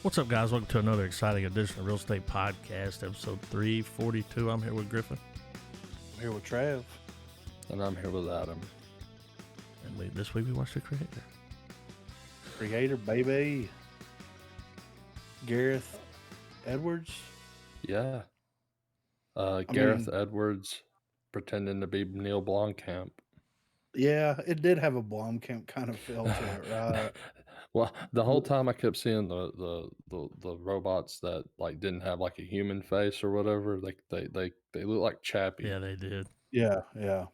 What's up, guys? Welcome to another exciting edition of Real Estate Podcast, episode 342. I'm here with Griffin. I'm here with Trav. And I'm here with Adam. And this week we watched The Creator. Creator, baby. Gareth Edwards. Yeah. Gareth Edwards pretending to be Neil Blomkamp. Yeah, it did have a Blomkamp kind of feel to it, right? Well, the whole time I kept seeing the robots that like didn't have like a human face or whatever. Like they look like Chappie. Yeah, they did. Yeah.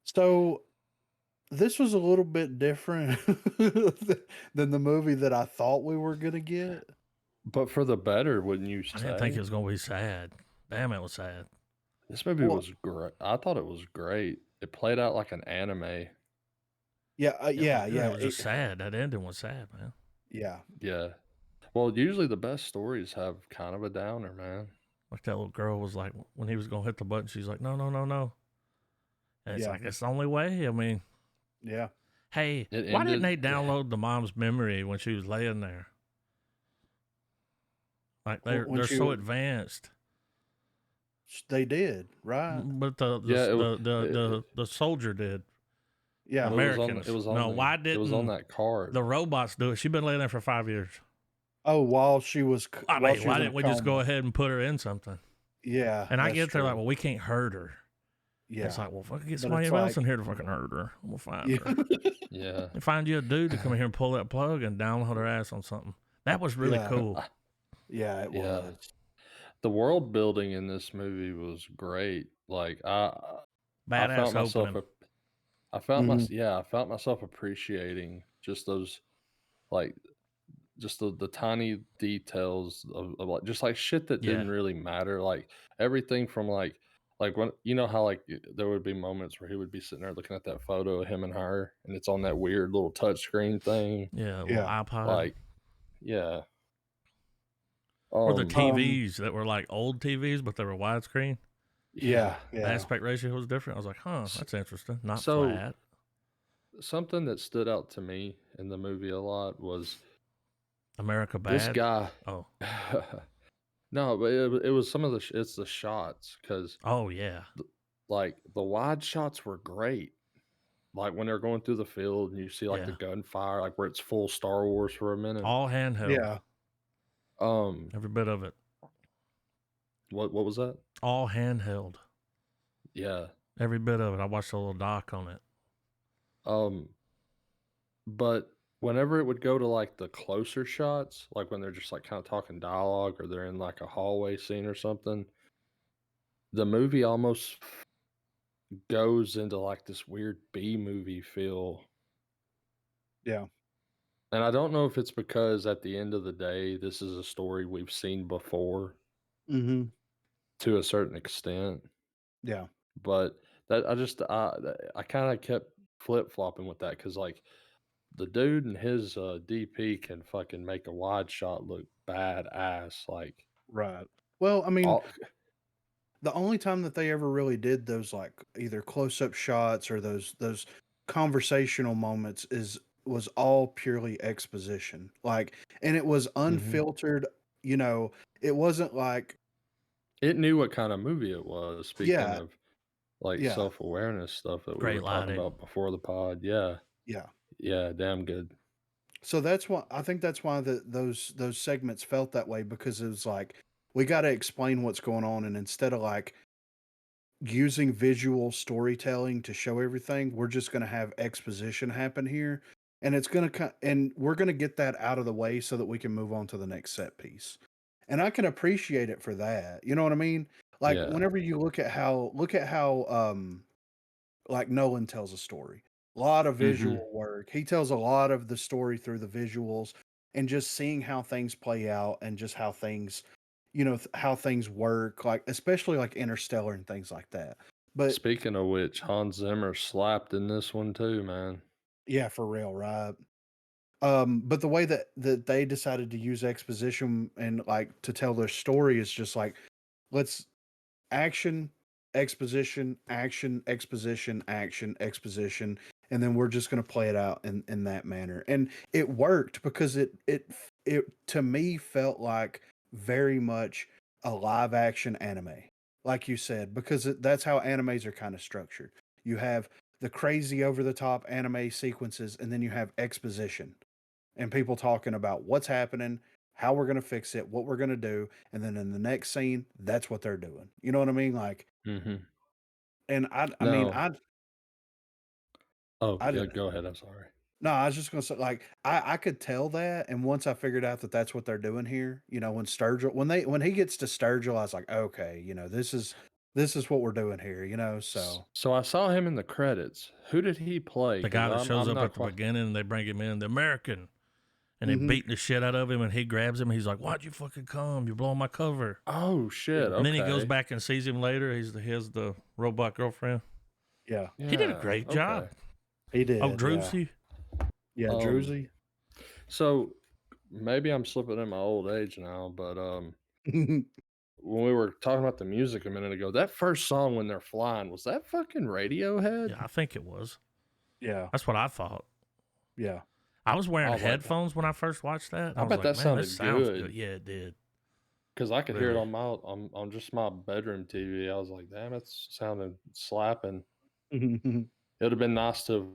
So this was a little bit different than the movie that I thought we were gonna get. But for the better, wouldn't you say? I didn't think it was going to be sad. Damn, it was sad. This movie was great. I thought it was great. It played out like an anime. Yeah. It was just sad. That ending was sad, man. Yeah. Yeah. Well, usually the best stories have kind of a downer, man. Like that little girl was like, when he was going to hit the button, she's like, no. And it's like, it's the only way. I mean, yeah. Hey, why didn't they download the mom's memory when she was laying there? Like they're so advanced. They did, right? But the soldier did. Yeah, Americans. It was on why didn't it was on that card? The robots do it? She's been laying there for 5 years. Oh, while she was. I mean, why didn't we just go ahead and put her in something? Yeah, and I get there like, well, we can't hurt her. Yeah, it's like, well, fucking get somebody else in here to fucking hurt her. We'll find her. Yeah, and find you a dude to come in here and pull that plug and download her ass on something. That was really cool. Yeah, it was. The world building in this movie was great. Like I felt myself. I felt myself appreciating just those, like, just the tiny details of like, just like shit that didn't really matter. Like everything from like when, you know how like there would be moments where he would be sitting there looking at that photo of him and her, and it's on that weird little touchscreen thing. Yeah, little iPod. Like, yeah. Or the TVs that were like old TVs, but they were widescreen. Yeah. The aspect ratio was different. I was like, that's interesting. Not so flat. Something that stood out to me in the movie a lot was America Bad. This guy. Oh. No, but it was some of it's the shots, because like the wide shots were great. Like when they're going through the field and you see like the gunfire, like where it's full Star Wars for a minute. All handheld. Yeah. Every bit of it. What was that? All handheld. Yeah. Every bit of it. I watched a little doc on it. But whenever it would go to like the closer shots, like when they're just like kind of talking dialogue or they're in like a hallway scene or something, the movie almost goes into like this weird B movie feel. Yeah. And I don't know if it's because at the end of the day, this is a story we've seen before to a certain extent. Yeah. But that I kind of kept flip-flopping with that, because like the dude and his DP can fucking make a wide shot look badass. Like, right. Well, I mean, the only time that they ever really did those like either close-up shots or those conversational moments was all purely exposition. Like, and it was unfiltered. You know, it wasn't like it knew what kind of movie it was. Speaking of like self-awareness stuff that we were talking about before the pod. Yeah, damn good. So that's why I think that's why those segments felt that way, because it was like, we got to explain what's going on, and instead of like using visual storytelling to show everything, we're just going to have exposition happen here, and we're going to get that out of the way so that we can move on to the next set piece. And I can appreciate it for that. You know what I mean? Like whenever you look at how like Nolan tells a story, a lot of visual work. He tells a lot of the story through the visuals, and just seeing how things play out and just how things, how things work, like especially like Interstellar and things like that. But speaking of which, Hans Zimmer slapped in this one too, man. Yeah, for real, right? But the way that they decided to use exposition and like to tell their story is just like, let's action, exposition, action, exposition, action, exposition, and then we're just going to play it out in that manner. And it worked because it to me felt like very much a live action anime, like you said, because that's how animes are kind of structured. You have the crazy over the top anime sequences, and then you have exposition and people talking about what's happening, how we're going to fix it, what we're going to do, and then in the next scene, that's what they're doing. You know what I mean? Like, Mm-hmm. and I mean, No. Oh, I yeah, did. go ahead. I'm sorry. No, I was just gonna say, like, I could tell that, and once I figured out that that's what they're doing here, when Sturgill, when he gets to Sturgill, I was like, okay, this is what we're doing here, so So I saw him in the credits. Who did he play? The 'Cause guy that shows I'm up not at the quite. beginning and they bring him in, the American, and they Mhm. beat the shit out of him, and he grabs him. And he's like, "Why'd you fucking come? You're blowing my cover." Oh shit! Yeah. And then he goes Okay. back and sees him later. He has the robot girlfriend. Yeah, He did a Yeah. great Okay. job. he did. Oh, Yeah, Drewsy. yeah, Um, Druzy. So maybe I'm slipping in my old age now, but when we were talking about the music a minute ago, that first song when they're flying, was that fucking Radiohead? Yeah, I think it was. Yeah, That's what I thought. yeah. I was I wearing was like, headphones when I first watched that. I I was bet like, that man, this sounded sounds good. good. Yeah, it did. Because I could hear it Really. on my on just my bedroom TV. I was like, damn, it's sounding slapping. It would have been nice to.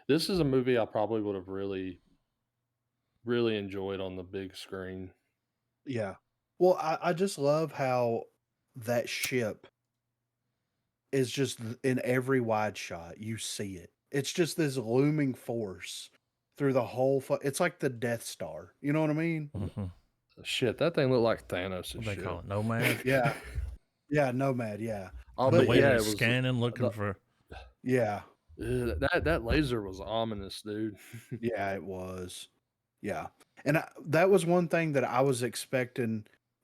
This is a movie I probably would have really, really enjoyed on the big screen. Yeah. Well, I just love how that ship is just in every wide shot. You see it. It's just this looming force through the whole. It's like the Death Star. You know what I mean? Mm-hmm. Shit, that thing looked like Thanos' What they ship. call it? Nomad. Yeah. Yeah. Nomad. Yeah. Oh, The But way yeah, they're it was scanning, looking for. yeah. that laser was ominous, dude. Yeah. It was. Yeah. And that was one thing that I was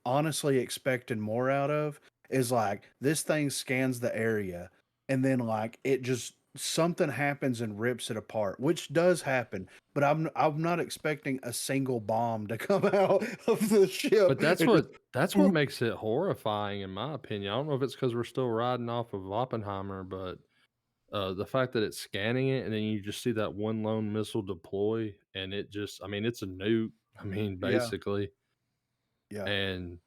honestly expecting more out of, is like this thing scans the area and then like it just something happens and rips it apart, which does happen, but I'm not expecting a single bomb to come out of the ship. But that's and just what makes it horrifying, in my opinion. I don't know if it's because we're still riding off of Oppenheimer, but the fact that it's scanning it and then you just see that one lone missile deploy, and it just, I mean, it's a nuke. I mean, yeah, basically. yeah. And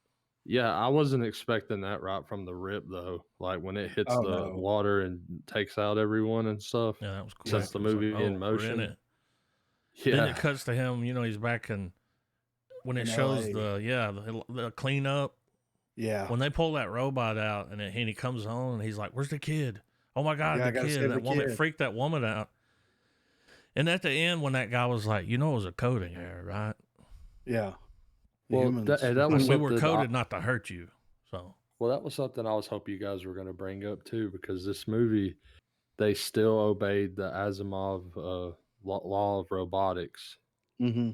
yeah, I wasn't expecting that right from the rip though. Like when it hits Oh the no. water and takes out everyone and stuff, Yeah, that was Yeah. quick. sets the It was like, movie in oh, we're in motion. it. Then Yeah. it cuts to him. He's back when it In shows LA. the cleanup. Yeah. When they pull that robot out and he comes on and he's like, "Where's the kid? Oh my God, Yeah, I the gotta kid!" save And the that woman, it kid. freaked that woman out. And at the end, when that guy was like, "It was a coding error, right? Yeah. The Well, humans. that was We were something. coded not to hurt you." So Well, that was something I was hoping you guys were going to bring up too, because this movie, they still obeyed the Asimov law of robotics. hmm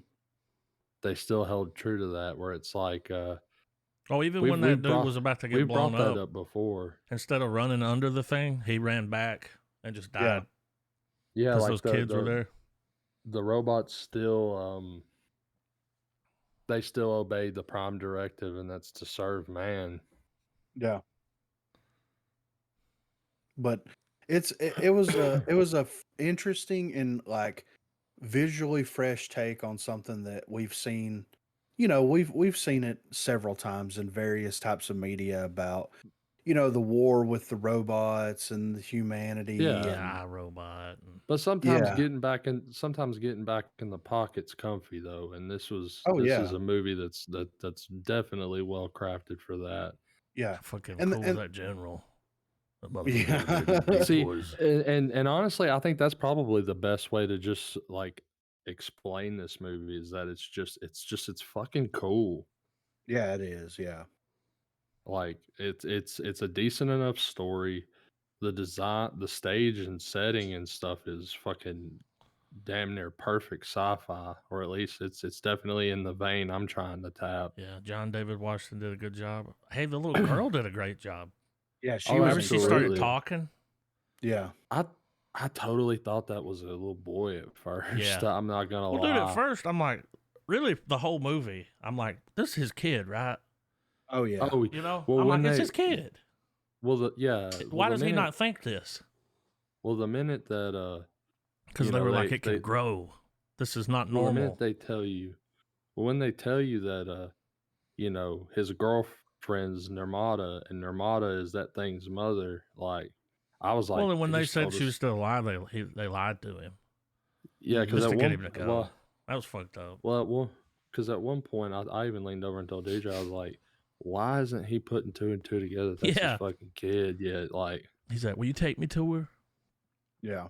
They still held true to that, where it's like even when that dude was brought about to get we've blown brought that up, up before. instead of running under the thing, he ran back and just Yeah. died Yeah, because like those kids were there. the robots still they still obeyed the prime directive, and that's to serve man. Yeah. But it was interesting and like visually fresh take on something that we've seen. We've seen it several times in various types of media about the war with the robots and the humanity. Yeah. And Yeah, iRobot. But sometimes yeah. getting back in the pocket's comfy though, and this Oh is yeah. a movie that's definitely well crafted for that. Yeah. How fucking And cool is and that general? That motherfucker got yeah. them deep See, boys. and honestly, I think that's probably the best way to just like explain this movie, is that it's fucking cool. Yeah, it is. Yeah. Like it's a decent enough story. The design, the stage and setting and stuff is fucking damn near perfect sci-fi, or at least it's definitely in the vein I'm trying to tap. Yeah, John David Washington did a good job. Hey, the little girl did a great job. Yeah, she Oh, was Whenever she started absolutely. talking, Yeah. I totally thought that was a little boy at first. Yeah. I'm not gonna well, lie. dude, at first I'm like, really, the whole movie, I'm like, this is his kid, right? Oh yeah. Oh, well, I'm when like, it's they his kid. well the yeah Why well the does he minute not think this? well the minute that Because you they know, were like, it can grow. This is not well, the minute normal. they tell you, when they tell you that, you know, his girlfriend's Nirmata and Nirmata is that thing's mother, like, I was like, Well, and when they they just said told she was us, still alive, they lied to him yeah, because just at to get one, him to go. well, That was fucked up. because at one point I even leaned over and told DJ, I was like, why isn't he putting two and two together? That's his Yeah. fucking kid. Yeah, like, He's like, will you take me to her? Yeah.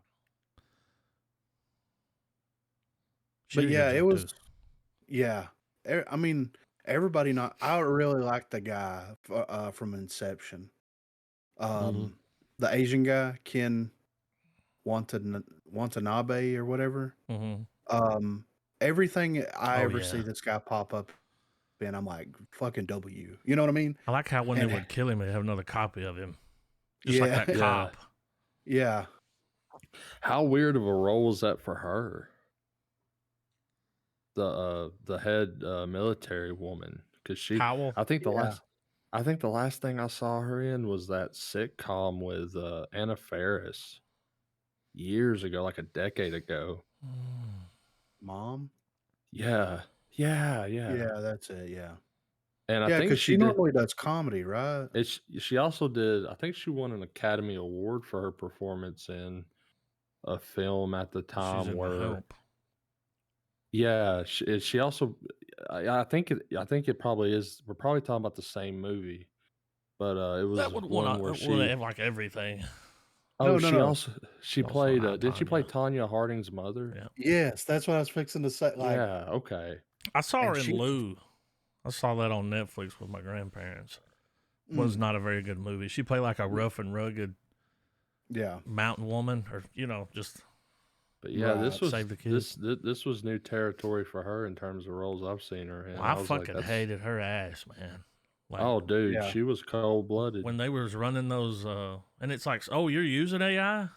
She But did a yeah, good it job, was too. yeah. I mean, everybody not I really like the guy from Inception. The Asian guy, Ken Watanabe or whatever. Everything I ever see this guy pop up in, I'm like, fucking W. You know what I mean? I like how when they would kill him, they have another copy of him. Just Yeah. like that cop. Yeah. how weird of a role was that for her? The head military woman, because she, Howell. I think the Yeah. last thing I saw her in was that sitcom with Anna Faris years ago, like a decade ago. Mom? Yeah, Yeah, that's it. Yeah. and I Yeah, think because she she did. normally does comedy, right? She also did. I think she won an Academy Award for her performance in a film at the She's time in The where, Help. yeah, she also. I think it probably is. We're probably talking about the same movie, but it was That would one where want to she. have like everything. Oh, No. she Also played. High Did she play Tanya. Tanya Harding's mother? Yeah. Yes, that's what I was fixing to say. Like, Yeah. Okay. I saw her and in she Lou. I saw that on Netflix with my grandparents. Was not a very good movie. She played like a rough and rugged yeah. mountain woman, or just But yeah, this Right. was save the kids. this was new territory for her in terms of roles I've seen her in. Well, I was like, fucking hated her ass, man. Like, oh, dude, Yeah. she was cold blooded. when they was running those, and it's like, oh, you're using AI?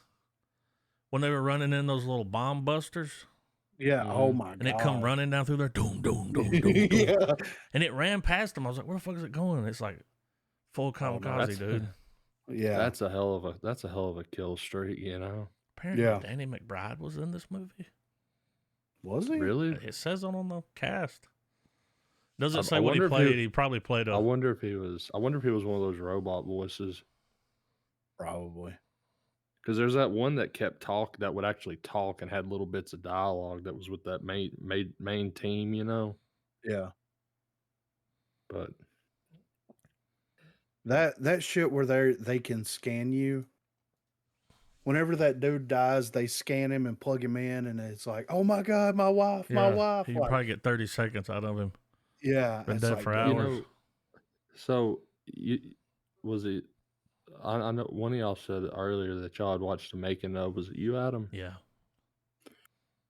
When they were running in those little bomb busters, Yeah. Oh my and god. it come running down through there, doom, doom, doom, doom, doom. Yeah. And it ran past them. I was like, where the fuck is it going? And it's like full Oh, no, kamikaze, dude. Yeah. That's a hell of a kill streak, you know. Apparently, Yeah. Danny McBride was in this movie. Was he? Really? It says on the cast. Does I it say what he wonder if played? He probably played I a. wonder if he was one of those robot voices. Probably. Because there's that one that that would actually talk and had little bits of dialogue that was with that main team, you know. Yeah. But That shit where they can scan you. Whenever that dude dies, they scan him and plug him in, and it's like, oh my god, my wife. You Like, probably get 30 seconds out of him. yeah, Been it's dead like, for dude, hours. you know, so was it? I know one of y'all said earlier that y'all had watched the making of. Was it you, Adam? Yeah.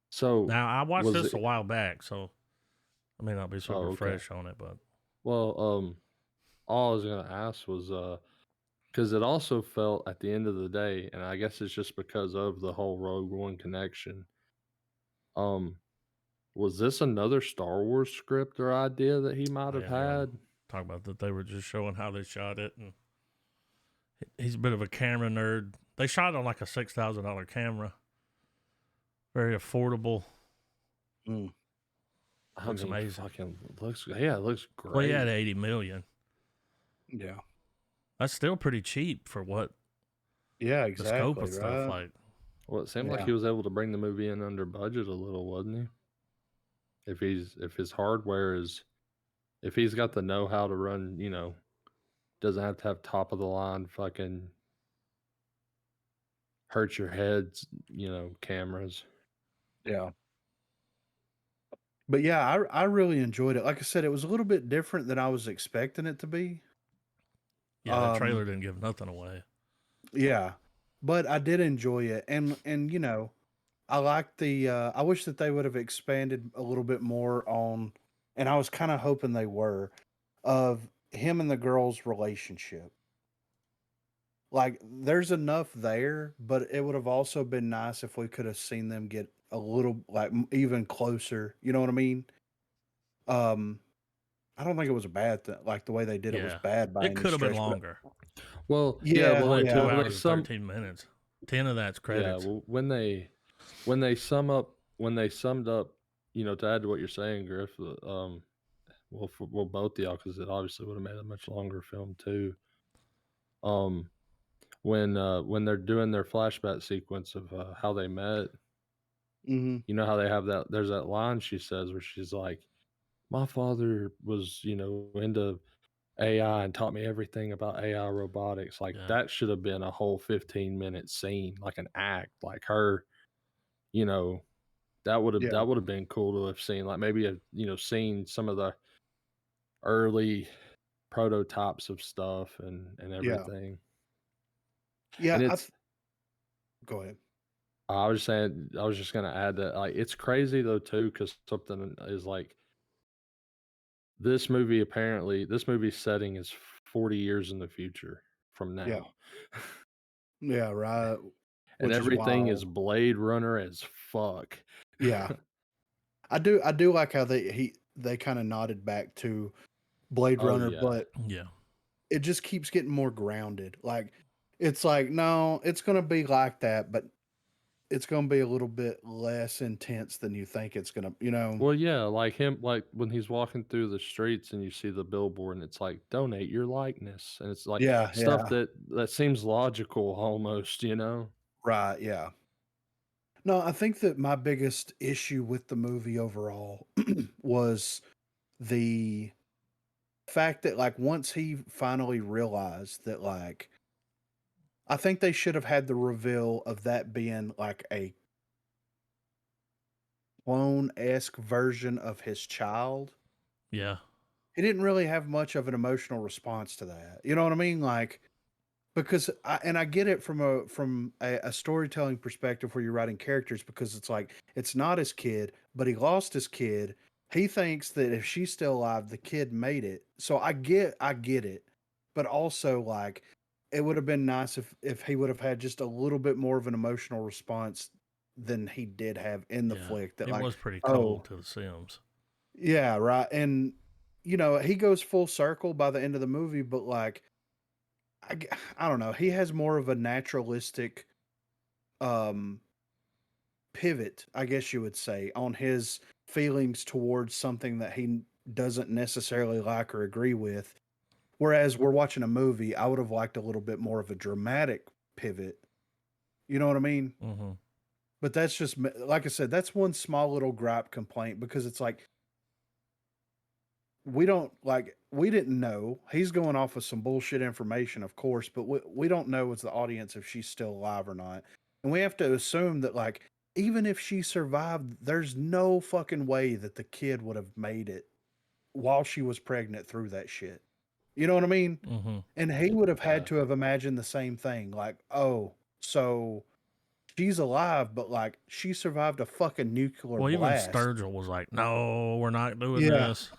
So Now I watched was this it- a while back, so I may not be super okay. fresh on it, but Well, all I was gonna ask was because it also felt at the end of the day, and I guess it's just because of the whole Rogue One connection. Was this another Star Wars script or idea that he might have yeah, had? talk about that they were just showing how they shot it, and he's a bit of a camera nerd. They shot on like a $6,000 camera, very affordable. Looks amazing. It looks great. Well, he had 80 million. yeah, That's still pretty cheap for what yeah, the exactly. scope of stuff Right? like. Well, it seemed like Yeah. he was able to bring the movie in under budget a little, wasn't he? If his hardware is, if he's got the know-how to run, you know, doesn't have to have top of the line fucking hurt your heads, you know, cameras. Yeah. But yeah, I really enjoyed it. Like I said, it was a little bit different than I was expecting it to be. Yeah, the trailer didn't give nothing away. Yeah, but I did enjoy it, and you know, I like the. I wish that they would have expanded a little bit more on, and I was kind of hoping they were, of him and the girl's relationship. Like, there's enough there, but it would have also been nice if we could have seen them get a little like even closer. You know what I mean? I don't think it was a bad thing. Like the way they did it was Yeah. bad by It any could have been stretch, but longer. Well, Yeah, well, Only they- 2 well, hours and some 13 minutes. 10 of that's yeah. credits. Well, when they when they summed up, to add to what you're saying, Griff, well, for both of y'all, because it obviously would have made a much longer film too. Um, when they're doing their flashback sequence of how they met, Mm-hmm. you know how they have that. There's that line she says where she's like, "My father was, into AI and taught me everything about AI robotics." Like Yeah. that should have been a whole 15-minute scene, like an act, like her, you know, that would have Yeah. that would have been cool to have seen. Like maybe seen some of the early prototypes of stuff and Yeah. everything. Yeah. And it's Go ahead. I was saying I was just gonna add that like it's crazy though too, because something is like this movie setting is 40 years in the future from Yeah. now. Yeah. Right. And Which is everything is wild. Blade Runner as fuck. Yeah. I do like how they kind of nodded back to Blade Oh Runner, yeah. but Yeah. it just keeps getting more grounded. Like it's like, no, it's gonna be like that, but it's gonna be a little bit less intense than you think it's gonna, Well, yeah, like him, like when he's walking through the streets and you see the billboard and it's like donate your likeness, and it's like Yeah, stuff yeah. that seems logical almost, Right, yeah. No, I think that my biggest issue with the movie overall was the fact that like once he finally realized that like I think they should have had the reveal of that being like a clone-esque version of his child. Yeah. He didn't really have much of an emotional response to that. You know what I mean? Like because I get it from a storytelling perspective where you're writing characters because it's like it's not his kid, but he lost his kid. He thinks that if she's still alive, the kid made it. So I get it, but also like it would have been nice if he would have had just a little bit more of an emotional response than he did have in the Yeah. flick. That It like, was pretty oh cold to the Sims. yeah, right, and he goes full circle by the end of the movie, but like I don't know. He has more of a naturalistic um pivot, I guess you would say, on his feelings towards something that he doesn't necessarily like or agree with. Whereas we're watching a movie, I would have liked a little bit more of a dramatic pivot. You know what I mean? Mm-hmm. But that's just like I said, that's one small little gripe complaint because it's like we didn't know. He's going off of some bullshit information, of course, but we don't know as the audience if she's still alive or not. And we have to assume that like even if she survived, there's no fucking way that the kid would have made it while she was pregnant through that shit. You know what I mean? Mm-hmm. And he would have had Yeah. to have imagined the same thing. Like, oh, so she's alive, but like she survived a fucking nuclear Well, even blast. Sturgill was like, "No, we're not doing Yeah. this."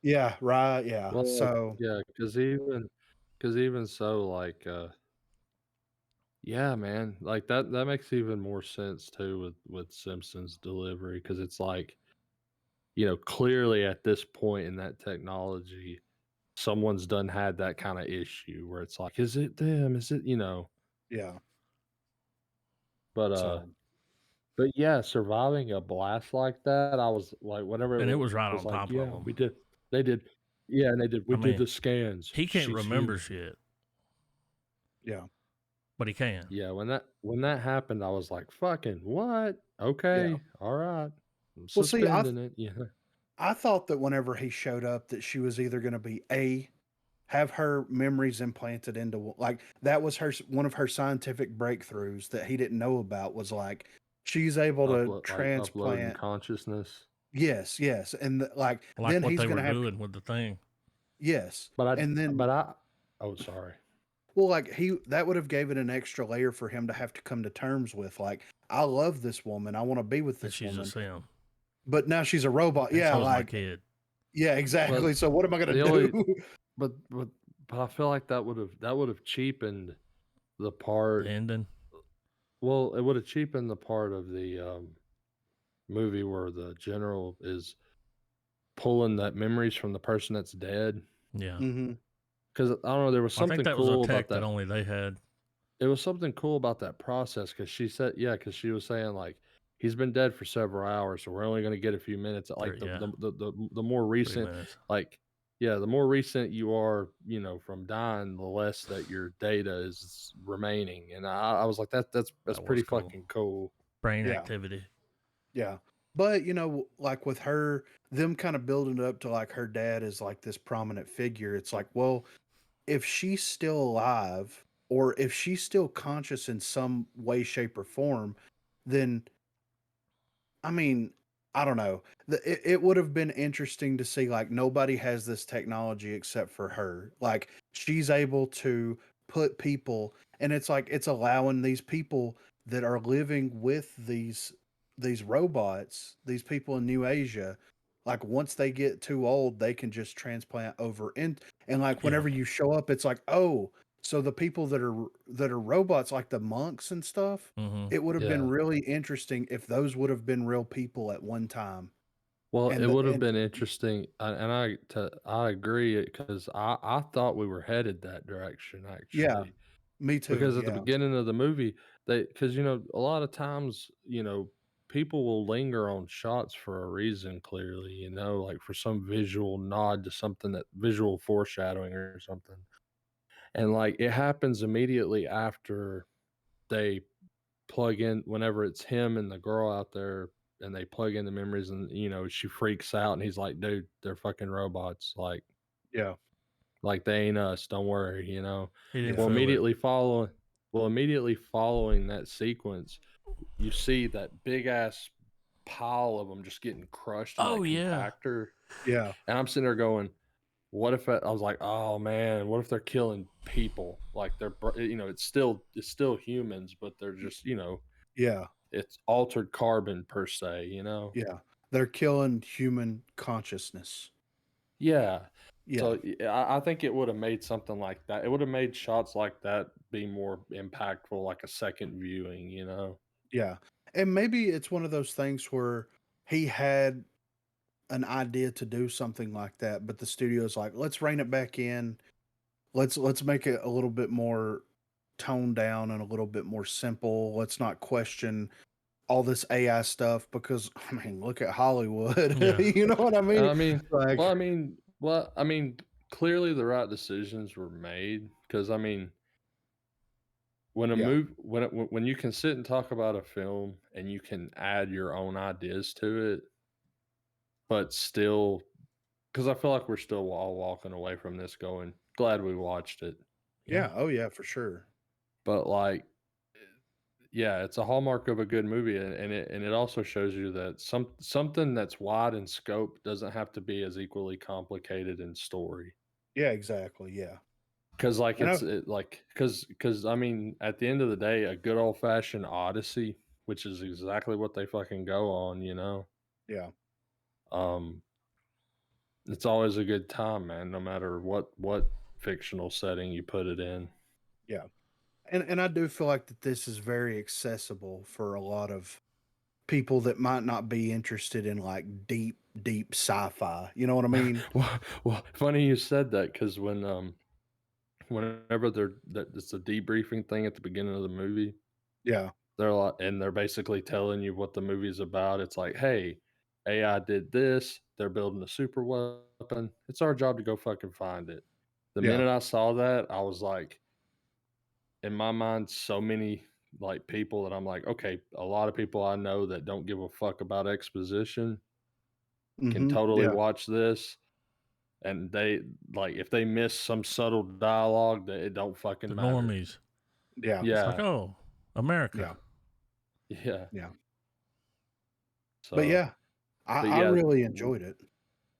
Yeah, right. Yeah. Well, So yeah, because even so, like, yeah, man, like that makes even more sense too with Simpsons delivery, because it's like, clearly at this point in that technology, someone's done had that kind of issue where it's like, is it them? Is it, yeah. but So but yeah, surviving a blast like that, I was like, whenever And it was right was on like, top of yeah, him. they did, yeah, and we I did mean, the scans. he can't She's remember human. shit, yeah. but he can. Yeah, when that happened, I was like, "Fucking what? Yeah. Okay, all right, I'm Well, see, suspending it." Yeah, I thought that whenever he showed up, that she was either going to be have her memories implanted into like that was one of her scientific breakthroughs that he didn't know about was like she's able to uploading transplant. consciousness. Yes, yes, and like Like then what he's they going were to have doing with the thing. yes, But and then oh, sorry. well, like that would have gave it an extra layer for him to have to come to terms with. Like I love this woman, I want to be with But this she's a woman, Sim. but now she's a robot. And Yeah, so is my like kid. yeah, But exactly. So what am I going the to only, do? but I feel like that would have cheapened the The part. ending. Well, it would have cheapened the part of the movie where the general is pulling that memories from the person that's dead. Yeah. hmm Because I don't know, there was I think something that was a cool about tech that that. only they had. It was something cool about that process because she said, yeah, because she was saying like he's been dead for several hours, so we're only going to get a few minutes. Like Yeah, the more 3 recent, minutes. like yeah, the more recent you are, from dying, the less that your data is remaining. And I was like, that's That was pretty cool. fucking cool. Brain Yeah. activity. Yeah. But, like with her, them kind of building it up to like her dad is like this prominent figure. It's like, well, if she's still alive or if she's still conscious in some way, shape, or form, then I mean, I don't know. It would have been interesting to see like nobody has this technology except for her. Like she's able to put people, and it's like it's allowing these people that are living with these robots, these people in New Asia, like once they get too old, they can just transplant over and like Yeah. whenever you show up, it's like, oh, so the people that are robots, like the monks and stuff, Mm-hmm. it would have been Yeah. really interesting if those would have been real people at one time. Well, it And would have and been interesting, and I agree because I thought we were headed that direction yeah, actually. me too. Because at the Yeah. beginning of the movie, because a lot of times, people will linger on shots for a reason, clearly, like for some visual nod to something, that visual foreshadowing or something. And like it happens immediately after they plug in, whenever it's him and the girl out there and they plug in the memories, and she freaks out and he's like, dude, they're fucking robots. Yeah. Like they ain't us, don't worry, He didn't Yeah. well feel it. immediately following that sequence, you see that big ass pile of them just getting crushed in that Oh yeah. compactor. Yeah. And I'm sitting there going, what if I was like, oh man, what if they're killing people? Like it's still humans, but they're just, Yeah. it's altered carbon per se. Yeah. They're killing human consciousness. Yeah. Yeah. So I think it would have made something like that. It would have made shots like that be more impactful, like a second viewing. Yeah. And maybe it's one of those things where he had an idea to do something like that, but the studio's like, let's rein it back in. Let's make it a little bit more toned down and a little bit more simple. Let's not question all this AI stuff because I mean, look at Hollywood. Yeah. You know what I And mean? Like, I mean, clearly the right decisions were made because I mean, when a yeah, move when you can sit and talk about a film and you can add your own ideas to it, but still, because I feel like we're still all walking away from this going, glad we watched it. Yeah. yeah, oh yeah, for sure. But like, yeah, it's a hallmark of a good movie, and it also shows you that something that's wide in scope doesn't have to be as equally complicated in story. Yeah, exactly. Yeah, Because like and I because I mean, at the end of the day, a good old fashioned Odyssey, which is exactly what they fucking go on. yeah, Um, it's always a good time, man, no matter what fictional setting you put it in. yeah, and I do feel like that this is very accessible for a lot of people that might not be interested in like deep sci-fi. You know what I mean? Well, funny you said that because whenever it's a debriefing thing at the beginning of the movie, Yeah, they're basically telling you what the movie's about. It's like, hey, AI did this. They're building a super weapon. It's our job to go fucking find it. The yeah, minute I saw that, I was like, in my mind, so many like people that I'm like, okay, a lot of people I know that don't give a fuck about exposition can totally yeah, watch this, and they like if they miss some subtle dialogue, that it don't The fucking matter. normies. yeah, It's like, Yeah, oh, America. yeah, yeah. yeah. But So, yeah, but I yeah, really enjoyed it.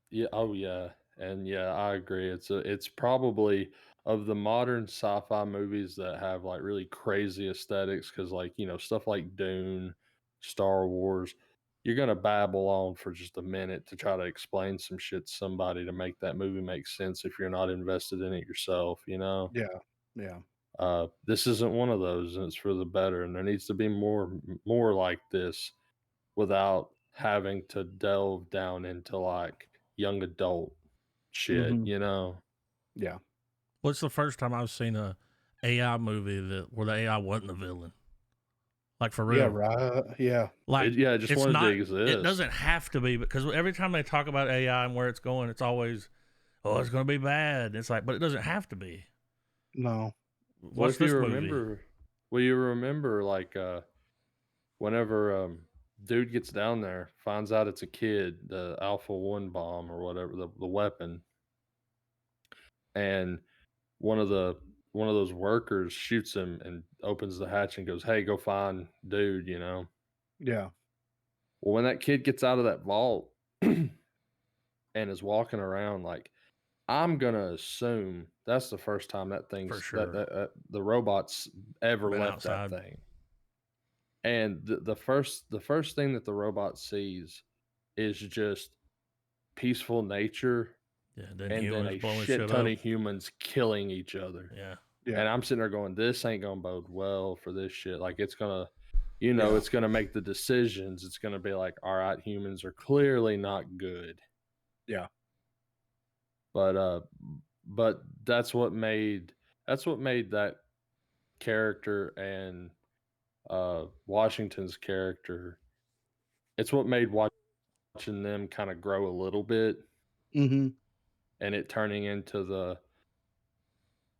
yeah, oh yeah, and yeah, I agree. It's probably of the modern sci-fi movies that have like really crazy aesthetics, because like stuff like Dune, Star Wars, you're gonna babble on for just a minute to try to explain some shit to somebody to make that movie make sense if you're not invested in it yourself. Yeah, yeah, This isn't one of those, and it's for the better. And there needs to be more like this without having to delve down into like young adult shit, hmm you know? yeah. What's the first time I've seen a AI movie where the AI wasn't the villain? like for Yeah, real. right. Yeah. Like Yeah, I just it's wanted to not. It exist. doesn't have to be, because every time they talk about AI and where it's going, it's always, oh, it's going to be bad. It's like, but it doesn't have to be. No. Well, What's if you this movie? remember, you remember like whenever dude gets down there, finds out it's a kid, the Alpha One bomb or whatever the weapon, and one of the one of those workers shoots him and opens the hatch and goes, "Hey, go find dude," you know. Yeah. Well, when that kid gets out of that vault and is walking around, like I'm gonna assume that's the first time that For thing's sure. that the robots ever Been left that outside. thing. And the first thing that the robot sees is just peaceful nature Yeah. Then and then humans a blowing shit shit ton up. of humans killing each other. Yeah. And Yeah. I'm sitting there going, this ain't gonna bode well for this shit. Like it's gonna, Yeah. it's gonna make the decisions. It's gonna be like, all right, humans are clearly not good. Yeah. But that's what made that character and Washington's character. It's what made watching them kind of grow a little bit Mm-hmm. and it turning into the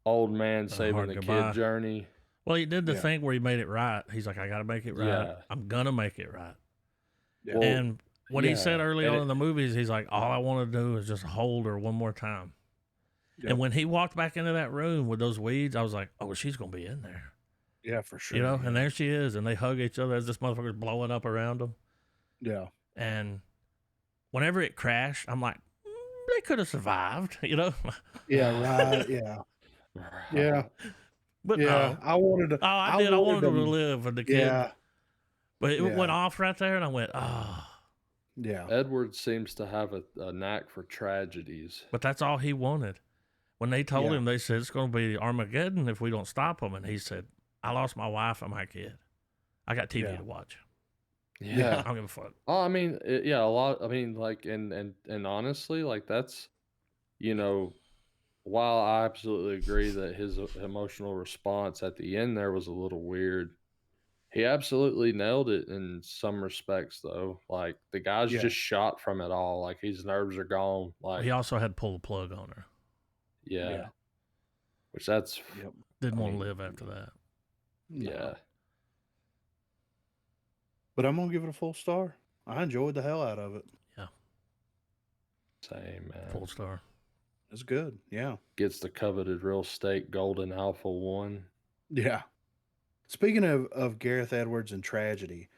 old man saving hard the goodbye. kid journey. Well, he did the Yeah. thing where he made it right. He's like, I got to make it right. Yeah. I'm going to make it right. Yeah. Well, And what he said yeah, early and on in the movies, he's like, all I want to do is just hold her one more time. Yep. And when he walked back into that room with those weeds, I was like, oh, she's going to be in there. Yeah, for sure. You know, yeah. and there she is. And they hug each other as this motherfucker's blowing up around them. Yeah. And whenever it crashed, I'm like, they could have survived, you know? Yeah, right. Yeah. Yeah. But Yeah. no. I wanted to. Oh, I did. I wanted him to live with the kid. Yeah. But it Yeah. went off right there, and I went, oh. Yeah. Edward seems to have a knack for tragedies. But that's all he wanted. When they told Yeah. him, they said, it's going to be Armageddon if we don't stop him. And he said, I lost my wife and my kid. I got TV Yeah. to watch. Yeah. I don't give a fuck. Oh, I mean, yeah, a lot. I mean, like, and honestly, like that's, while I absolutely agree that his emotional response at the end there was a little weird, he absolutely nailed it in some respects, though. Like the guy's Yeah. just shot from it all. Like his nerves are gone. Like He also had pulled the plug on her. yeah. Yeah. Which that's Yep. Didn't I want to mean, live after that. No. yeah. But I'm gonna give it a full star. I enjoyed the hell out of it. Same, man. Full star. It's good. Yeah. Gets the coveted real estate Golden Alpha 1. Yeah. Speaking of Gareth Edwards and tragedy,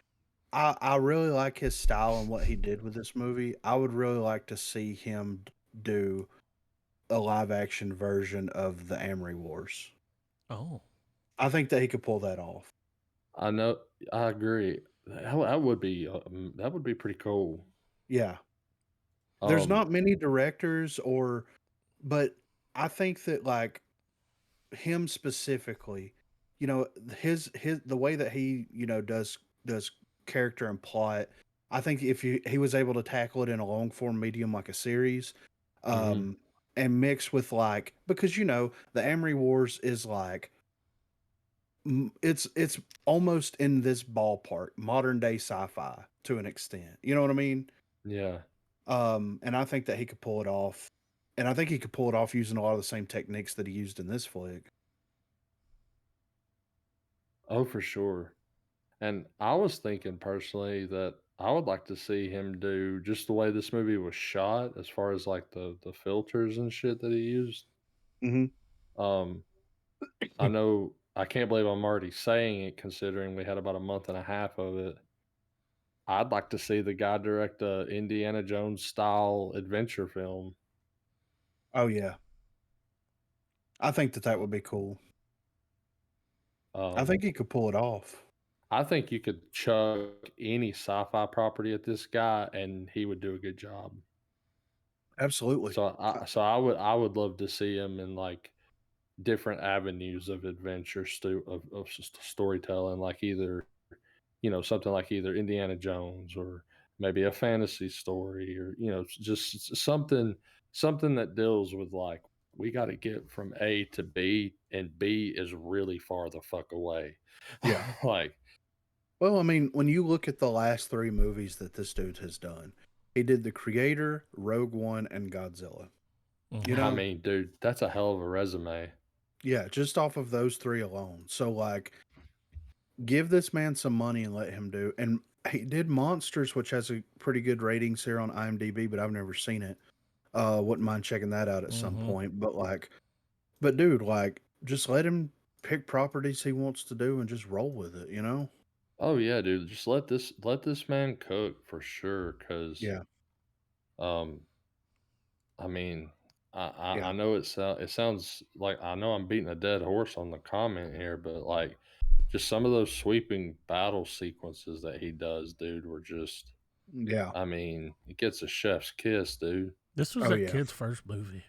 I really like his style and what he did with this movie. I would really like to see him do a live action version of the Amory Wars. Oh. I think that he could pull that off. I know. I agree. That would be pretty cool. Yeah. There's Um, not many directors but I think that like him specifically, his the way that he, does character and plot, I think if he was able to tackle it in a long form medium like a series, Mhm. and mix with like, because the Amory Wars is like it's almost in this ballpark, modern day sci-fi to an extent. You know what I mean? Yeah. And I think that he could pull it off. And I think he could pull it off using a lot of the same techniques that he used in this flick. Oh, for sure. And I was thinking personally that I would like to see him do just the way this movie was shot, as far as like the filters and shit that he used. Mm-hmm. I know I can't believe I'm already saying it, considering we had about a month and a half of it. I'd like to see the guy direct a Indiana Jones style adventure film. Oh yeah. I think that would be cool. I think he could pull it off. I think you could chuck any sci-fi property at this guy and he would do a good job. Absolutely. So I would love to see him in like different avenues of adventure of storytelling, like either something like either Indiana Jones or maybe a fantasy story, or just something that deals with like we got to get from A to B and B is really far the fuck away. Yeah. Like Well, I mean, when you look at the last 3 movies that this dude has done, he did The Creator, Rogue One, and Godzilla. You Mhm. I know? mean, dude, that's a hell of a resume. Yeah, just off of those 3 alone. So, like, give this man some money and let him do. And he did Monsters, which has a pretty good ratings here on IMDb, but I've never seen it. Wouldn't mind checking that out at some Mhm. point. But dude, like, just let him pick properties he wants to do and just roll with it, you know? Oh yeah, dude. Just let this man cook for sure. Cause Yeah, um, I mean, I yeah. know it sounds like I know I'm beating a dead horse on the comment here, but like just some of those sweeping battle sequences that he does, dude, were just Yeah. I mean, it gets a chef's kiss, dude. This was Oh that yeah. kid's first movie,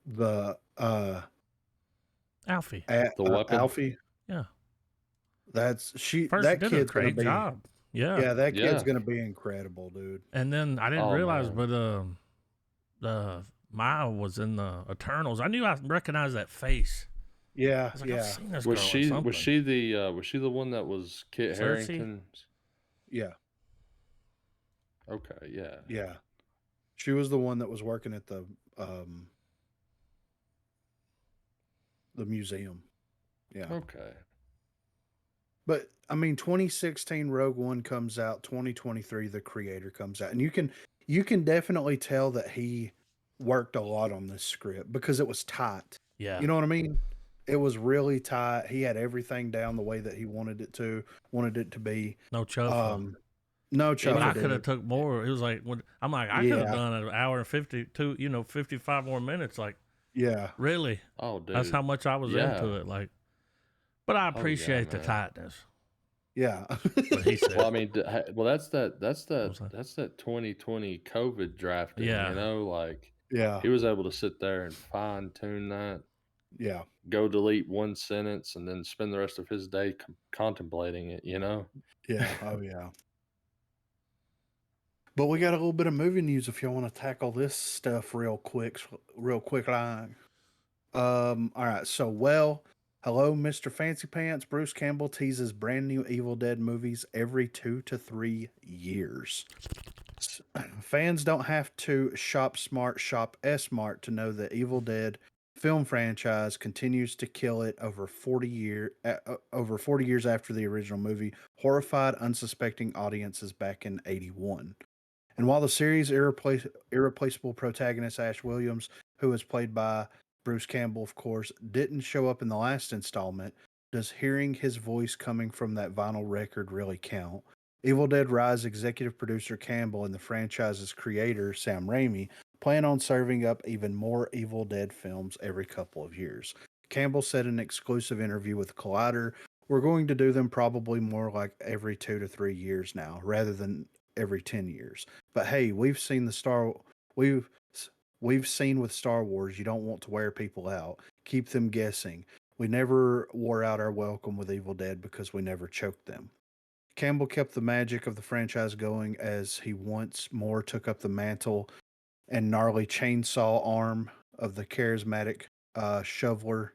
The Alfie. The weapon. Alfie, Yeah, that did a kid's gonna great be job. Yeah, yeah, that kid's Yeah. gonna be incredible, dude. and then I didn't Oh realize, man. but the Maya was in the Eternals. I knew I recognized that face. I Yeah, was like, I've yeah, seen this Was girl in she was something. she the was she the one that was Kit Cersei. Harrington's? yeah, Okay, yeah. yeah. She was the one that was working at um the museum. Yeah. Okay. But I mean 2016 Rogue One comes out, 2023 The Creator comes out. And you can definitely tell that he worked a lot on this script because it was tight. Yeah, You know what I mean? It was really tight. He had everything down the way that he wanted it to be. no chuffa. Um no But I chuffa, Any could have dude. took more. It was like I'm like I could have Yeah. done an hour and 52, 55 more minutes. Like Yeah. really, Oh that's how dude. much I was into Yeah. it. Like, but I Oh yeah, appreciate the man. tightness. Yeah. What he Well, I said. mean, well, that's that. That's What that. was that? That's that 2020 COVID drafting. Yeah, Like Yeah. he was able to sit there and fine tune that, Yeah. go delete one sentence, and then spend the rest of his day contemplating it. Yeah. Oh yeah. But we got a little bit of movie news if you want to tackle this stuff real quick like. All right. So, hello, Mr. Fancy Pants. Bruce Campbell teases brand new Evil Dead movies every 2 to 3 years. Fans don't have to shop smart, shop smart to know that Evil Dead film franchise continues to kill it over 40 years after the original movie horrified unsuspecting audiences back in 81. And while the series' irreplaceable protagonist Ash Williams, who was played by Bruce Campbell, of course, didn't show up in the last installment, does hearing his voice coming from that vinyl record really count? Evil Dead Rise executive producer Campbell and the franchise's creator, Sam Raimi, plan on serving up even more Evil Dead films every couple of years. Campbell said in an exclusive interview with Collider, "We're going to do them probably more like every 2 to 3 years now, rather than every 10 years. But hey, we've we've seen with Star Wars, you don't want to wear people out. Keep them guessing. We never wore out our welcome with Evil Dead because we never choked them." Campbell kept the magic of the franchise going as he once more took up the mantle and gnarly chainsaw arm of the charismatic Chevalier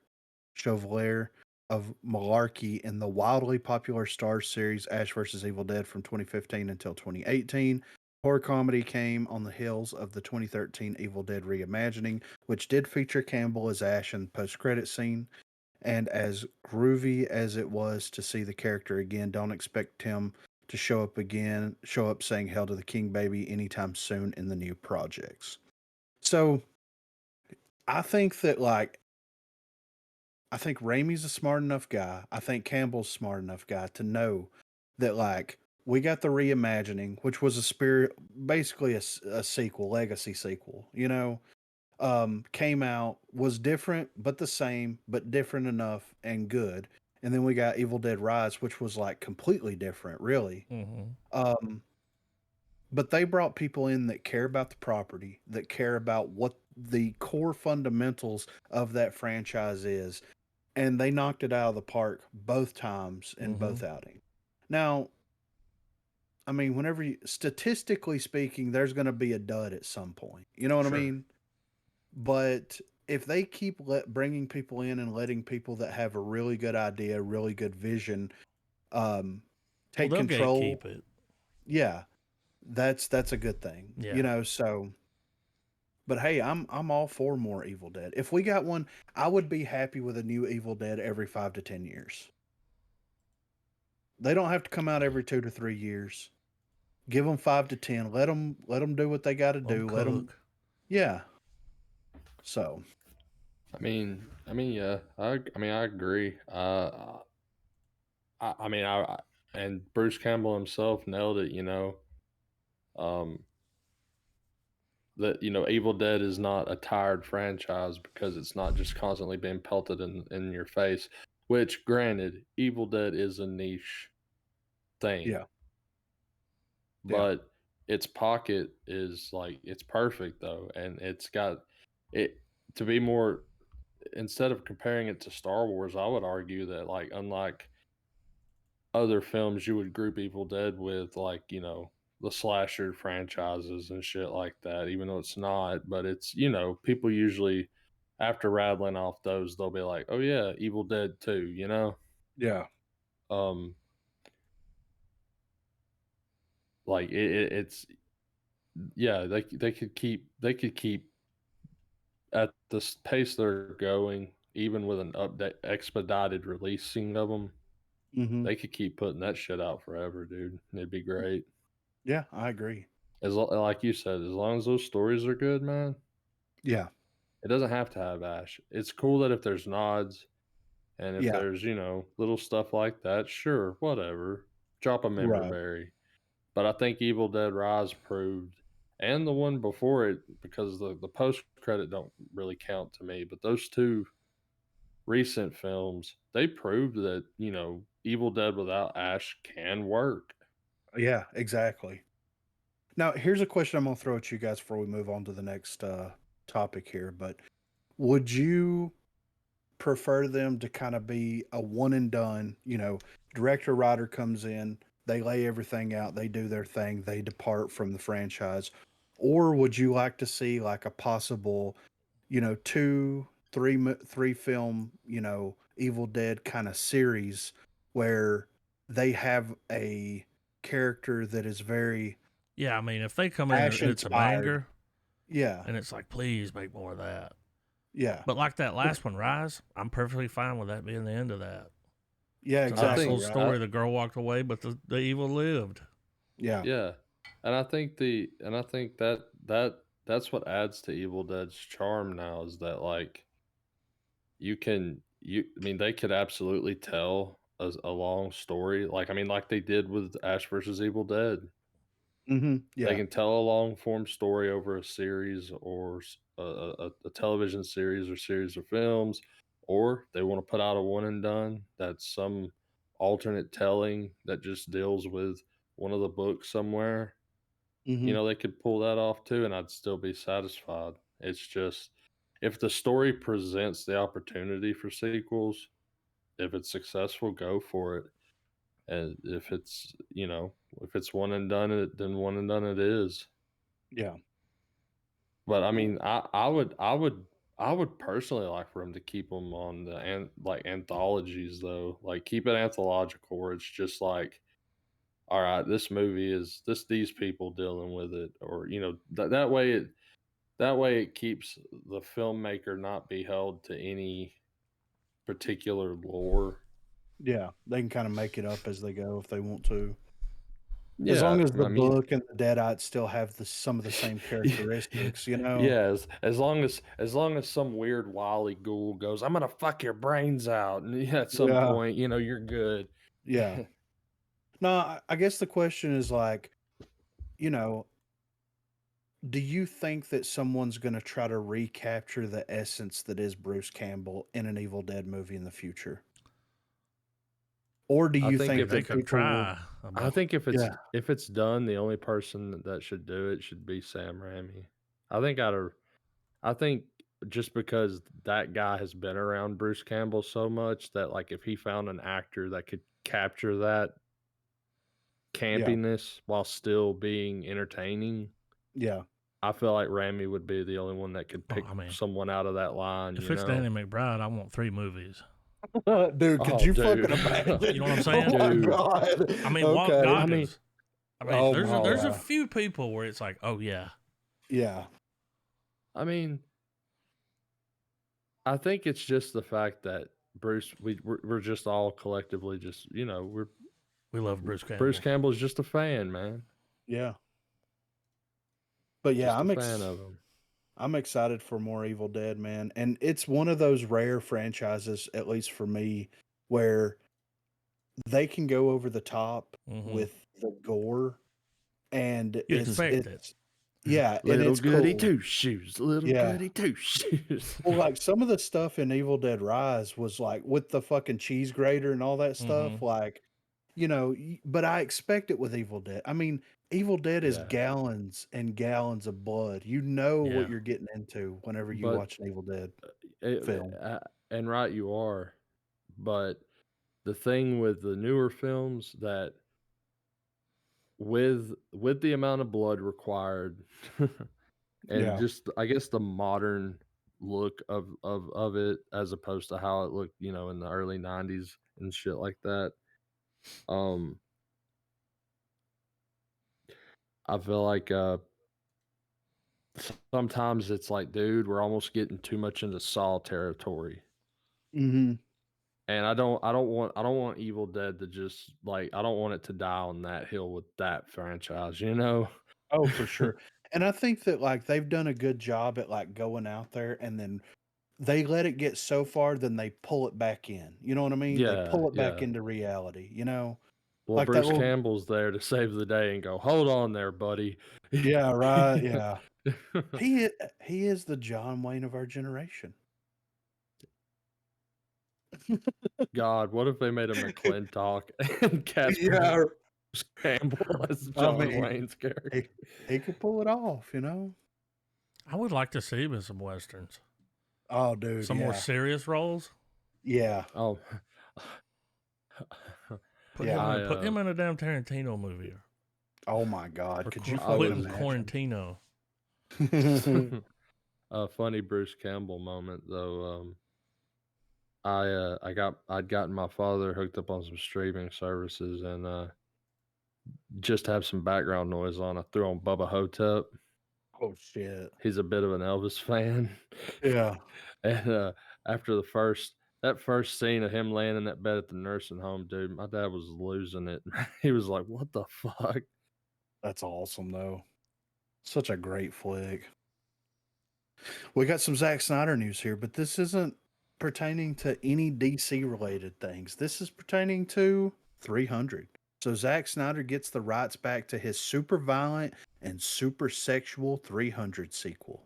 of Malarkey in the wildly popular Starz series Ash vs. Evil Dead from 2015 until 2018. Horror comedy came on the heels of the 2013 Evil Dead reimagining, which did feature Campbell as Ash in the post-credit scene. And as groovy as it was to see the character again, don't expect him to show up saying "Hell to the King, baby" anytime soon in the new projects. So I think that I think Raimi's a smart enough guy. I think Campbell's a smart enough guy to know that we got the reimagining, which was basically a sequel, legacy sequel. Came out, was different but the same, but different enough and good. And then we got Evil Dead Rise, which was like completely different, really. mm-hmm. Um, but they brought people in that care about the property, that care about what the core fundamentals of that franchise is, and they knocked it out of the park both times in Mm-hmm. both outings. Now, I mean, statistically speaking, there's going to be a dud at some point. You know what I Sure. mean? But if they keep bringing people in and letting people that have a really good idea, really good vision take they'll control. gatekeep it. Yeah, that's a good thing. Yeah. You know, so. But hey, I'm all for more Evil Dead. If we got one, I would be happy with a new Evil Dead every 5 to 10 years. They don't have to come out every 2 to 3 years. Give them 5 to 10. Let them do what they got to do. Let them, yeah. So, I mean, yeah, I agree. And Bruce Campbell himself nailed it. You know, that Evil Dead is not a tired franchise because it's not just constantly being pelted in your face. Which, granted, Evil Dead is a niche thing. yeah. But its pocket is like, it's perfect though, and it's got it to be more. Instead of comparing it to Star Wars, I would argue that, like, unlike other films you would group Evil Dead with, like, the slasher franchises and shit like that, even though it's not, but it's, people usually, after rattling off those, they'll be like, oh yeah, Evil Dead 2, Yeah. Like it's, yeah, they could keep at the pace they're going, even with an update expedited releasing of them. Mm-hmm. They could keep putting that shit out forever, dude. It'd be great. Yeah, I agree. Like you said, as long as those stories are good, man. Yeah. It doesn't have to have Ash. It's cool that if there's nods and if there's, little stuff like that, sure, whatever. Drop a member berry. But I think Evil Dead Rise proved, and the one before it, because the post credit don't really count to me, but those two recent films, they proved that, Evil Dead without Ash can work. Yeah, exactly. Now, here's a question I'm going to throw at you guys before we move on to the next topic here. But would you prefer them to kind of be a one and done? Director, writer comes in, they lay everything out, they do their thing, they depart from the franchise. Or would you like to see like a possible, 2, 3 film, Evil Dead kind of series where they have a character that is very Yeah, I mean, if they come in and it's a banger, and it's like, please make more of that. Yeah. But like that last one, Rise, I'm perfectly fine with that being the end of that. Yeah, exactly. It's a story. The girl walked away, but the evil lived. Yeah. Yeah. And I think that's what adds to Evil Dead's charm now, is that, like, I mean, they could absolutely tell a long story. Like, I mean, like they did with Ash versus Evil Dead. Mm-hmm. Yeah. They can tell a long form story over a series, or a television series or series of films, or they want to put out a one and done that's some alternate telling that just deals with one of the books somewhere. Mm-hmm. They could pull that off too, and I'd still be satisfied. It's just, if the story presents the opportunity for sequels, if it's successful, go for it. And if it's, if it's one and done, then one and done it is. Yeah. But I mean, I would personally like for them to keep them on the like anthologies though. Like, keep it anthological, where it's just like, all right, this movie is these people dealing with it, or that way it keeps the filmmaker not be held to any particular lore. Yeah. They can kind of make it up as they go if they want to. Yeah, as long as the I mean, book and the Deadites still have some of the same characteristics, Yeah, as long as some weird wily ghoul goes, "I'm gonna fuck your brains out," and at some Yeah. point, you're good. Yeah. No, I guess the question is like, do you think that someone's going to try to recapture the essence that is Bruce Campbell in an Evil Dead movie in the future? Or do I you think think if They that could people will? try. I think if Yeah. it's done, the only person that should do it should be Sam Raimi. I think just because that guy has been around Bruce Campbell so much, that, like, if he found an actor that could capture that campiness while still being entertaining, Yeah. I feel like Raimi would be the only one that could Well, pick I mean, someone out of that line. if it's Danny McBride, I want 3 movies. Dude, could Oh, you fucking dude. imagine? You know what I'm Oh saying? my Dude. god. I mean, Walt Okay. I mean, Goggins. I mean, Oh oh there's a yeah. few people where it's like, oh yeah, Yeah. I mean, I think it's just the fact that Bruce, we're just all collectively just, we love Bruce Campbell. Bruce Campbell's just a fan, man. Yeah. But yeah, Just a fan of him. I'm excited for more Evil Dead, man. And it's one of those rare franchises, at least for me, where they can go over the top with the gore and You expect it. it's yeah, and Little it's goody cool. two shoes, little Yeah. goody two shoes. Well, like some of the stuff in Evil Dead Rise was like with the fucking cheese grater and all that stuff, like, but I expect it with Evil Dead. I mean, Evil Dead is Yeah. gallons and gallons of blood. You know Yeah. what you're getting into whenever you But watch an Evil Dead it- film. and right you are, but the thing with the newer films that with the amount of blood required and Yeah. just I guess the modern look of it as opposed to how it looked, in the early 90s and shit like that. I feel like sometimes it's like, dude, we're almost getting too much into Saw territory. Mm-hmm. And I don't want Evil Dead to just like I don't want it to die on that hill with that franchise, Oh, for sure. And I think that like they've done a good job at like going out there and then they let it get so far, then they pull it back in. You know what I mean? They Yeah, pull it back yeah. into reality, Well, Like that Bruce little Campbell's there to save the day and go, "Hold on there, buddy." Yeah, right, yeah. He is the John Wayne of our generation. God, what if they made a McClintock and Casper Yeah, Bruce Campbell as I John mean, Wayne's character? he could pull it off, I would like to see him in some westerns, Oh, dude, some more serious roles. Yeah, Oh, Put Yeah. him in a damn Tarantino movie. oh my God, Or could you Quentin fucking Quarantino. a funny Bruce Campbell moment though. I'd gotten my father hooked up on some streaming services and just have some background noise on. I threw on Bubba Hotep. Oh shit. He's a bit of an Elvis fan. Yeah. And after that first scene of him laying in that bed at the nursing home, dude, my dad was losing it. He was like, "What the fuck?" That's awesome though. Such a great flick. We got some Zack Snyder news here, but this isn't pertaining to any DC related things. This is pertaining to 300. So Zack Snyder gets the rights back to his super violent and super sexual 300 sequel.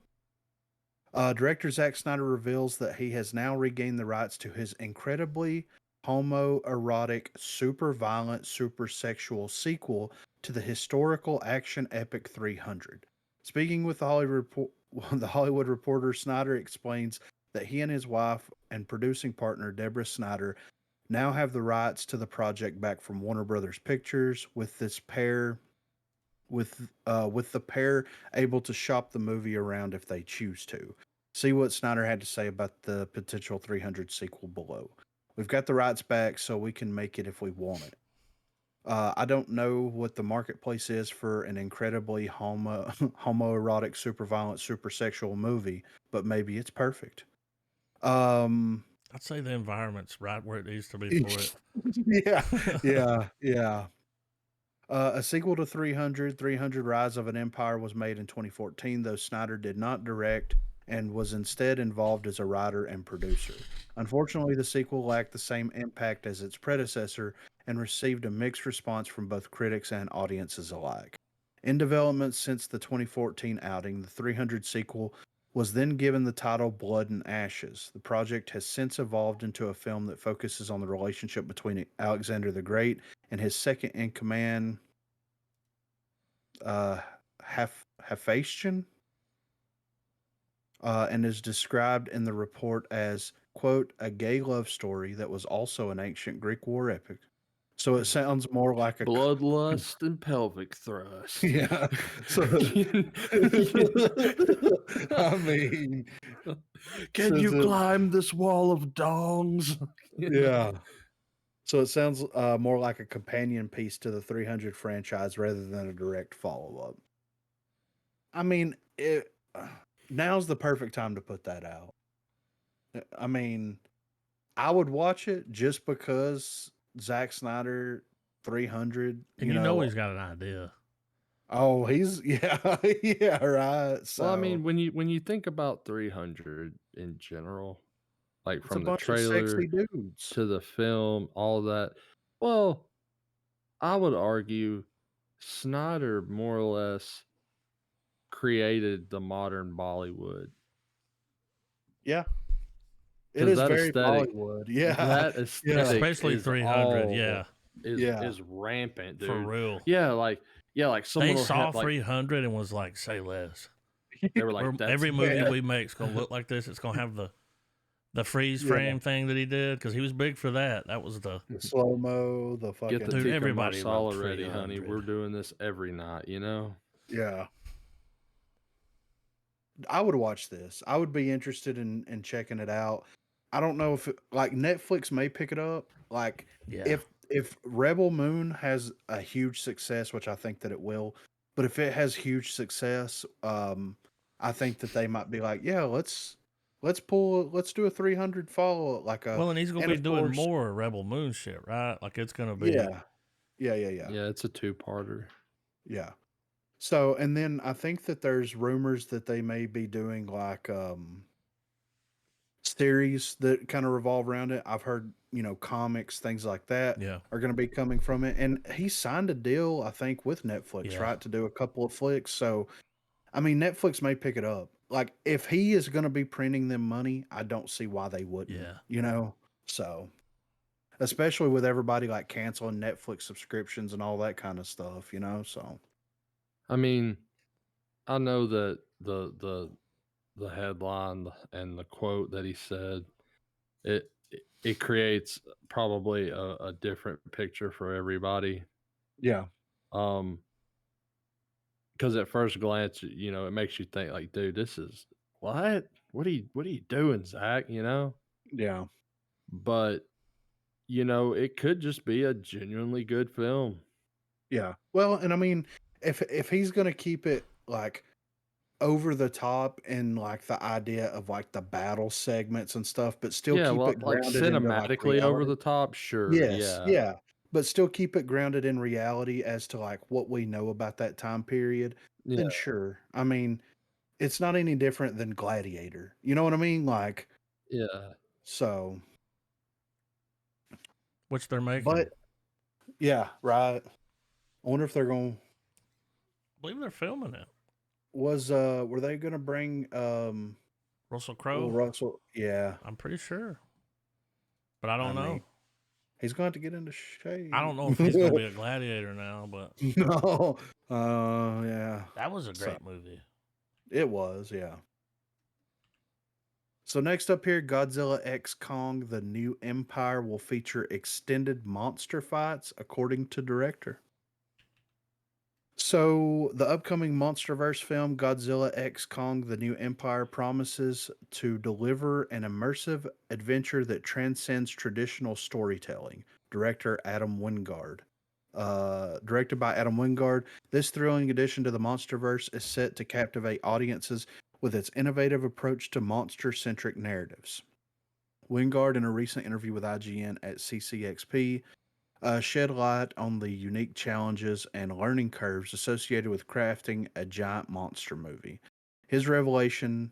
Director Zack Snyder reveals that he has now regained the rights to his incredibly homoerotic, super violent, super sexual sequel to the historical action epic 300. Speaking with the Hollywood Reporter, Snyder explains that he and his wife and producing partner Deborah Snyder now have the rights to the project back from Warner Brothers Pictures, with the pair able to shop the movie around if they choose to. See what Snyder had to say about the potential 300 sequel below. We've got the rights back, so we can make it if we want it. I don't know what the marketplace is for an incredibly homoerotic, super violent, super sexual movie, but maybe it's perfect. I'd say the environment's right where it needs to be for it. Yeah. A sequel to 300 Rise of an Empire was made in 2014, though Snyder did not direct and was instead involved as a writer and producer. Unfortunately, the sequel lacked the same impact as its predecessor and received a mixed response from both critics and audiences alike. In development since the 2014 outing, the 300 sequel was then given the title Blood and Ashes. The project has since evolved into a film that focuses on the relationship between Alexander the Great and his second in command, Hephaestion, and is described in the report as, quote, a gay love story that was also an ancient Greek war epic. So it sounds more like a Bloodlust and pelvic thrust. yeah. So I mean, Can says you it climb this wall of dongs? You know? yeah. So it sounds more like a companion piece to the 300 franchise rather than a direct follow-up. I mean, now's the perfect time to put that out. I mean, I would watch it just because Zack Snyder 300, And you know he's got an idea. oh, he's yeah, yeah, right. Well, I So mean, when you think about 300 in general, like it's a from the bunch of sexy trailer dudes. to the film, all that, well, I would argue Snyder more or less created the modern Bollywood Yeah, it because is very Bollywood. Yeah, that yeah, aesthetic Especially is 300. Yeah. all yeah, is rampant, For dude. real. Yeah, like someone They will saw have like 300 and was like, say less. they were like, "That's Every movie man. we make is going to look like this. It's going to have the freeze Yeah. frame thing that he did because he was big for that. That was the The slow mo, the get the fucking Dude, tikka everybody masala loved ready, honey. 300. We're doing this every night, you know." yeah. I would watch this. I would be interested in checking it out. I don't know if like Netflix may pick it up. Like yeah. if Rebel Moon has a huge success, which I think that it will, but if it has huge success, I think that they might be like, yeah, let's do a 300 follow like a Well, and he's going and to be of doing course, more Rebel Moon shit, right? Like it's going to be yeah, yeah. Yeah, it's a two-parter. Yeah. So, and then I think that there's rumors that they may be doing like series that kind of revolve around it. I've heard, comics, things like that yeah. are going to be coming from it. And he signed a deal, I think, with Netflix, Yeah. right, to do a couple of flicks. So, I mean, Netflix may pick it up. Like, if he is going to be printing them money, I don't see why they wouldn't, Yeah. So, especially with everybody like canceling Netflix subscriptions and all that kind of stuff, So, I mean, I know that the headline and the quote that he said it creates probably a different picture for everybody. yeah. Um, because at first glance, it makes you think like, dude, this is what? What are you doing, Zach? Yeah. But it could just be a genuinely good film. Yeah. Well, and I mean, if he's gonna keep it like over the top in like the idea of like the battle segments and stuff, but still Yeah, keep well, it like grounded into like cinematically over reality. the top, sure, Yes, yeah, yeah. But still keep it grounded in reality as to like what we know about that time period, yeah, then sure. I mean, it's not any different than Gladiator. You know what I mean? Like, yeah. so, Which they're making. but yeah, right. I wonder if they're going I believe they're filming it. were they gonna bring Russell Crowe? Russell? Yeah. I'm pretty sure. But I don't know. mean, he's going to get into shape. I don't know if he's going to be a gladiator now, but No. Yeah. that was a So, great movie. it was, yeah. So next up here, Godzilla X Kong: The New Empire will feature extended monster fights, according to director. So the upcoming MonsterVerse film, Godzilla X Kong: The New Empire, promises to deliver an immersive adventure that transcends traditional storytelling. Director Adam Wingard. Directed by Adam Wingard, this thrilling addition to the MonsterVerse is set to captivate audiences with its innovative approach to monster-centric narratives. Wingard, in a recent interview with IGN at CCXP, shed light on the unique challenges and learning curves associated with crafting a giant monster movie. His revelation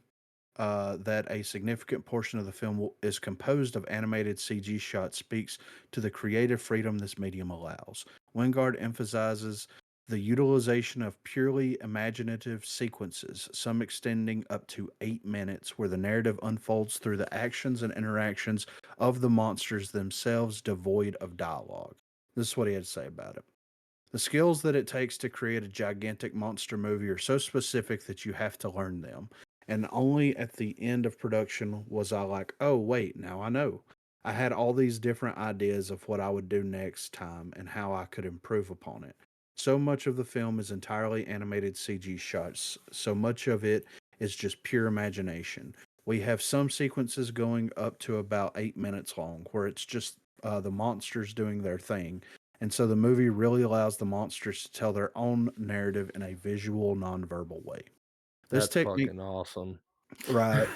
that a significant portion of the film is composed of animated CG shots speaks to the creative freedom this medium allows. Wingard emphasizes the utilization of purely imaginative sequences, some extending up to 8 minutes, where the narrative unfolds through the actions and interactions of the monsters themselves, devoid of dialogue. This is what he had to say about it. The skills that it takes to create a gigantic monster movie are so specific that you have to learn them. And only at the end of production was I like, oh, wait, now I know. I had all these different ideas of what I would do next time and how I could improve upon it. So much of the film is entirely animated CG shots, so much of it is just pure imagination. We have some sequences going up to about 8 minutes long where it's just the monsters doing their thing. And so the movie really allows the monsters to tell their own narrative in a visual, nonverbal way. This That's technique, fucking awesome. right?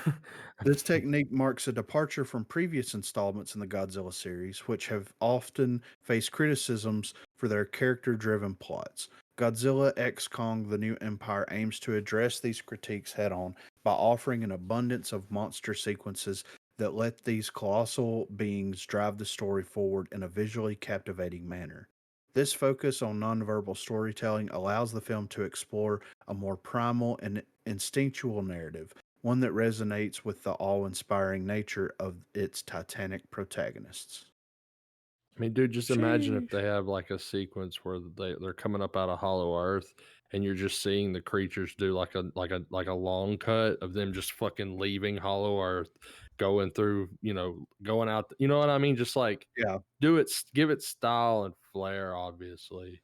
This technique marks a departure from previous installments in the Godzilla series, which have often faced criticisms for their character driven plots. Godzilla X Kong The New Empire aims to address these critiques head on by offering an abundance of monster sequences that let these colossal beings drive the story forward in a visually captivating manner. This focus on nonverbal storytelling allows the film to explore a more primal and instinctual narrative, one that resonates with the awe inspiring nature of its titanic protagonists. I mean, dude, just imagine if Sheesh. they have like a sequence where they're coming up out of Hollow Earth, and you're just seeing the creatures do like a long cut of them just fucking leaving Hollow Earth, going through, going out. You know what I mean? Just like Yeah, give it style and flair, obviously.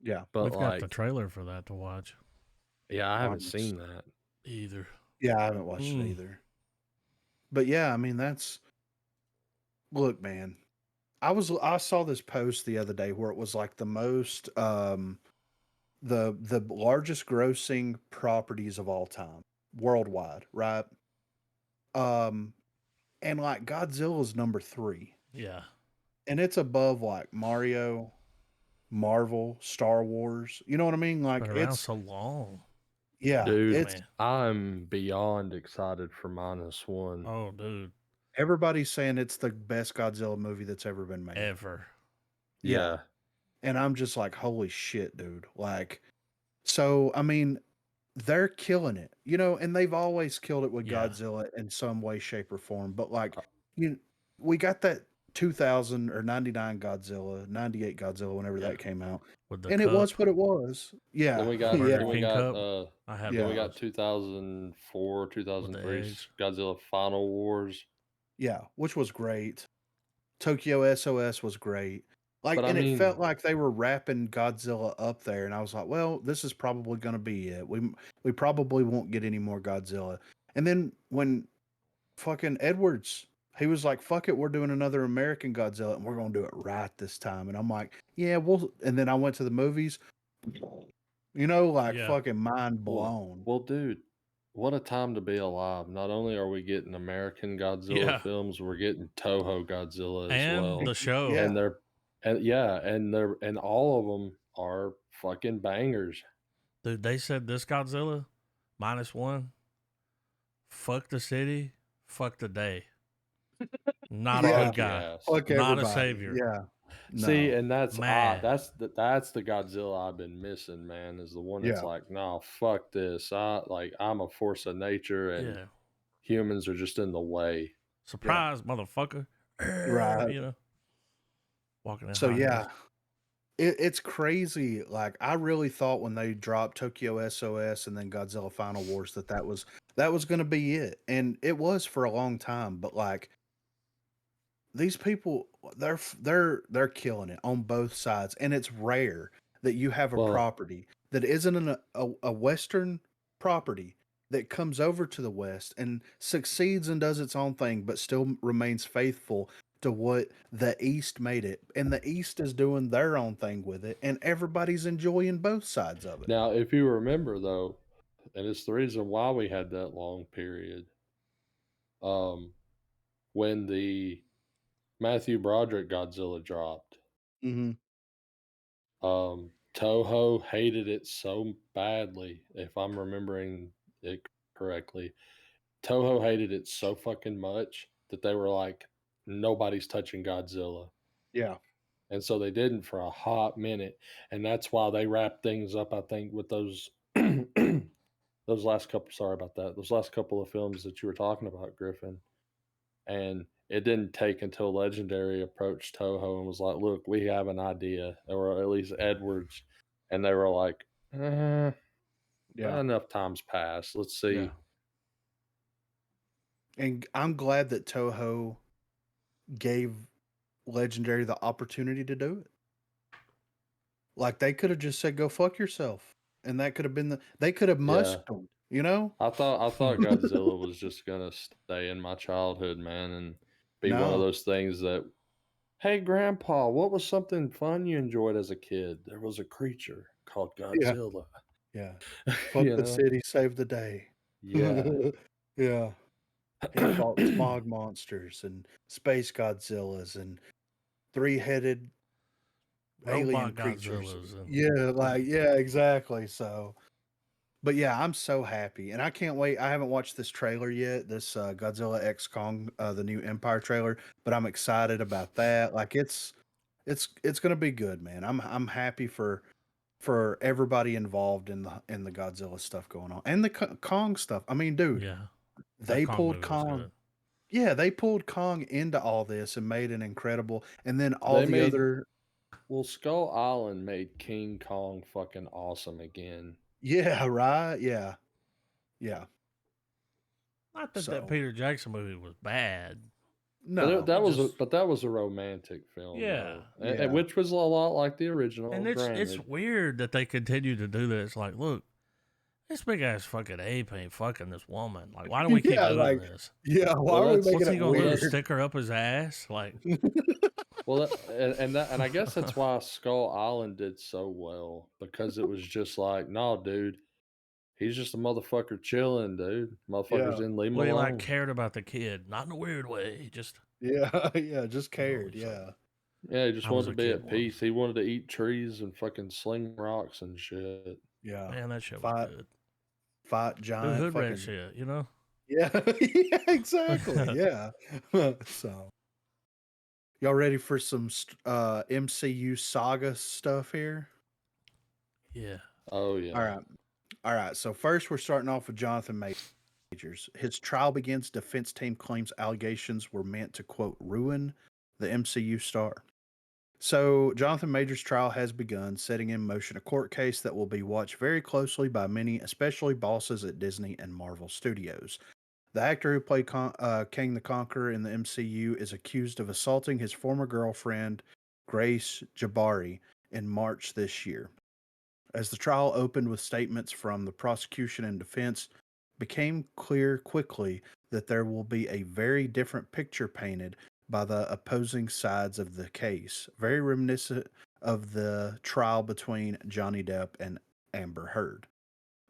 yeah. But We've got the like, trailer for that to watch. yeah, I haven't Onwards. seen that. Either. Yeah, I haven't watched it Mm. either. But yeah, I mean that's look, man. I saw this post the other day where it was like the most the largest grossing properties of all time worldwide, right? Um and like Godzilla's number 3. Yeah. And it's above like Mario, Marvel, Star Wars. You know what I mean? Like Been around it's so long. yeah, Dude, it's Man. I'm beyond excited for -1. Oh, dude. everybody's saying it's the best Godzilla movie that's ever been made. Ever. Yeah. Yeah. And I'm just like, holy shit, dude. Like, so I mean, they're killing it, and they've always killed it with Yeah. Godzilla in some way, shape, or form. But like, Uh, you, we got that 2000 or 99 Godzilla, 98 Godzilla, whenever Yeah. that came out, With the and it was cup. what it was. Then Yeah, we got Burger then yeah, we King got cup. I have then yeah, we got those 2004, with the 2003 eggs. Godzilla Final Wars. yeah, which was great. Tokyo SOS was great. Like, But I and it felt mean, like they were wrapping Godzilla up there, and I was like, well, this is probably going to be it. We probably won't get any more Godzilla. And then when fucking Edwards, he was like, fuck it, we're doing another American Godzilla, and we're going to do it right this time. And I'm like, yeah, well. And then I went to the movies, like Yeah. fucking mind well, blown. well, dude, what a time to be alive. Not only are we getting American Godzilla Yeah. films, we're getting Toho Godzilla as And well. the show Yeah, And and all of them are fucking bangers. dude, they said this Godzilla -1, fuck the city, fuck the day. Not a yeah, good Fuck guy. yes. fuck Not a everybody. savior. Yeah, See, no, and Man. that's the Godzilla I've been missing, man, is the one that's yeah, like, "No, fuck this. I'm a force of nature and Yeah. humans are just in the way." yeah, Surprise, motherfucker. right. Walking in So high heels. yeah, it's crazy. Like I really thought when they dropped Tokyo SOS and then Godzilla Final Wars that was going to be it, and it was for a long time. But like these people, they're killing it on both sides, and it's rare that you have a Well, property that isn't a Western property that comes over to the West and succeeds and does its own thing, but still remains faithful to what the East made it. And the East is doing their own thing with it, and everybody's enjoying both sides of it. now if you remember though, and it's the reason why we had that long period, um, when the Matthew Broderick Godzilla dropped, Hmm. Toho hated it so badly, if I'm remembering it correctly. Toho hated it so fucking much that they were like, nobody's touching Godzilla. Yeah. And so they didn't for a hot minute. And that's why they wrapped things up, I think, with those those last couple sorry about that. Those last couple of films that you were talking about, Griffin. And it didn't take until Legendary approached Toho and was like, look, we have an idea, or at least Edwards. And they were like, Yeah. enough time's passed. Let's Yeah. see. And I'm glad that Toho gave Legendary the opportunity to do it. Like they could have just said, "Go fuck yourself," and that could have been they could have Yeah. mushed them. I thought Godzilla was just gonna stay in my childhood, man, and be one of No, those things that, hey, Grandpa, what was something fun you enjoyed as a kid? There was a creature called yeah, Godzilla. yeah. Fuck You the know? city, save the day. Yeah. Yeah, he fought smog monsters and space Godzillas and three-headed alien Robot creatures. Godzillas and Yeah, like yeah, exactly. So, but yeah, I'm so happy, and I can't wait. I haven't watched this trailer yet. This Godzilla X Kong, the new Empire trailer, but I'm excited about that. Like it's gonna be good, man. I'm happy for everybody involved in the Godzilla stuff going on and the Kong stuff. I mean, dude, yeah, that they Kong pulled movie was Kong. good. Yeah, they pulled Kong into all this and made it incredible. And then all They the made other, well, Skull Island made King Kong fucking awesome again. yeah, right, yeah, yeah. Not that that So Peter Jackson movie was bad. no, It just That was a romantic film yeah, though, and yeah, which was a lot like the and original. it's Granted, weird that they continue to do that. It's like, look, this big ass fucking ape ain't fucking this woman. Like, why do we keep yeah, doing like this? yeah. Why well, are we that's What's making he it gonna well, do? that's weird? Stick her up his ass? Like, and I guess that's why Skull Island did so well because it was just like, no, dude, he's just a motherfucker chilling, dude. Motherfuckers Yeah, didn't leave him well, he like alone. cared about the kid, not in a weird way. He just, yeah, yeah. Just cared. he's like, Yeah, Yeah, he just I was wanted a to be kid at once. peace. He wanted to eat trees and fucking sling rocks and shit. yeah. Man, that shit was Fight, good. fight, Do giant hood rat fucking. shit, you know? Yeah, yeah, exactly. Yeah. So, y'all ready for some MCU saga stuff here? Yeah. Oh All yeah. right. All right. So first, we're starting off with Jonathan Majors. His trial begins. Defense team claims allegations were meant to quote ruin the MCU star. So Jonathan Majors' trial has begun, setting in motion a court case that will be watched very closely by many, especially bosses at Disney and Marvel Studios. The actor who played Kang the Conqueror in the MCU is accused of assaulting his former girlfriend, Grace Jabari, in March this year. As the trial opened with statements from the prosecution and defense, became clear quickly that there will be a very different picture painted by the opposing sides of the case, very reminiscent of the trial between Johnny Depp and Amber Heard.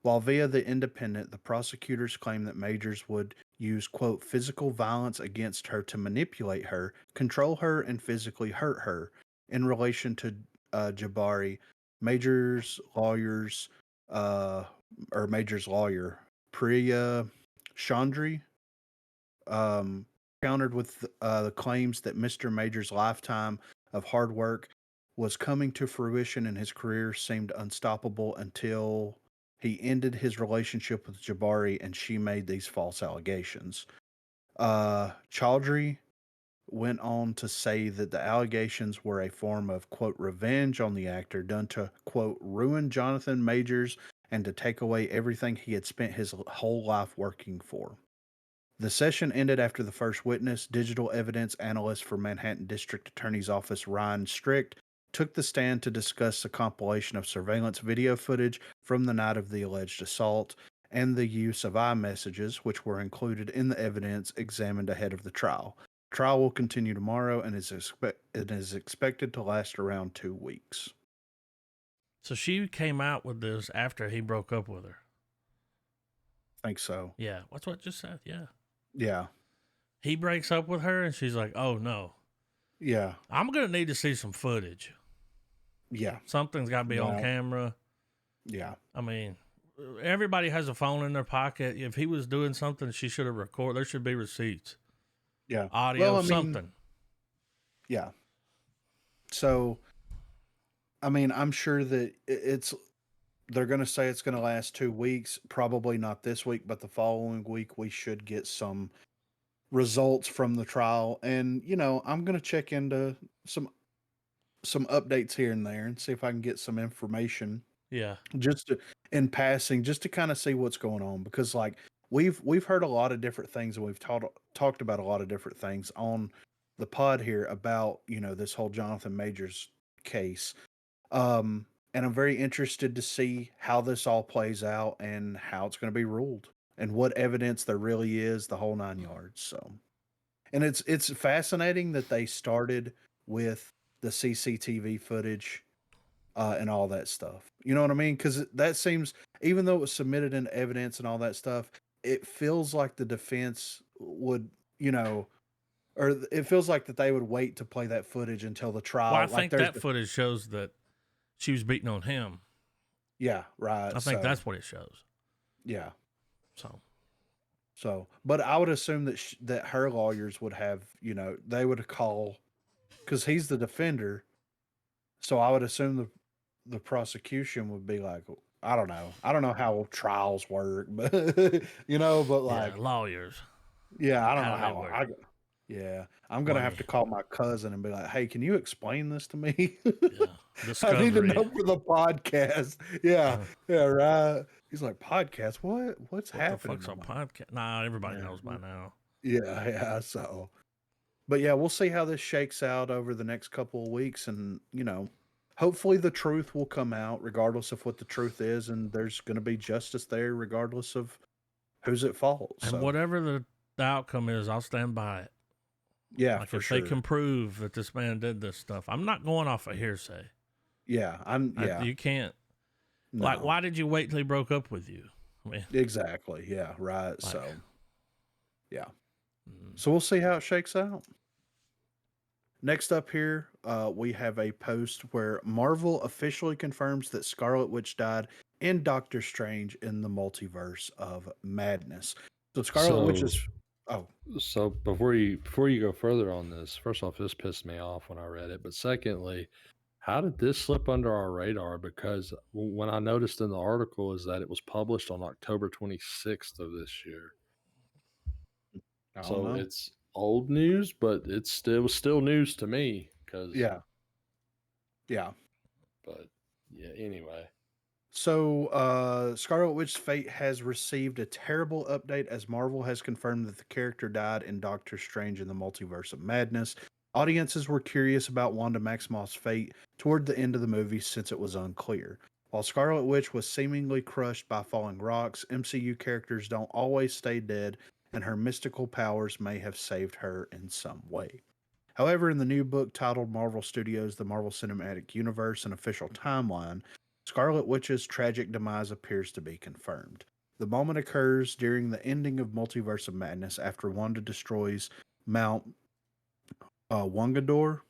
While via The Independent, the prosecutors claim that Majors would use, quote, physical violence against her to manipulate her, control her, and physically hurt her. In relation to Jabari, Majors' lawyers, uh, or Majors' lawyer, Priya Chandri, um, countered with the claims that Mr. Major's lifetime of hard work was coming to fruition and his career seemed unstoppable until he ended his relationship with Jabari and she made these false allegations. Chaudhry went on to say that the allegations were a form of, quote, revenge on the actor done to, quote, ruin Jonathan Majors and to take away everything he had spent his whole life working for. The session ended after the first witness, digital evidence analyst for Manhattan District Attorney's Office Ryan Strict, took the stand to discuss the compilation of surveillance video footage from the night of the alleged assault and the use of iMessages, which were included in the evidence examined ahead of the trial. Trial will continue tomorrow and it is expected to last around 2 weeks. So she came out with this after he broke up with her. I think so. Yeah. What's what just said? Yeah. Yeah. He breaks up with her and she's like, oh no, Yeah. I'm going to need to see some footage. Yeah. Something's got to be on Right. camera. Yeah. I mean, everybody has a phone in their pocket. If he was doing something, she should have recorded. There should be receipts, Yeah. audio, Well, I mean, something. yeah. So, I mean, I'm sure that they're going to say it's going to last 2 weeks. Probably not this week, but the following week we should get some results from the trial. And I'm going to check into some updates here and there and see if I can get some information Yeah. just in passing, just to kind of see what's going on, because like we've heard a lot of different things and we've talked about a lot of different things on pod here about, this whole Jonathan Majors case. And I'm very interested to see how this all plays out and how it's going to be ruled and what evidence there really is, the whole 9 yards. So, and it's fascinating that they started with the CCTV footage and all that stuff. You know what I mean? Because that seems, even though it was submitted in evidence and all that stuff, it feels like the defense would, or it feels like that they would wait to play that footage until the trial. Well, I Like think there's, that footage shows that she was beating on him. yeah, right. I think that's what it shows. Yeah. So, but I would assume that that her lawyers would have, they would call, because he's the defender. So I would assume the prosecution would be like, I don't know how trials work, but but like, yeah, lawyers. yeah, I don't How know do they how work? yeah, I'm gonna have Money. to call my cousin and be like, hey, can you explain this to me? Yeah, I need to discovery. know for the podcast. Yeah, Uh, yeah, right. He's like, podcast? What's what the happening? fuck's a I'm like, podcast? Nah, everybody knows yeah, by now. yeah. So, but yeah, we'll see how this shakes out over the next couple of weeks, and hopefully the truth will come out, regardless of what the truth is, and there's going to be justice there, regardless of who's at fault. And So, whatever the outcome is, I'll stand by it. yeah, Like for if sure. they can prove that this man did this stuff, I'm not going off of hearsay. Yeah, You can't. no. Like, why did you wait till he broke up with you? I mean, Exactly. Yeah, right. Like- So, yeah. mm, So we'll see how it shakes out. Next up here, we have a post where Marvel officially confirms that Scarlet Witch died in Doctor Strange in the Multiverse of Madness. So Scarlet Witch is. Oh, So before you go further on this, first off, this pissed me off when I read it. But secondly, how did this slip under our radar? Because when I noticed in the article is that it was published on October 26th of this year. I don't So know. it's old news, but it was still news to me. Cause Yeah. Yeah. But yeah, anyway. So, Scarlet Witch's fate has received a terrible update as Marvel has confirmed that the character died in Doctor Strange in the Multiverse of Madness. Audiences were curious about Wanda Maximoff's fate toward the end of the movie since it was unclear. While Scarlet Witch was seemingly crushed by falling rocks, MCU characters don't always stay dead, and her mystical powers may have saved her in some way. However, in the new book titled Marvel Studios: The Marvel Cinematic Universe, an official timeline, Scarlet Witch's tragic demise appears to be confirmed. The moment occurs during the ending of Multiverse of Madness after Wanda destroys Mount Wungador,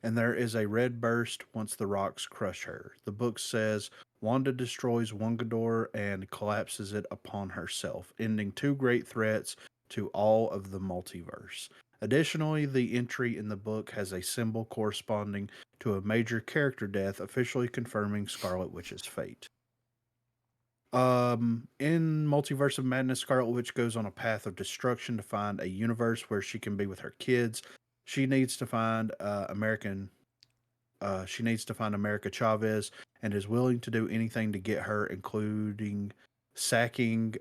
and there is a red burst once the rocks crush her. The book says Wanda destroys Wungador and collapses it upon herself, ending two great threats to all of the multiverse. Additionally, the entry in the book has a symbol corresponding to a major character death, officially confirming Scarlet Witch's fate. In Multiverse of Madness, Scarlet Witch goes on a path of destruction to find a universe where she can be with her kids. She needs to find America Chavez and is willing to do anything to get her, including sacking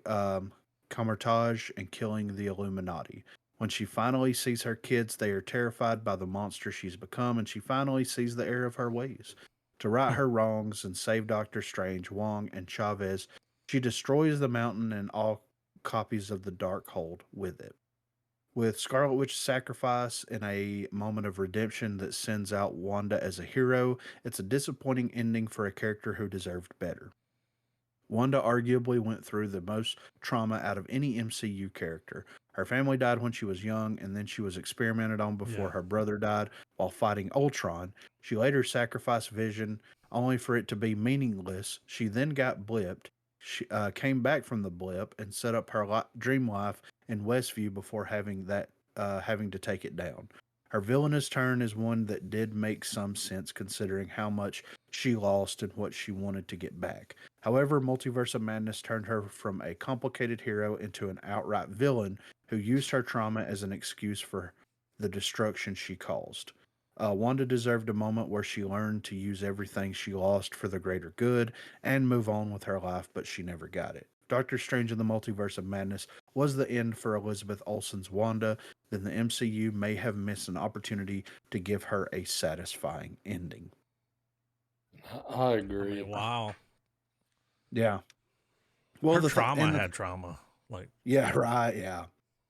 Camartage and killing the Illuminati. When she finally sees her kids, they are terrified by the monster she's become, and she finally sees the error of her ways. To right her wrongs and save Doctor Strange, Wong, and Chavez, she destroys the mountain and all copies of the Darkhold with it. With Scarlet Witch's sacrifice in a moment of redemption that sends out Wanda as a hero, it's a disappointing ending for a character who deserved better. Wanda arguably went through the most trauma out of any MCU character. Her family died when she was young, and then she was experimented on before her brother died while fighting Ultron. She later sacrificed Vision, only for it to be meaningless. She then got blipped. She came back from the blip and set up her dream life in Westview before having to take it down. Her villainous turn is one that did make some sense considering how much she lost and what she wanted to get back. However, Multiverse of Madness turned her from a complicated hero into an outright villain who used her trauma as an excuse for the destruction she caused. Wanda deserved a moment where she learned to use everything she lost for the greater good and move on with her life, but she never got it. Doctor Strange in the Multiverse of Madness was the end for Elizabeth Olsen's Wanda, then the MCU may have missed an opportunity to give her a satisfying ending. I I agree. mean, wow. Yeah. Well, Her trauma had trauma. Like, yeah, right, yeah.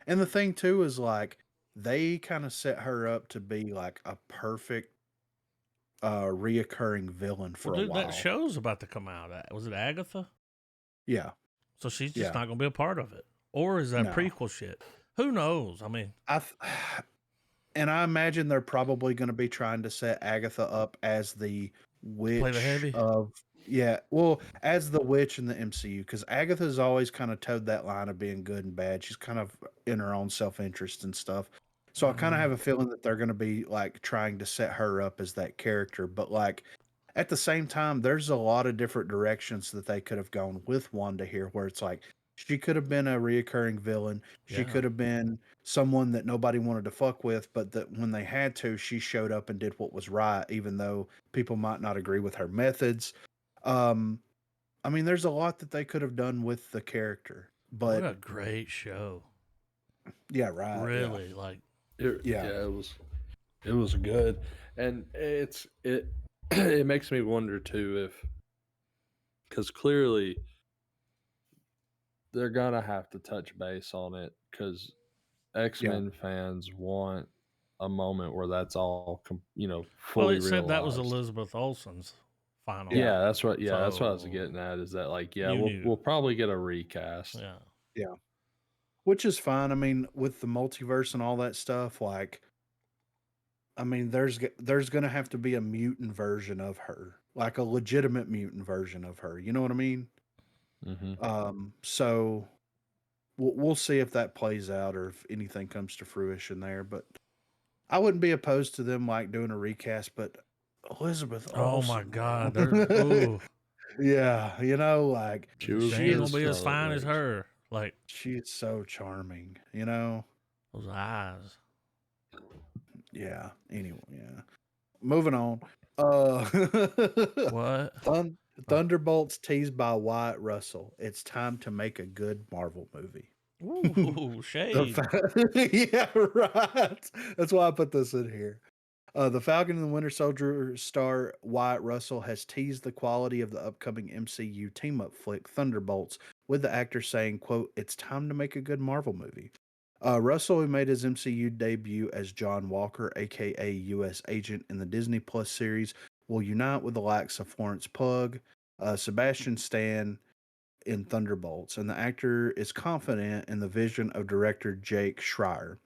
And the thing too is like they kind of set her up to be like a perfect reoccurring villain for well, a dude, that while. show's about to come out. Was it Agatha? Yeah. So she's just Yeah. not going to be a part of it. Or is that No. prequel shit? Who knows? I mean, and I imagine they're probably going to be trying to set Agatha up as the play the witch heavy. of as the witch in the MCU, because Agatha's always kind of towed that line of being good and bad. She's kind of in her own self-interest and stuff. So I kind of have a feeling that they're going to be like trying to set her up as that character, but like at the same time, there's a lot of different directions that they could have gone with Wanda here, where it's like she could have been a reoccurring villain. She Yeah. could have been someone that nobody wanted to fuck with, but that when they had to, she showed up and did what was right, even though people might not agree with her methods. I mean, there's a lot that they could have done with the character, What but a great show. yeah, right. Really, like, Yeah. It was good, and it it makes me wonder too if, because clearly they're gonna have to touch base on it, because X-Men fans want a moment where that's all well, fully it said that was realized. Elizabeth Olsen's final. Yeah, that's what. Yeah, that's what I was So, getting at. Is that like, yeah, you we'll knew. probably get a recast. Yeah. Yeah. Which is fine. I mean, with the multiverse and all that stuff, like, I mean, there's going to have to be a mutant version of her, like a legitimate mutant version of her. You know what I mean? Mm-hmm. So we'll see if that plays out or if anything comes to fruition there. But I wouldn't be opposed to them like doing a recast. But Elizabeth Oh Olsen, my God. man. Ooh. Yeah, you know, like She She was ain't good gonna as be as Scarlet fine as Witch. her. Like, she's so charming. You know? those eyes. Yeah. Anyway, yeah. Moving on. What? Thunderbolts teased by Wyatt Russell. It's time to make a good Marvel movie. Ooh, shade. Yeah, right. That's why I put this in here. The Falcon and the Winter Soldier star Wyatt Russell has teased the quality of the upcoming MCU team-up flick Thunderbolts, with the actor saying, quote, "It's time to make a good Marvel movie." Russell, who made his MCU debut as John Walker, aka U.S. Agent in the Disney Plus series, will unite with the likes of Florence Pugh, Sebastian Stan in Thunderbolts, and the actor is confident in the vision of director Jake Schreier.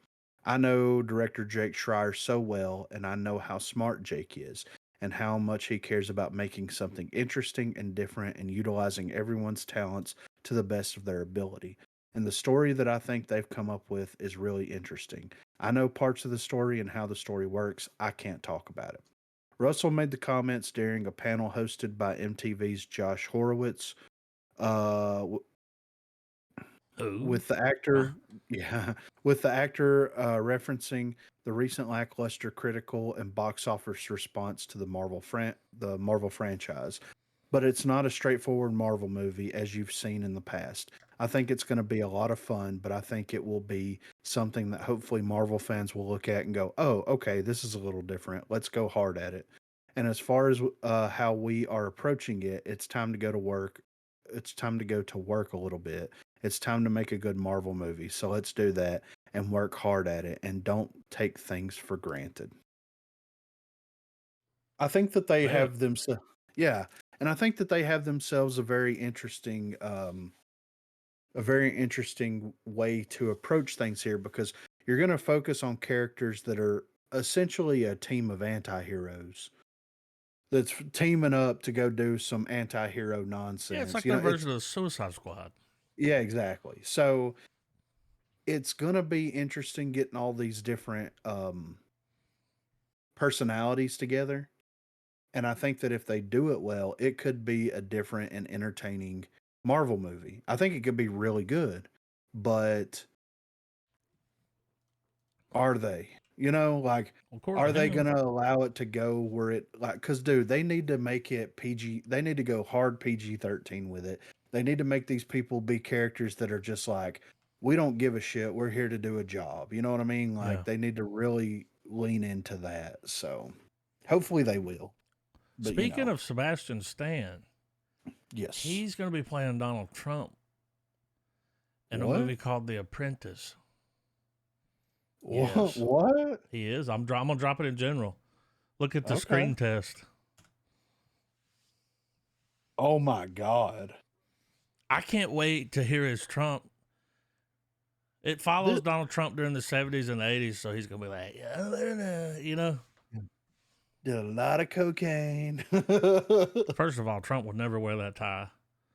I know director Jake Schreier so well, and I know how smart Jake is, and how much he cares about making something interesting and different and utilizing everyone's talents to the best of their ability. And the story that I think they've come up with is really interesting. I know parts of the story and how the story works. I can't talk about it. Russell made the comments during a panel hosted by MTV's Josh Horowitz, uh, Who? with the actor, with the actor referencing the recent lackluster critical and box office response to the Marvel franchise. But it's not a straightforward Marvel movie as you've seen in the past. I think it's going to be a lot of fun, but I think it will be something that hopefully Marvel fans will look at and go, "Oh, okay, this is a little different. Let's go hard at it." And as far as how we are approaching it, it's time to go to work. It's time to go to work a little bit. It's time to make a good Marvel movie. So let's do that and work hard at it and don't take things for granted. I think that they Hey. have themselves, yeah, and I think that they have themselves a very interesting way to approach things here, because you're going to focus on characters that are essentially a team of anti-heroes that's teaming up to go do some anti-hero nonsense. Yeah, it's like You their know, version of the Suicide Squad. yeah, exactly. So it's gonna be interesting getting all these different personalities together. And I think that if they do it well, it could be a different and entertaining Marvel movie. I think it could be really good, but are they? You know, like, Of course, are they man. going to allow it to go where it, like, because, dude, they need to make it PG. They need to go hard PG 13 with it. They need to make these people be characters that are just like, we don't give a shit. We're here to do a job. You know what I mean? Like Yeah. they need to really lean into that. So hopefully they will. But Speaking of Sebastian Stan, yes, he's going to be playing Donald Trump in a What? movie called The Apprentice. What? Yes. What? He is. I'm going to drop it in general. Look at the Okay. screen test. Oh my God. I can't wait to hear his Trump. It follows This- Donald Trump during the 70s and 80s, so he's going to be like, you know. Did a lot of cocaine. First of all, Trump would never wear that tie.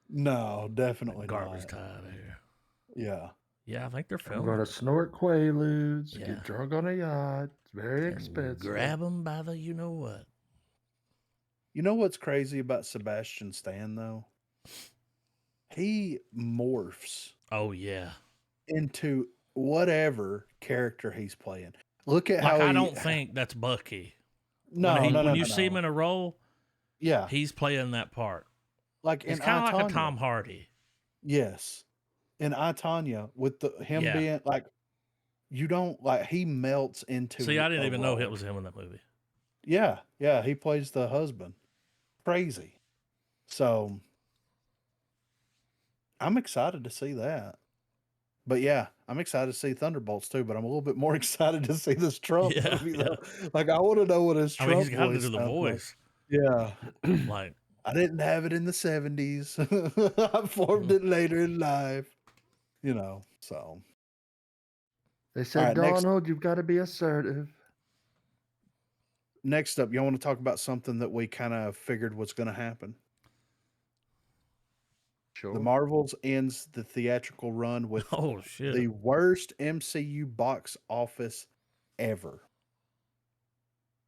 No, definitely Garbage not. tie there. Yeah. Yeah, I think they're I'm filming. going to snort Quaaludes, Yeah. get drunk on a yacht. It's very And expensive. grab them by the you know what. You know what's crazy about Sebastian Stan though? He morphs Oh, yeah. into whatever character he's playing. Look at Like, how I don't think that's Bucky. No, When you see him in a role, Yeah. he's playing that part. Like It's in kind of like a I, Tom Hardy. Yes. In I, Tonya, with him Yeah. being like, you don't like, he melts into. See, I didn't a even know role. it was him in that movie. Yeah. Yeah. He plays the husband. Crazy. So I'm excited to see that. But yeah, I'm excited to see Thunderbolts too, but I'm a little bit more excited to see this Trump Yeah, movie though. Like I want to know what his I Trump mean, he's got to voice do the sounds like. voice. Yeah. Like, I didn't have it in the 70s. I formed it later in life. You know, so. They said, right, next- Donald, you've got to be assertive. Next up, y'all want to talk about something that we kind of figured was going to happen? Sure. The Marvels ends the theatrical run with oh, shit. the worst MCU box office ever.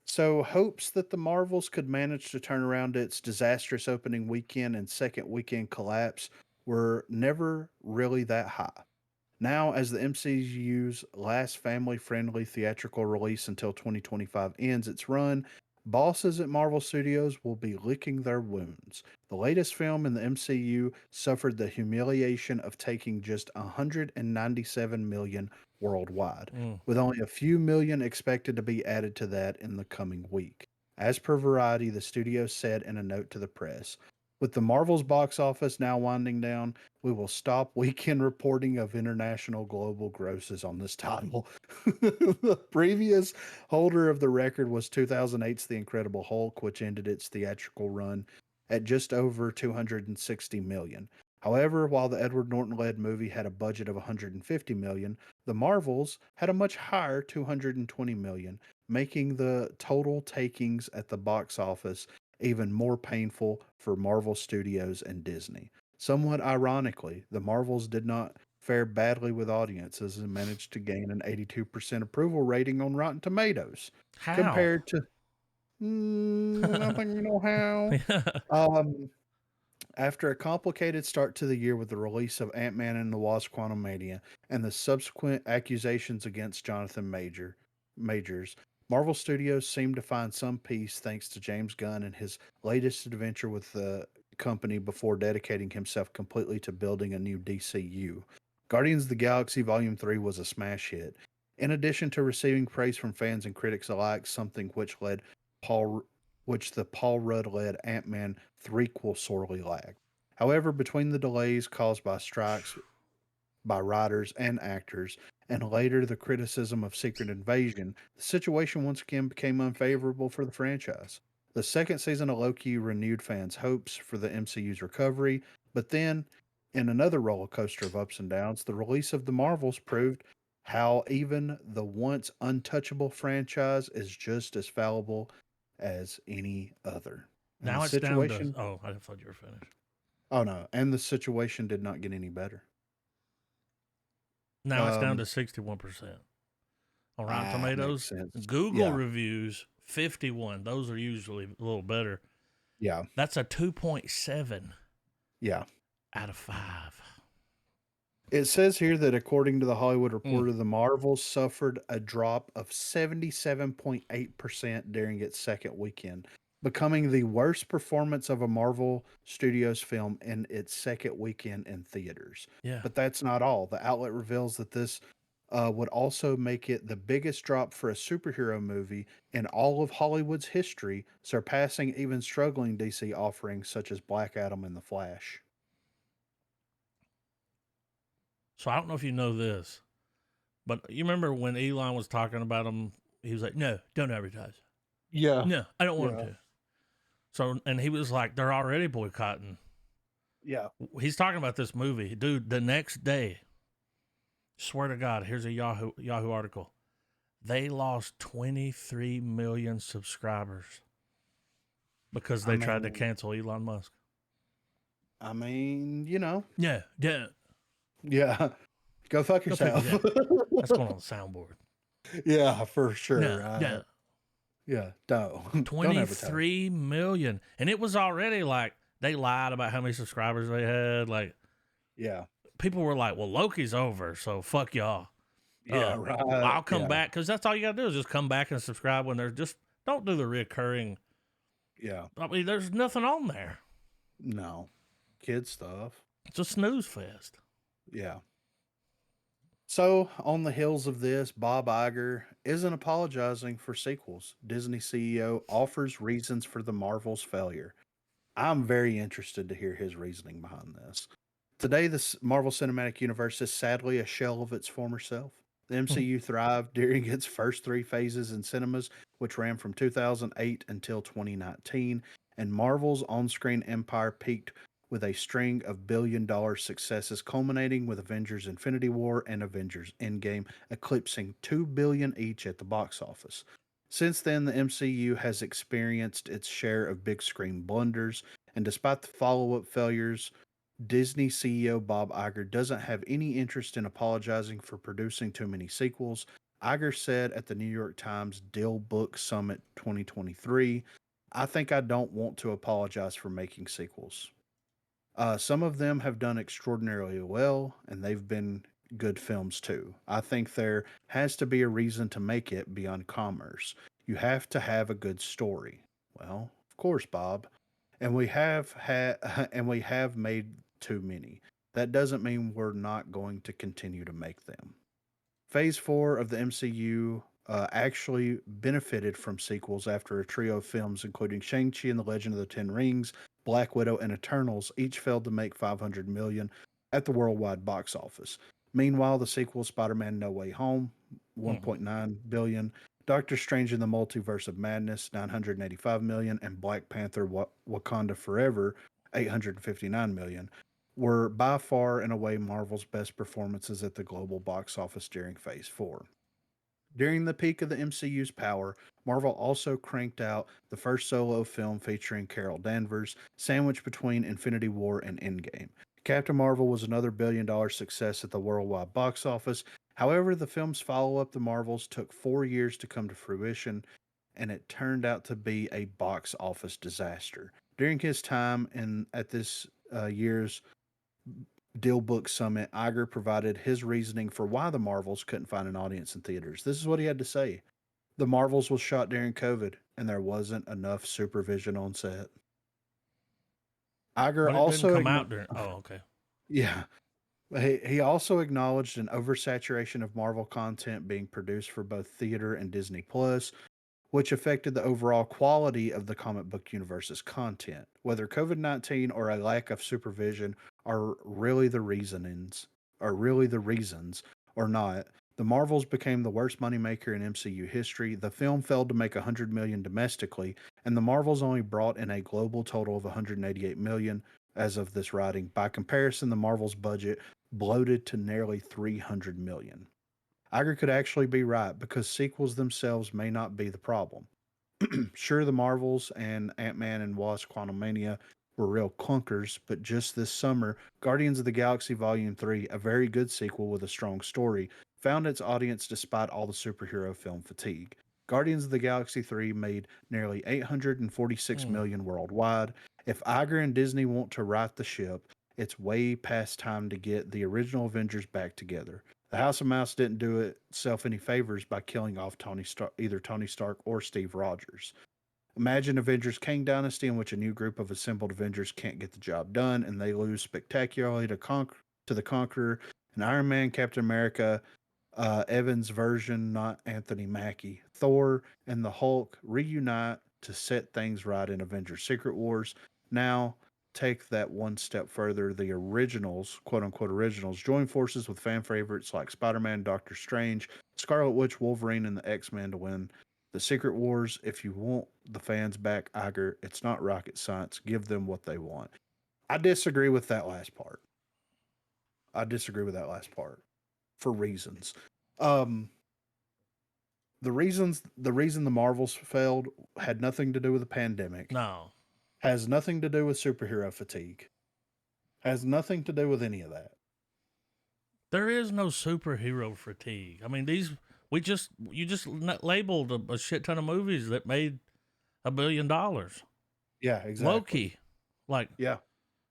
So hopes that the Marvels could manage to turn around its disastrous opening weekend and second weekend collapse were never really that high. Now, as the MCU's last family-friendly theatrical release until 2025 ends its run, bosses at Marvel Studios will be licking their wounds. The latest film in the MCU suffered the humiliation of taking just $197 million worldwide, with only a few million expected to be added to that in the coming week. As per Variety, the studio said in a note to the press, with the Marvel's box office now winding down, we will stop weekend reporting of international global grosses on this title. The previous holder of the record was 2008's The Incredible Hulk, which ended its theatrical run at just over 260 million. However, while the Edward Norton-led movie had a budget of 150 million, the Marvels had a much higher 220 million, making the total takings at the box office even more painful for Marvel Studios and Disney. Somewhat ironically, the Marvels did not fare badly with audiences and managed to gain an 82% approval rating on Rotten Tomatoes. How? Compared to, I don't think you know how. After a complicated start to the year with the release of Ant-Man and the Wasp: Quantumania and the subsequent accusations against Jonathan Majors, Marvel Studios seemed to find some peace thanks to James Gunn and his latest adventure with the company before dedicating himself completely to building a new DCU. Guardians of the Galaxy Volume 3 was a smash hit. In addition to receiving praise from fans and critics alike, something which the Paul Rudd-led Ant-Man threequel sorely lacked. However, between the delays caused by strikes by writers and actors, and later the criticism of Secret Invasion, the situation once again became unfavorable for the franchise. The second season of Loki renewed fans' hopes for the MCU's recovery, but then, in another roller coaster of ups and downs, the release of The Marvels proved how even the once untouchable franchise is just as fallible as any other. And now the it's situation, down to... Oh, I thought you were finished. Oh no, and the situation did not get any better. Now it's down to 61% on Rotten Tomatoes. Google reviews 51. Those are usually a little better. Yeah, that's a 2.7. Yeah, out of 5. It says here that according to the Hollywood Reporter, the Marvels suffered a drop of 77.8% during its second weekend. becoming the worst performance of a Marvel Studios film in its second weekend in theaters. Yeah. But that's not all. The outlet reveals that this would also make it the biggest drop for a superhero movie in all of Hollywood's history, surpassing even struggling DC offerings such as Black Adam and The Flash. So I don't know if you know this, but you remember when Elon was talking about him? He was like, "No, don't advertise. Yeah. No, I don't want him to." So, and he was like, "They're already boycotting." Yeah. He's talking about this movie, dude. The next day, swear to God, here's a Yahoo article. They lost 23 million subscribers because they tried to cancel Elon Musk. I mean, you know. Yeah, don't. Yeah. Go fuck yourself. That's going on the soundboard. Yeah, for sure. No, don't. Yeah, don't. 23 million. And it was already like they lied about how many subscribers they had. Like, yeah. People were like, well, Loki's over, so fuck y'all. Yeah, right. I'll come back because that's all you got to do is just come back and subscribe when there's just don't do the reoccurring. Yeah. I mean, there's nothing on there. No. Kid stuff. It's a snooze fest. Yeah. So, on the heels of this, Bob Iger isn't apologizing for sequels. Disney CEO offers reasons for the Marvel's failure. I'm very interested to hear his reasoning behind this. Today, the Marvel Cinematic Universe is sadly a shell of its former self. The MCU thrived during its first three phases in cinemas, which ran from 2008 until 2019, and Marvel's on-screen empire peaked with a string of billion-dollar successes culminating with Avengers Infinity War and Avengers Endgame, eclipsing $2 billion each at the box office. Since then, the MCU has experienced its share of big-screen blunders, and despite the follow-up failures, Disney CEO Bob Iger doesn't have any interest in apologizing for producing too many sequels. Iger said at the New York Times Deal Book Summit 2023, "I think I don't want to apologize for making sequels. Some of them have done extraordinarily well, and they've been good films too. I think there has to be a reason to make it beyond commerce. You have to have a good story." Well, of course, Bob. And we have and we have made too many. That doesn't mean we're not going to continue to make them. Phase 4 of the MCU actually benefited from sequels after a trio of films, including Shang-Chi and the Legend of the Ten Rings, Black Widow, and Eternals, each failed to make $500 million at the worldwide box office. Meanwhile, the sequel Spider-Man No Way Home, $1.9 billion, Doctor Strange in the Multiverse of Madness, $985 million, and Black Panther Wakanda Forever, $859 million, were by far and away Marvel's best performances at the global box office during Phase 4. During the peak of the MCU's power, Marvel also cranked out the first solo film featuring Carol Danvers, sandwiched between Infinity War and Endgame. Captain Marvel was another billion-dollar success at the worldwide box office. However, the film's follow-up, The Marvels, took 4 years to come to fruition, and it turned out to be a box office disaster. During his time at this year's Deal Book Summit, Iger provided his reasoning for why The Marvels couldn't find an audience in theaters. This is what he had to say. The Marvels was shot during COVID, and there wasn't enough supervision on set. Iger But it also didn't come out during. Oh, okay. Yeah. He also acknowledged an oversaturation of Marvel content being produced for both theater and Disney Plus, which affected the overall quality of the comic book universe's content. Whether COVID-19 or a lack of supervision are really the reasons or not, the Marvels became the worst moneymaker in MCU history. The film failed to make $100 million domestically, and the Marvels only brought in a global total of $188 million as of this writing. By comparison, the Marvels budget bloated to nearly $300 million. Iger could actually be right because sequels themselves may not be the problem. Sure, the Marvels and Ant-Man and Wasp Quantumania were real clunkers, but just this summer, Guardians of the Galaxy Volume 3, a very good sequel with a strong story, found its audience despite all the superhero film fatigue. Guardians of the Galaxy 3 made nearly $846 million worldwide. If Iger and Disney want to right the ship, it's way past time to get the original Avengers back together. The House of Mouse didn't do itself any favors by killing off either Tony Stark or Steve Rogers. Imagine Avengers Kang Dynasty, in which a new group of assembled Avengers can't get the job done, and they lose spectacularly to the Conqueror and Iron Man, Captain America, Evans' version, not Anthony Mackie. Thor and the Hulk reunite to set things right in Avengers Secret Wars. Now, take that one step further. The originals, quote unquote originals, join forces with fan favorites like Spider Man, Doctor Strange, Scarlet Witch, Wolverine, and the X Men to win the Secret Wars. If you want the fans back, Iger, it's not rocket science. Give them what they want. I disagree with that last part. For reasons. The reason the Marvels failed had nothing to do with the pandemic. No. Has nothing to do with superhero fatigue. Has nothing to do with any of that. There is no superhero fatigue. I mean, you just labeled a shit ton of movies that made $1 billion. Yeah, exactly. Loki, like, yeah,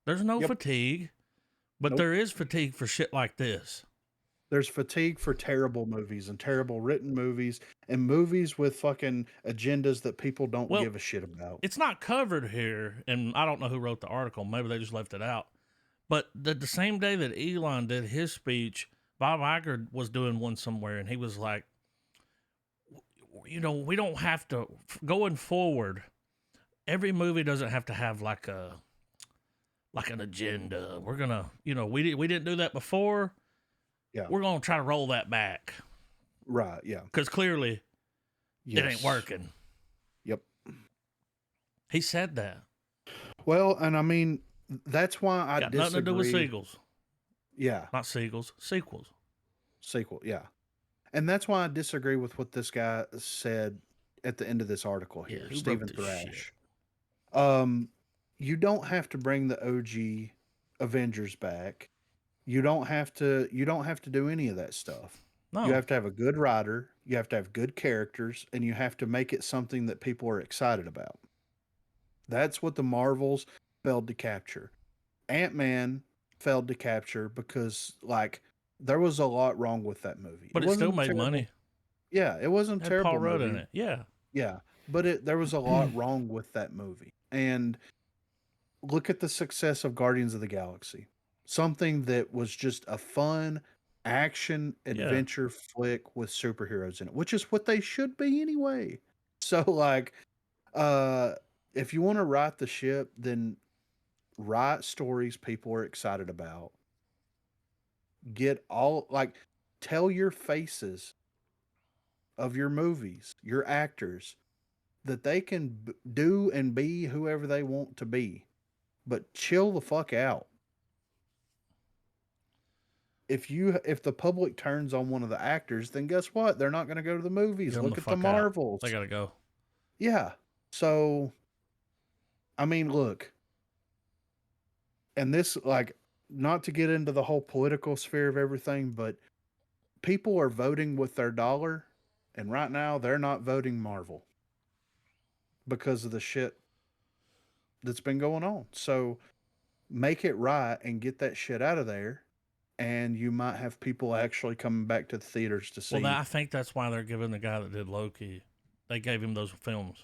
there's no fatigue, but there is fatigue for shit like this. There's fatigue for terrible movies and terrible written movies and movies with fucking agendas that people don't give a shit about. It's not covered here, and I don't know who wrote the article. Maybe they just left it out. But the same day that Elon did his speech, Bob Iger was doing one somewhere, and he was like, we don't have to, going forward, every movie doesn't have to have like an agenda. We're going to, we didn't do that before. Yeah. We're going to try to roll that back. Right, yeah. Because clearly it ain't working. Yep. He said that. Well, and I mean, that's why I disagree. Nothing to do with seagulls. Yeah. Not seagulls, sequels. Sequel, yeah. And that's why I disagree with what this guy said at the end of this article here, Stephen Thrash. You don't have to bring the OG Avengers back. You don't have to do any of that stuff. No. You have to have a good writer, you have to have good characters, and you have to make it something that people are excited about. That's what the Marvels failed to capture. Ant-Man failed to capture because, like, there was a lot wrong with that movie. But it still made money. Yeah, it wasn't terrible. Paul Rudd in it. Yeah. Yeah, but there was a lot wrong with that movie. And look at the success of Guardians of the Galaxy. Something that was just a fun action adventure flick with superheroes in it, which is what they should be anyway. So, like, if you want to right the ship, then write stories people are excited about. Tell your faces of your movies, your actors, that they can do and be whoever they want to be, but chill the fuck out. If the public turns on one of the actors, then guess what? They're not going to go to the movies. Look at the Marvels. They got to go. Yeah. So, I mean, look, and this, like, not to get into the whole political sphere of everything, but people are voting with their dollar, and right now they're not voting Marvel because of the shit that's been going on. So make it right and get that shit out of there, and you might have people actually coming back to the theaters to see. Well, I think that's why they're giving the guy that did Loki, they gave him those films.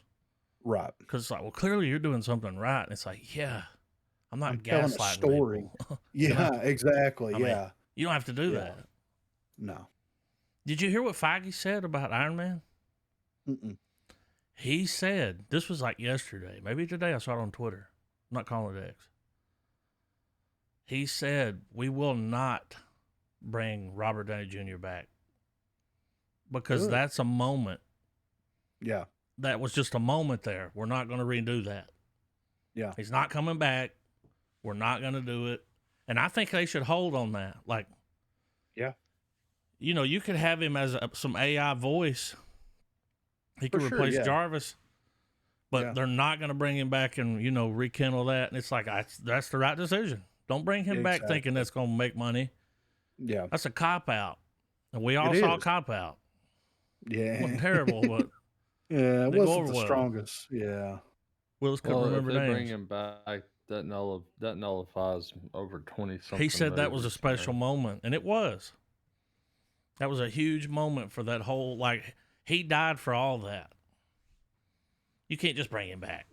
Right. Because it's like, well, clearly you're doing something right. And it's like, yeah, I'm not telling gaslighting a story. Yeah, exactly. I mean, you don't have to do that. No. Did you hear what Feige said about Iron Man? Mm-mm. He said, this was like yesterday, maybe today, I saw it on Twitter. I'm not calling it X. He said, we will not bring Robert Downey Jr. back because that's a moment. Yeah. That was just a moment there. We're not going to redo that. Yeah. He's not coming back. We're not going to do it. And I think they should hold on that. Like, yeah. You could have him as some AI voice. He could replace Jarvis, but they're not going to bring him back and, rekindle that. And it's like, that's the right decision. Don't bring him back thinking that's going to make money. Yeah. That's a cop-out. And we all saw a cop-out. Yeah. It wasn't terrible, but yeah, it wasn't the strongest. Yeah. Willis couldn't remember names. Bring him back, that nullifies over 20-something. He said that was a special moment, and it was. That was a huge moment for that whole, like, he died for all that. You can't just bring him back.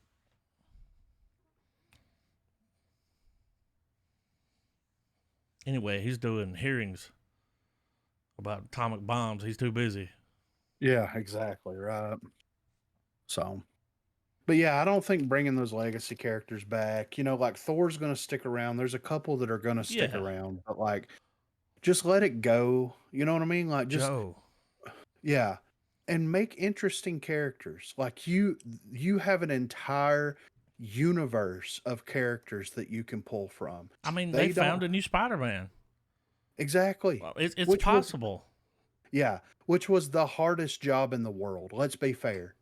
Anyway, he's doing hearings about atomic bombs. He's too busy. Yeah, exactly. Right. So, but yeah, I don't think bringing those legacy characters back, like Thor's going to stick around. There's a couple that are going to stick Yeah. around, but like, just let it go. You know what I mean? Like, just, Joe. yeah. And make interesting characters. Like you have an entire universe of characters that you can pull from. I mean, they don't found a new Spider-Man. exactly. Well, it's Which was possible. yeah, which was the hardest job in the world. Let's be fair.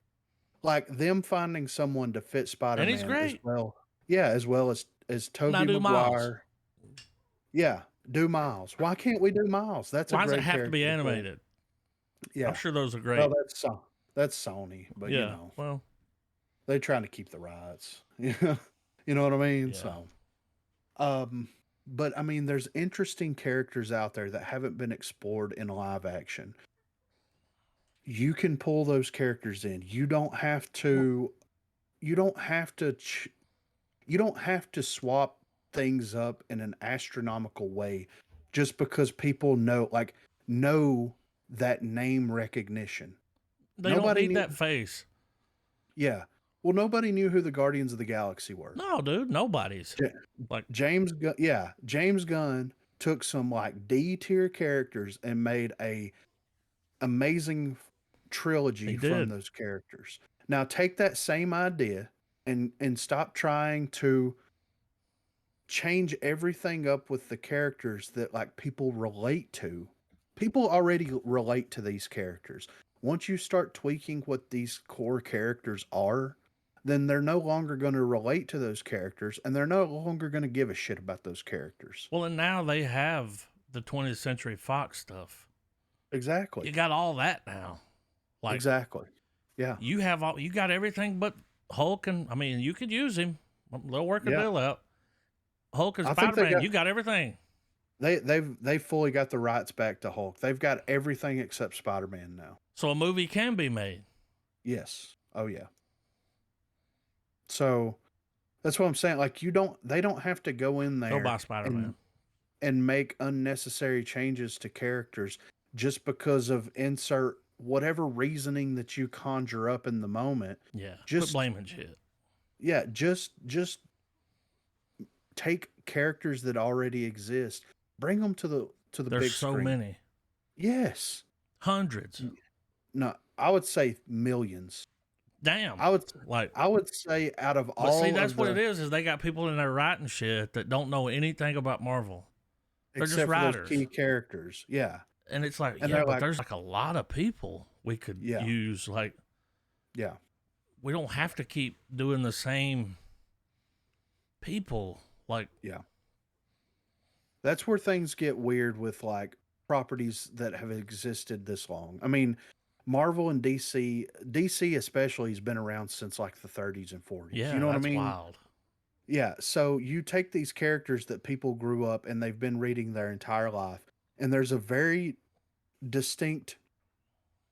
Like them finding someone to fit And he's Spider-Man as great. well. Yeah, as well as Now Tobey do Miles. Maguire. Yeah, do Miles. Why can't we do Miles? That's Why a does it great have to be character to play. animated? Yeah. I'm sure those are great. Well, that's Sony, but yeah. Well, they're trying to keep the rights. You know what I mean? Yeah. So, but I mean, there's interesting characters out there that haven't been explored in live action. You can pull those characters in. You don't have to. You don't have to. You don't have to swap things up in an astronomical way, just because people know that name recognition. they Nobody don't need knew- that face. Yeah. Well, nobody knew who the Guardians of the Galaxy were. No, dude, nobody's. James Gunn took some like D tier characters and made a amazing trilogy He from did. those characters. Now take that same idea and stop trying to change everything up with the characters that like people relate to. People already relate to these characters. Once you start tweaking what these core characters are, then they're no longer going to relate to those characters and they're no longer going to give a shit about those characters. Well, and now they have the 20th Century Fox stuff. Exactly. You got all that now. Like Exactly. Yeah. you got everything but Hulk, and I mean you could use him. They'll work a Yeah. deal out. Hulk and I think they Spider-Man, got- you got everything. They've fully got the rights back to Hulk. They've got everything except Spider-Man now. So a movie can be made. Yes. Oh yeah. So that's what I'm saying. Like they don't have to go in there Go buy Spider-Man. and make unnecessary changes to characters just because of insert whatever reasoning that you conjure up in the moment. Yeah. Quit Just blaming shit. yeah, just take characters that already exist, bring them to the There's big so screen. many. Yes. Hundreds. No, I would say millions. Damn. I would Like say out of but all see, that's of what the, it is they got people in there writing shit that don't know anything about Marvel. They're just except for those writers. key characters. Yeah. And it's like, And yeah, they're but like- there's like a lot of people we could Yeah. use. Like, Yeah. we don't have to keep doing the same people. Like, That's where things get weird with like properties that have existed this long. I mean, Marvel and DC especially has been around since like the 30s and 40s. yeah, You know what I that's mean? wild. Yeah. So you take these characters that people grew up and they've been reading their entire life, and there's a very distinct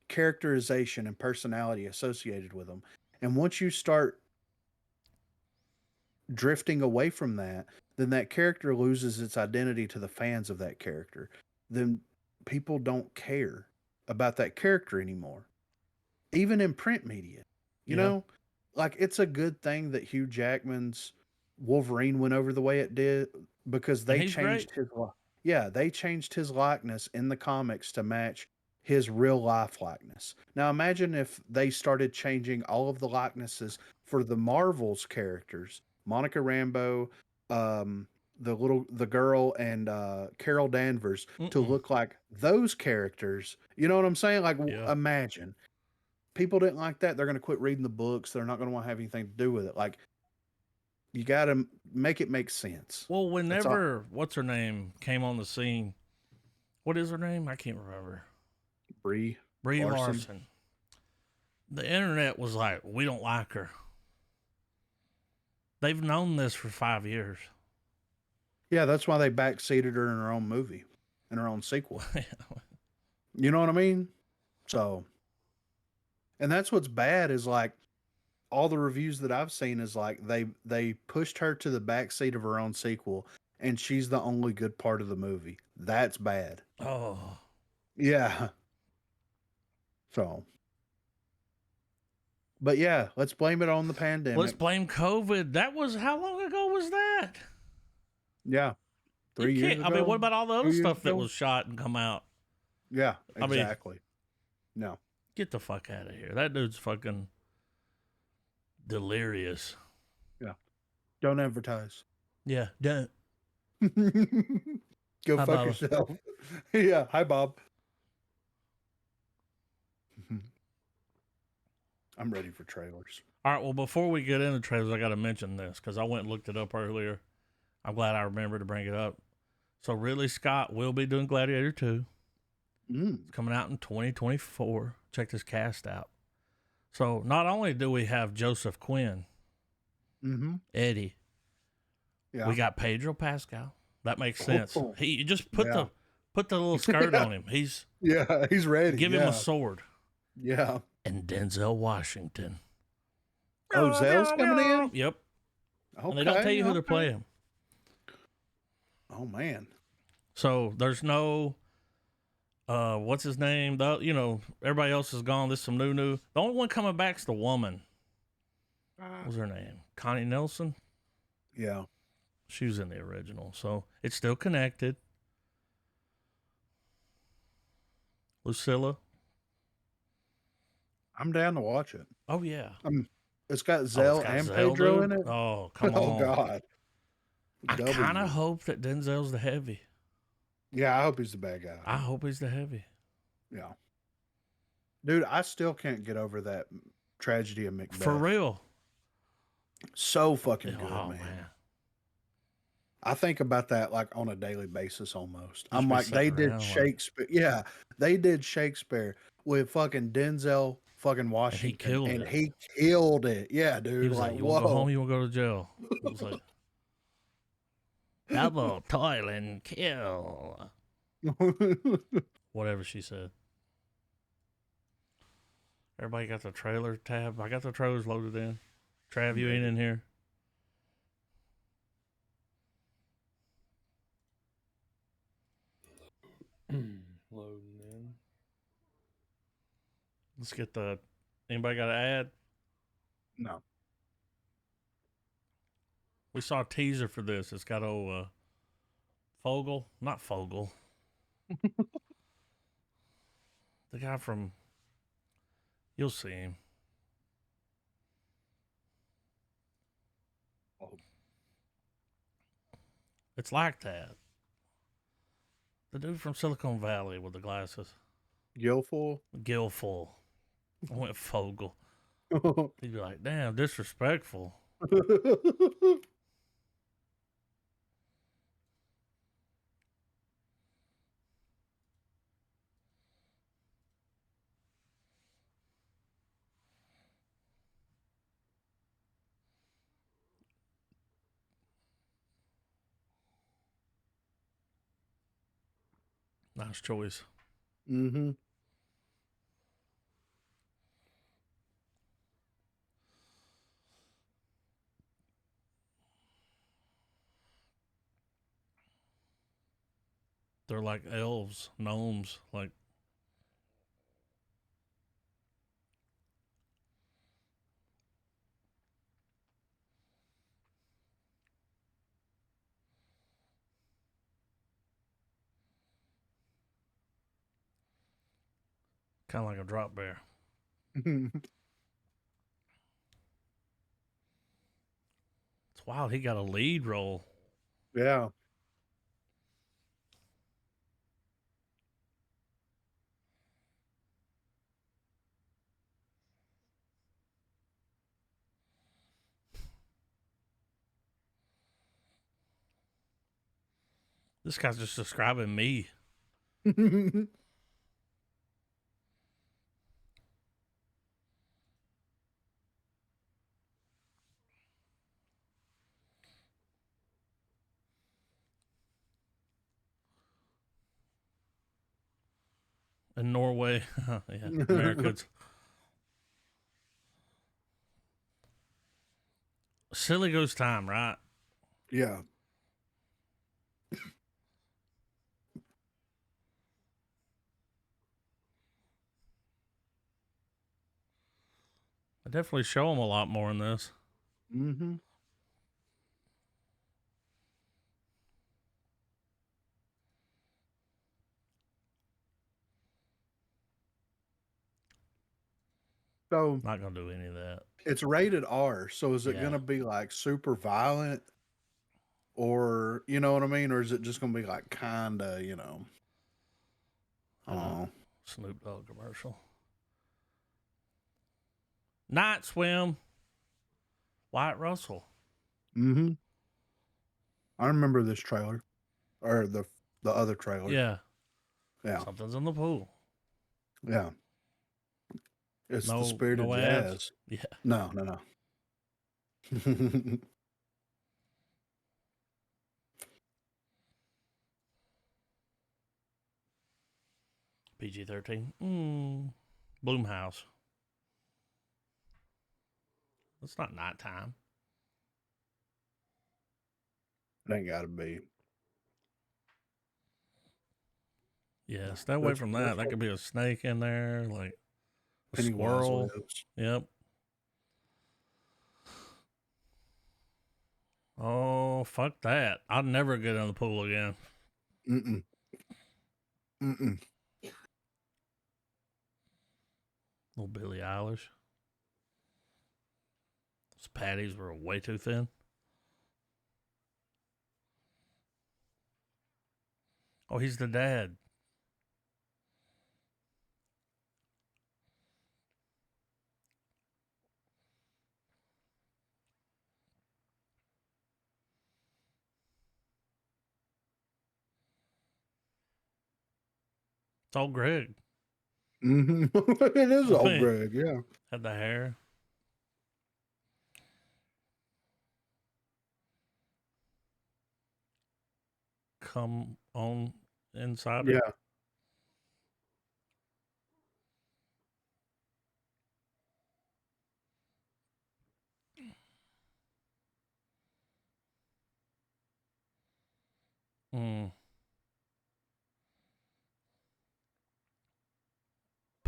characterization and personality associated with them. And once you start drifting away from that, then that character loses its identity to the fans of that character. Then people don't care about that character anymore. Even in print media. You Yeah. know, like it's a good thing that Hugh Jackman's Wolverine went over the way it did because they he's changed they changed his likeness in the comics to match his real life likeness. Now imagine if they started changing all of the likenesses for the Marvel's characters, Monica Rambeau, the girl, and Carol Danvers to Mm-mm. look like those characters. You know what I'm saying? Like Yeah. imagine. People didn't like that. They're going to quit reading the books. They're not going to want to have anything to do with it. Like you got to make it make sense. Well, That's all. whenever what's her name came on the scene, what is her name? I can't remember. Brie. Brie Larson. Larson. The internet was like, we don't like her. They've known this for 5 years. Yeah, that's why they backseated her in her own movie, in her own sequel. You know what I mean? So, and that's what's bad is like, all the reviews that I've seen is like they pushed her to the back seat of her own sequel, and she's the only good part of the movie. That's bad. Oh, Yeah. So, but yeah, let's blame it on the let's pandemic. blame COVID. That was how long ago was that? Yeah. 3 You years can't. ago. I mean, what about all the 2 other years stuff that ago? was shot and come out? Yeah, I mean- exactly. No. Get the fuck out of here. That dude's fucking delirious. Don't advertise. Yeah, don't. Go Hi, fuck Baba. yourself. Yeah. Hi, Bob. I'm ready for trailers. All right. Well, before we get into trailers, I got to mention this because I went and looked it up earlier. I'm glad I remembered to bring it up. So Ridley Scott will be doing Gladiator 2. Mm. It's coming out in 2024. Check this cast out. So not only do we have Joseph Quinn, Mm-hmm. Eddie, Yeah. we got Pedro Pascal. That makes sense. Oh, He you just put yeah. the little skirt on him. He's Yeah, he's ready. give him a sword. Yeah. And Denzel Washington. Oh, Zell's coming in? Yep. Okay. And they don't tell you who they're okay. playing. Oh, man. So there's no what's his name? Everybody else is gone. This is some new. The only one coming back's the woman. What was her name? Connie Nelson? Yeah. She was in the original. So it's still connected. Lucilla. I'm down to watch it. Oh yeah. It's got Oh, Zell it's got and Zell, Pedro dude? in it. Oh, come Oh, on. God. I W. kind of hope that Denzel's the heavy. Yeah, I hope he's the bad guy. I hope he's the heavy. Yeah. Dude, I still can't get over that tragedy of Macbeth. For real. So fucking good, Oh, man. I think about that like on a daily basis almost. You I'm should be like, they sitting did around like- Shakespeare. Yeah, they did Shakespeare with fucking Denzel fucking Washington. killed and it. he killed it. Yeah, dude. He was like, like, you want to go home? whoa. You want to go to jail? It was like, double toil and kill. Whatever she said. Everybody got the trailer tab. I got the trailers loaded in. Trav, you ain't in here. Loading in. Let's get the. Anybody got to add? No. We saw a teaser for this. It's got old Fogel. Not Fogel. The guy from. You'll see him. Oh. It's like that. The dude from Silicon Valley with the glasses. Guilfoyle. Guilfoyle. I went Fogel. He'd be like, damn, disrespectful. Nice choice. Mm-hmm. They're like elves, gnomes, like. Kind of like a drop bear. It's wild. He got a lead role. Yeah. This guy's just describing me. In Norway. Yeah, Americans. Silly Goose Time, right? Yeah. I definitely show them a lot more in this. Mm-hmm. So Not gonna do any of that. it's rated R. So is it Yeah. gonna be like super violent, or you know what I mean, or is it just gonna be like kinda, you know? Oh, Snoop Dogg commercial. Night Swim. Wyatt Russell. mm-hmm. I remember this trailer, or the other trailer. Yeah. Yeah, Something's in the pool. yeah. It's the No, spirit no of ads. jazz. Yeah. No, no, no. PG-13. Bloomhouse. It's not nighttime. It ain't gotta be. Yeah, stay away from that. That could be a snake in there, like a Pennywise squirrel. lives. Yep. Oh, fuck that. I'd never get in the pool again. Mm-mm. Mm-mm. Little Billie Eilish. Those patties were way too thin. Oh, he's the dad. It's old Greg. Mm-hmm. It is old mean, Greg, yeah. Had the hair. Come on inside it. Yeah.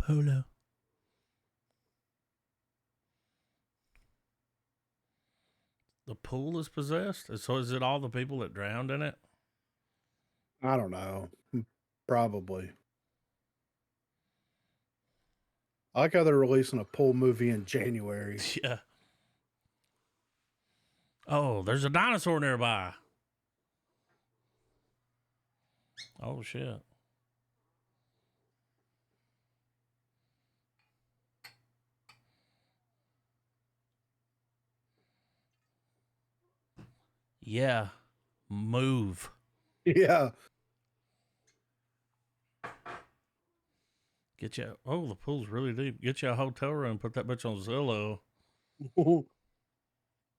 Polo. The pool is possessed? So is it all the people that drowned in it? I don't know. Probably. I like how they're releasing a pool movie in January. Yeah. Oh, there's a dinosaur nearby. Oh, shit. Yeah. Move. Yeah. Get you. Oh, the pool's really deep. Get you a hotel room. Put that bitch on Zillow.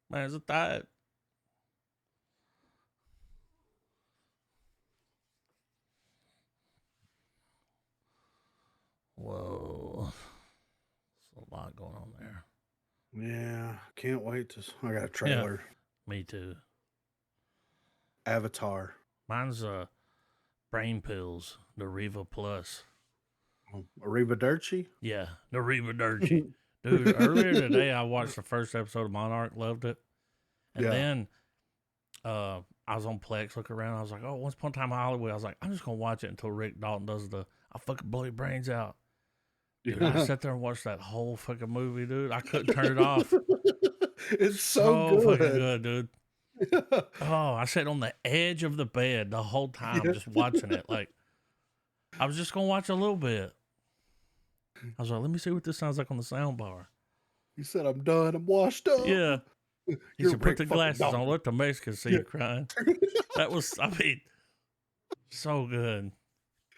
Man, is it that? Whoa. There's a lot going on there. Yeah. Can't wait to. I got a trailer. Me too. Avatar. Mine's brain pills, Nariva Plus. Arrivederci? Yeah, Nariva Dude, earlier today I watched the first episode of Monarch, loved it. And then I was on Plex looking around. I was like, oh, Once Upon a Time in Hollywood. I was like, I'm just going to watch it until Rick Dalton does I'll fucking blow your brains out. Dude, I sat there and watched that whole fucking movie, dude. I couldn't turn it off. It's so good. Fucking good, dude. Oh, I sat on the edge of the bed the whole time just watching it. Like, I was just going to watch a little bit. I was like, let me see what this sounds like on the sound bar. You said, I'm done. I'm washed up. Yeah. He said, put the glasses on. Let the Mexicans see you crying. That was, I mean, so good.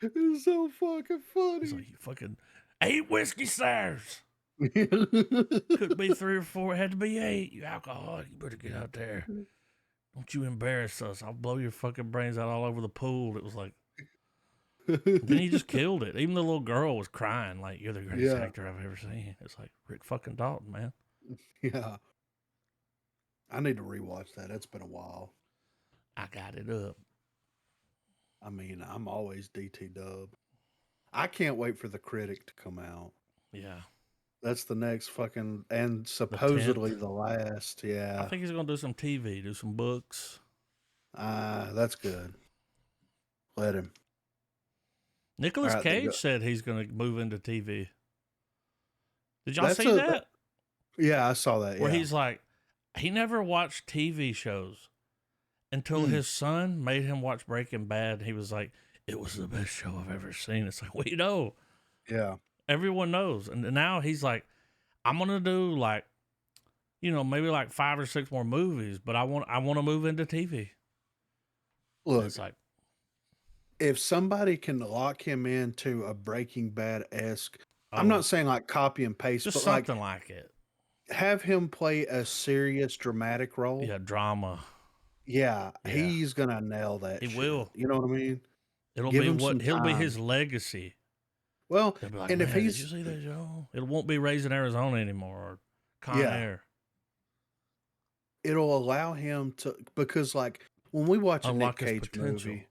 It's so fucking funny. He's like, you fucking 8 whiskey stars. Could be 3 or 4. It had to be 8. You alcoholic. You better get out there. Don't you embarrass us. I'll blow your fucking brains out all over the pool. It was like, then he just killed it. Even the little girl was crying like, you're the greatest actor I've ever seen. It's like Rick fucking Dalton, man. Yeah. I need to rewatch that. It's been a while. I got it up. I mean, I'm always DT Dub. I can't wait for The Critic to come out. Yeah. That's the next fucking, and The supposedly 10th. the last. I Yeah. think he's gonna do some TV, do some books. That's good. Let him. Nicolas All right, Cage said he's gonna move into TV. Did y'all That's see that? Yeah, I saw that. Where Yeah. he's like, he never watched TV shows until his son made him watch Breaking Bad. He was like, it was the best show I've ever seen. It's like, we know. Yeah. Everyone knows. And now he's like, I'm gonna do like, you know, maybe like 5 or 6 more movies, but I want to move into TV. Look, It's like, if somebody can lock him into a Breaking Bad esque, I'm oh, not saying like copy and paste, just but something like it. have him play a serious dramatic role. Yeah, drama. Yeah, Yeah. he's gonna nail that. He shit. will. You know what I mean? It'll Give be him what some he'll be time. his legacy. Well, They'll be like, and man, if did he's you see that show? It won't be Raising Arizona anymore or Con Yeah. Air. it'll allow him to, because like when we watch a Nick Unlock his Cage potential. movie,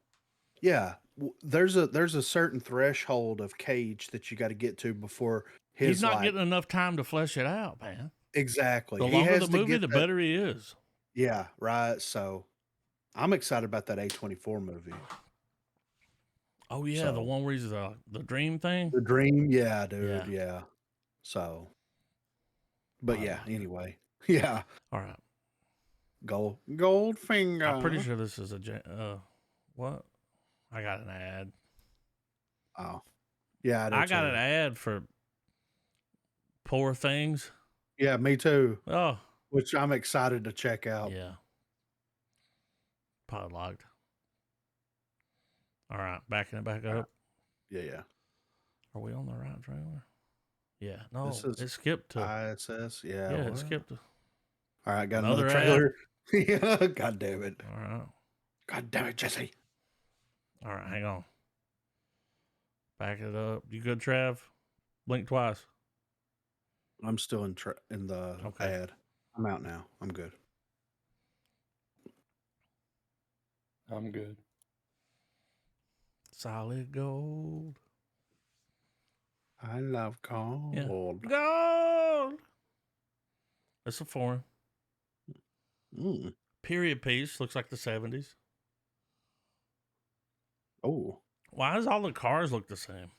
yeah, there's a certain threshold of Cage that you got to get to before his He's not like getting enough time to flesh it out, man. exactly. The He longer has the to movie, get the that- better he is. Yeah, right. So I'm excited about that A24 movie. Oh yeah, the So- one where he's the dream thing. The Dream, yeah, dude, Yeah. yeah. So, but Oh, yeah, yeah. anyway, yeah, All right, Goldfinger. I'm pretty sure this is a what? I got an ad. Oh, yeah, I got too. an ad for Poor Things. Yeah, me too. Oh Which I'm excited to check out. yeah, pod locked. All right, backing it back up. Yeah. Are we on the right trailer? Yeah. No, This is it skipped to. ISS. Yeah. yeah, what? it skipped to. All right, got Another another ad? trailer. Yeah. God damn it. All right. God damn it, Jesse. All right, hang on. Back it up. You good, Trav? Blink twice. I'm still in the Okay. ad. I'm out now. I'm good. I'm good. Solid gold. I love gold. Gold. It's a foreign. Mm. Period piece. Looks like the 70s. Oh. Why does all the cars look the same?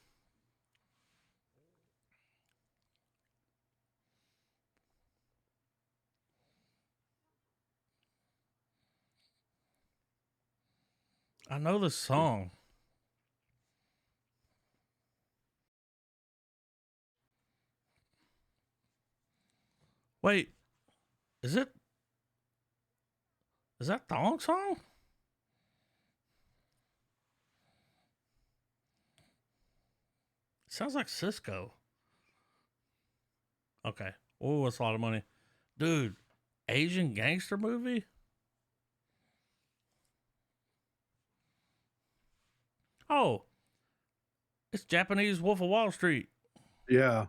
I know the song. Wait, is that Thong Song? It sounds like Cisco. Okay. Oh, that's a lot of money. Dude, Asian gangster movie? Oh, it's Japanese Wolf of Wall Street. Yeah.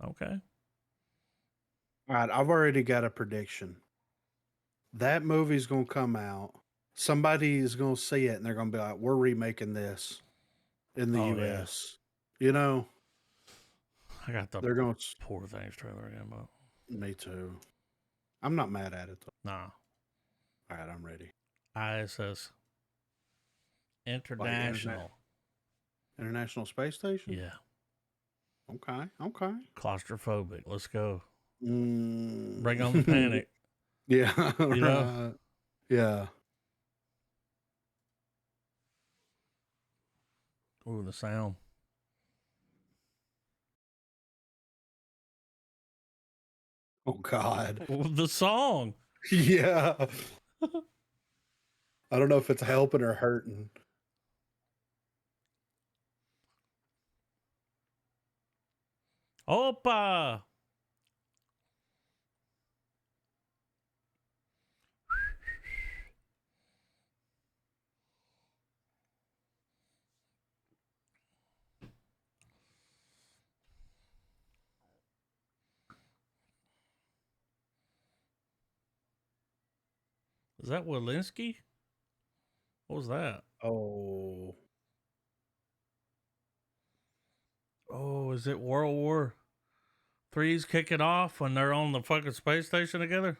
Okay. All right, I've already got a prediction. That movie's going to come out. Somebody is going to see it and they're going to be like, we're remaking this in the Oh, yeah. US. You know, I got the they're going to. Poor Things trailer again, but Me too. I'm not mad at it, though. nah. All right, I'm ready. ISS. International. International Space Station? Yeah. Okay. Okay. Claustrophobic. Let's go. Mm. Bring on the panic. Yeah. You know? Right. Yeah. Ooh, the sound. Oh, God. Ooh, the song. Yeah. I don't know if it's helping or hurting. Opa. Is that Walensky? What was that? Oh. Oh, is it World War III's kicking off when they're on the fucking space station together?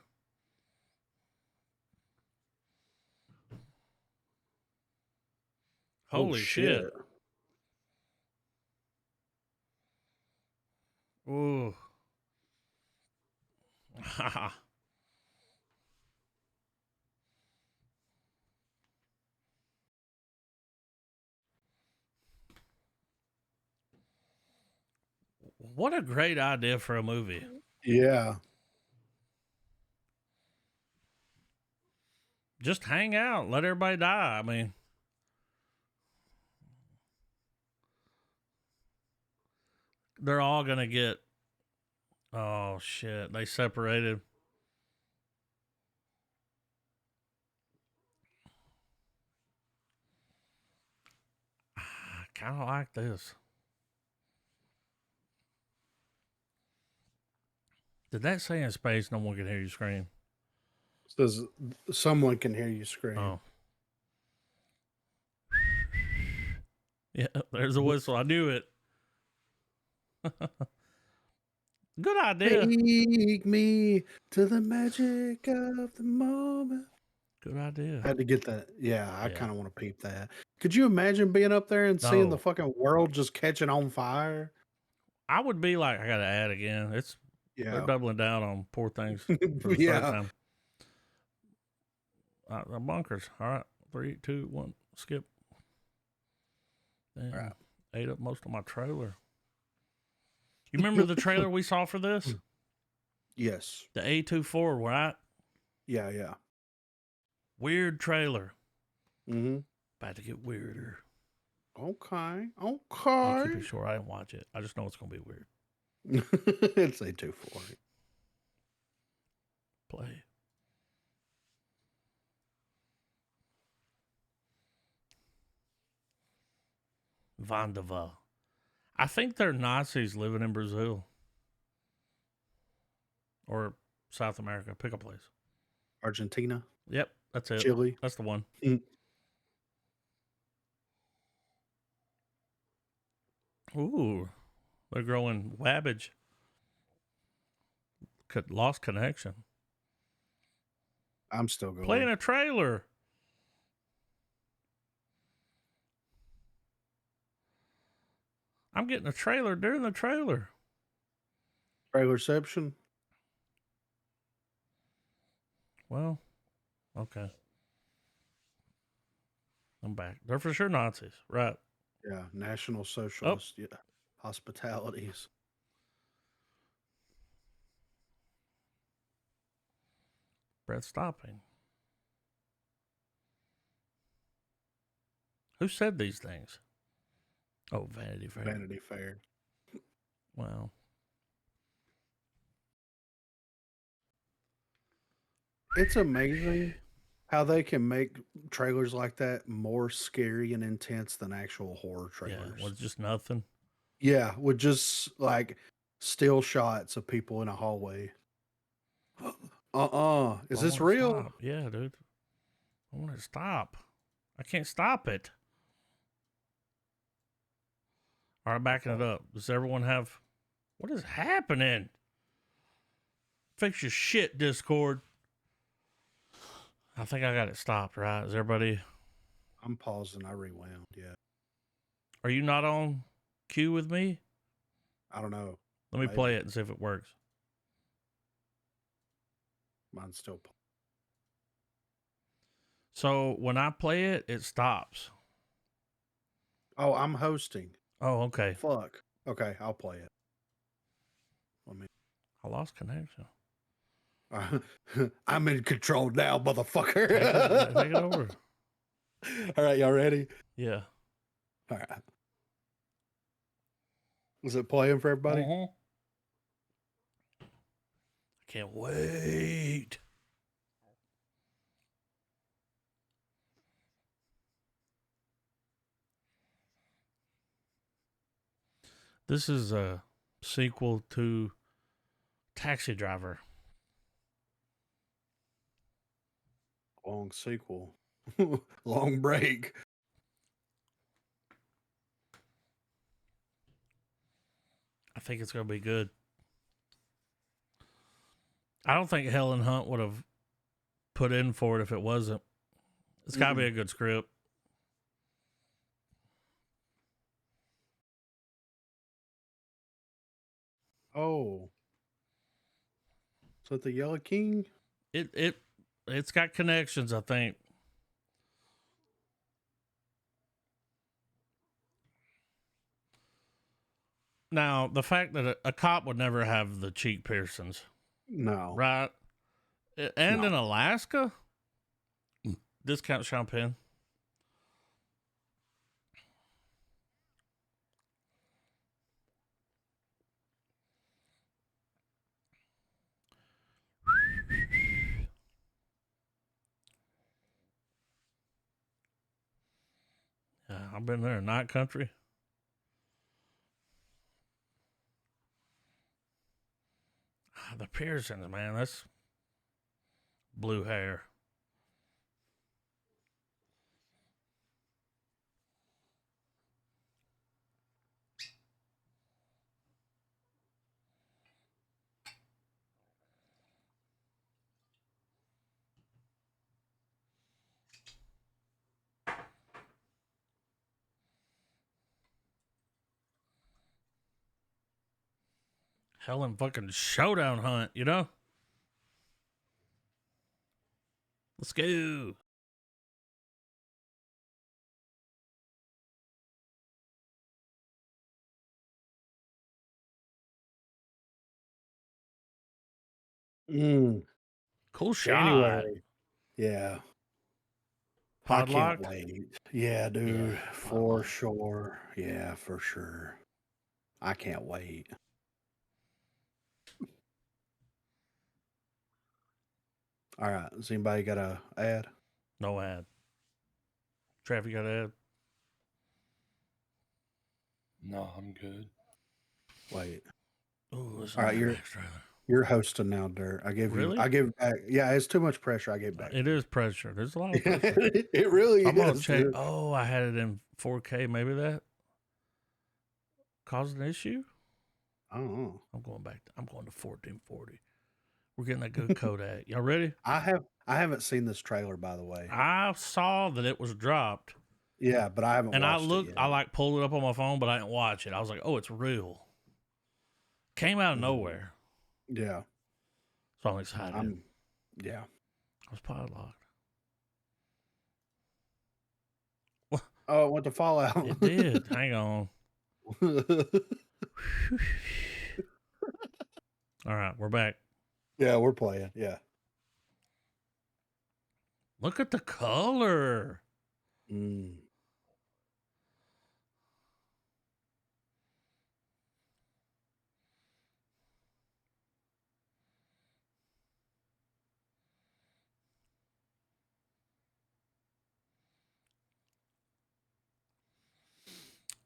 Holy shit. Ooh. What a great idea for a movie. Yeah. Just hang out, let everybody die. I mean, they're all going to get. Oh, shit. They separated. I kind of like this. Did that say in space no one can hear you scream? Says someone can hear you scream. Oh. Yeah, there's a whistle. I knew it. Good idea. Take me to the magic of the moment. Good idea. I had to get that. Yeah, I Yeah. kind of want to peep that. Could you imagine being up there and seeing the No. fucking world just catching on fire? I would be like, I got to add again. They're Yeah. doubling down on poor things for the Yeah. third time. The bunkers. All right. 3, 2, 1. Skip. Damn. Right. Ate up most of my trailer. You remember the trailer we saw for this? Yes. The A24, right? Yeah, yeah. Weird trailer. Mm-hmm. About to get weirder. Okay. I'll Okay. keep it short. I didn't watch it. I just know it's going to be weird. It's A24. Play. Vandava. I think they're Nazis living in Brazil or South America. Pick a place. Argentina. Yep, that's it. Chile. That's the one. Mm. Ooh, they're growing wabbage. Lost connection. I'm still going. Playing a trailer. I'm getting a trailer during the trailer. Trailerception. Well, okay. I'm back. They're for sure Nazis, right? Yeah, National Socialist. Yeah, hospitalities. Breath stopping. Who said these things? Oh, Vanity Fair. Vanity Fair. Wow. It's amazing how they can make trailers like that more scary and intense than actual horror trailers. Yeah, was just nothing. Yeah, with just like still shots of people in a hallway. Is this real? Stop. Yeah, dude. I want to stop. I can't stop it. All right, backing it up. Does everyone have... What is happening? Fix your shit, Discord. I think I got it stopped, right? Is everybody... I'm pausing. I rewound. Yeah. Are you not on cue with me? I don't know. Let me play it and see if it works. Mine's still. So when I play it, it stops. Oh, I'm hosting. Oh, okay. Fuck. Okay, I'll play it. I lost connection. I'm in control now, motherfucker. Take it over. All right, y'all ready? Yeah. All right. Was it playing for everybody? I can't wait. This is a sequel to Taxi Driver. Long sequel. Long break. I think it's going to be good. I don't think Helen Hunt would have put in for it if it wasn't. It's got to be a good script. Oh. Is that the Yellow King? It's got connections, I think. Now, the fact that a cop would never have the cheek piercings, No. right? And No. in Alaska, discount champagne. Yeah, I've been there. Night country. The piercings, man. That's blue hair. Helen fucking Showdown Hunt, you know? Let's go. Cool shot. January. Yeah. I can't Podlocked? wait. Yeah, dude. Yeah, for podlocked. sure. Yeah, for sure. I can't wait. All right. Has anybody got a ad? No ad. Traffic got ad. No, I'm good. Wait. Ooh, this All right, you're hosting now, Dirt. I gave it back. Yeah, it's too much pressure. I gave it back. It is pressure. There's a lot of pressure. It really I'm gonna is. check. Dude. Oh, I had it in 4K. Maybe that caused an issue. I don't know. I'm going to 1440. We're getting that good Kodak. Y'all ready? I haven't seen this trailer, by the way. I saw that it was dropped. Yeah, but I haven't And watched it yet. I like pulled it up on my phone, but I didn't watch it. I was like, oh, it's real. Came out of nowhere. Yeah. So I'm excited. Yeah. I was podlocked. Oh, it went to Fallout. It did. Hang on. All right, we're back. Yeah, we're playing. Yeah. Look at the color.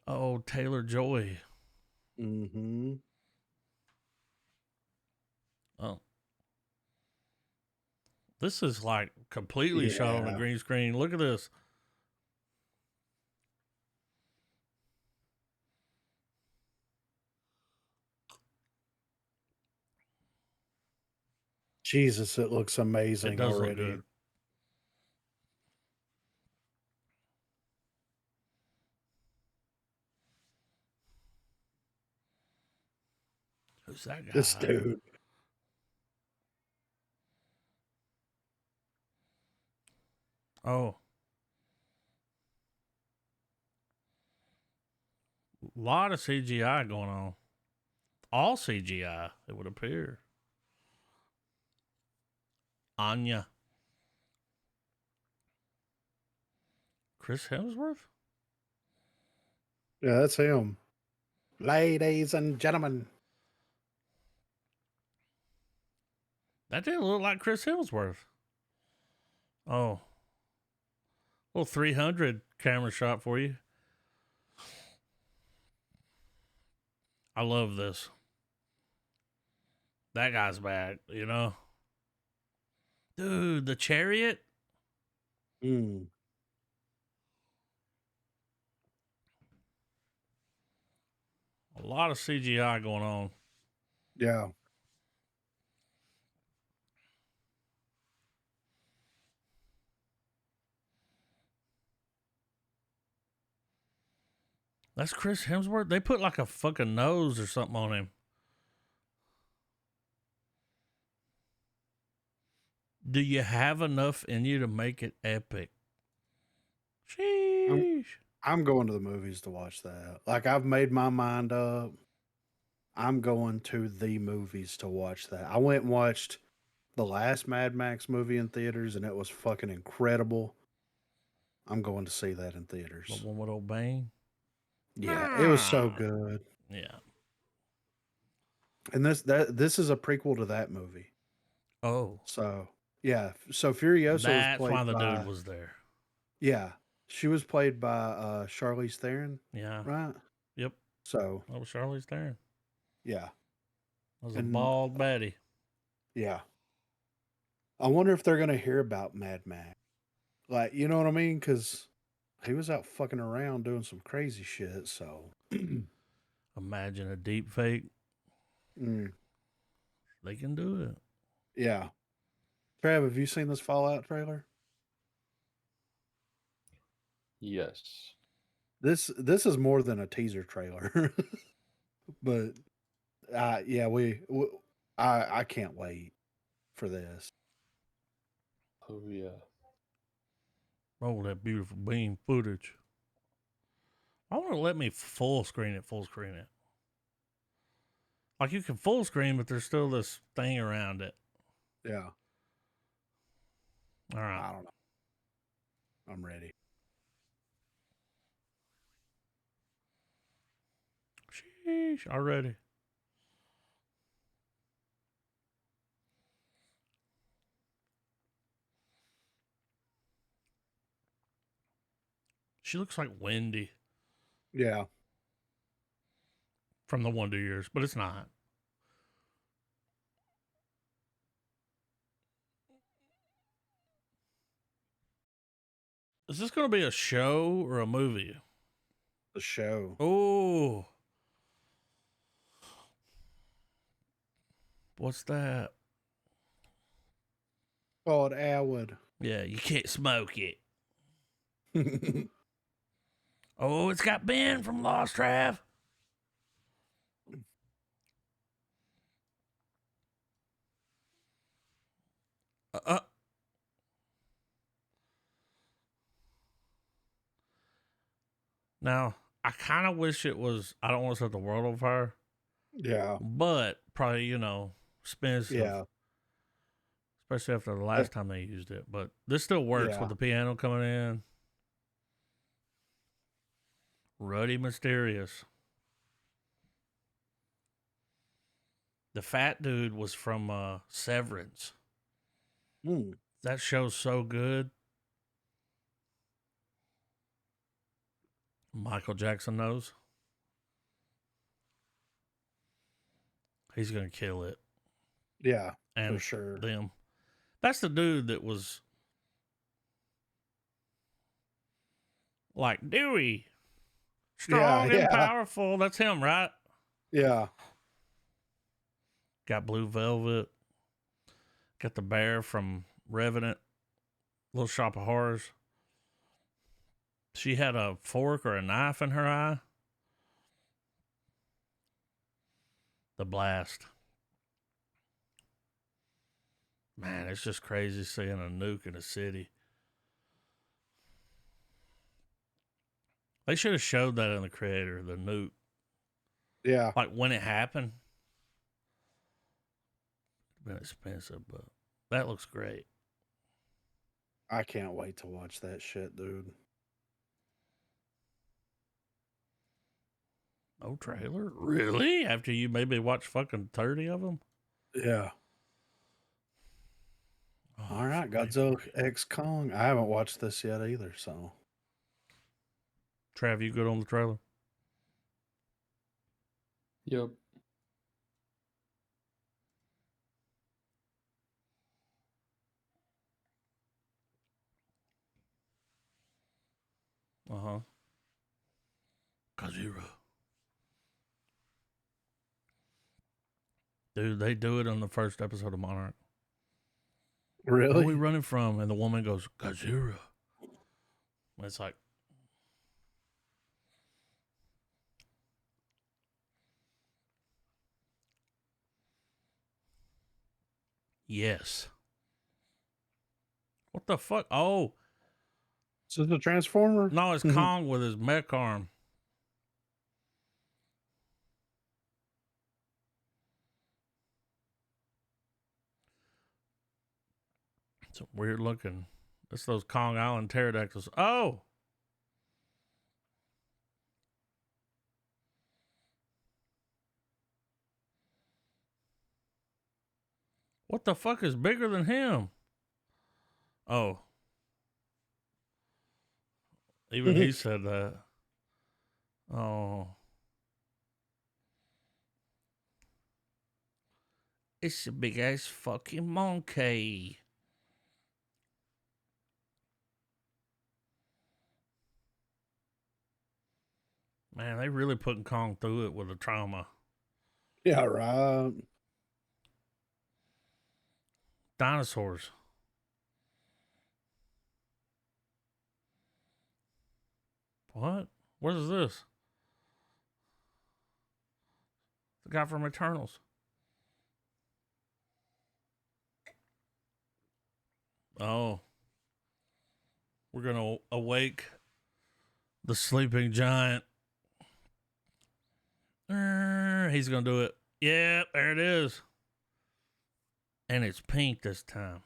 Oh, Taylor Joy. Mm-hmm. Oh. This is like completely shot on a green screen. Look at this. Jesus, it looks amazing. It does already. look good. Who's that guy? This dude. Oh. A lot of CGI going on. All CGI, it would appear. Anya. Chris Hemsworth? Yeah, that's him. Ladies and gentlemen. That didn't look like Chris Hemsworth. Oh. Little 300 camera shot for you. I love this. That guy's back, you know? Dude, the chariot? Mm, A lot of CGI going on. yeah. That's Chris Hemsworth. They put like a fucking nose or something on him. Do you have enough in you to make it epic? Sheesh. I'm going to the movies to watch that. Like, I've made my mind up. I'm going to the movies to watch that. I went and watched the last Mad Max movie in theaters, and it was fucking incredible. I'm going to see that in The theaters. one with old Bane. Yeah, it was so Ah. good. Yeah. And this is a prequel to that movie. Oh, So yeah, so Furiosa was that's why played the by dude was there. yeah, she was played by Charlize Theron, Yeah. right? Yep. So That was Charlize Theron. yeah, That was a and bald Betty. yeah, I wonder if they're gonna hear about Mad Max, like you know what I mean? Because he was out fucking around doing some crazy shit. So Imagine a deep fake. mm, They can do it. yeah, Trav, have you seen this Fallout trailer? Yes. This is more than a teaser trailer, but yeah, I can't wait for this. Oh yeah. Roll that beautiful beam footage. I want to let me full screen it. Like you can full screen, but there's still this thing around it. Yeah, All right. I don't know. I'm ready. Sheesh. Already. She looks like Wendy Yeah, from the Wonder Years, but it's not. Is this going to be a show or a movie? the show. Oh, what's that? Called Atwood. Yeah, you can't smoke it. Oh, it's got Ben from Lost Trav. Uh, Now, I kind of wish it was. I don't want to set the world on fire, Yeah, but probably expensive, yeah, especially after the last time they used it. But this still works yeah. with the piano coming in. Ruddy Mysterious. The fat dude was from Severance. Mm. That show's so good. Michael Jackson knows. He's gonna kill it. Yeah, And for sure. them. That's the dude that was like Dewey. Strong and powerful. That's him, right? Yeah. Got Blue Velvet. Got the bear from Revenant. Little Shop of Horrors. She had a fork or a knife in her eye. The Blast. Man, it's just crazy seeing a nuke in a city. They should have showed that in the creator, the nuke. Yeah. Like when it happened. It's been expensive, but that looks great. I can't wait to watch that shit, dude. No trailer? Really? After you maybe watch fucking 30 of them? Yeah. Oh, All right, Godzilla X Kong. I haven't watched this yet either, so. Trav, you good on the trailer? Yep. Godzilla. Dude, they do it on the first episode of Monarch. Really? Where are we running from? And the woman goes, Godzilla. It's like, yes. What the fuck? Oh. Is this a Transformer? No, it's Kong with his mech arm. It's weird looking. It's those Kong Island pterodactyls. Oh! What the fuck is bigger than him? Oh. Even he said that. Oh. It's a big ass fucking monkey. Man, they really putting Kong through it with the trauma. Yeah, right. Dinosaurs. What? What is this? The guy from Eternals. Oh. We're going to awake the sleeping giant. He's going to do it. Yeah, there it is. And it's pink this time.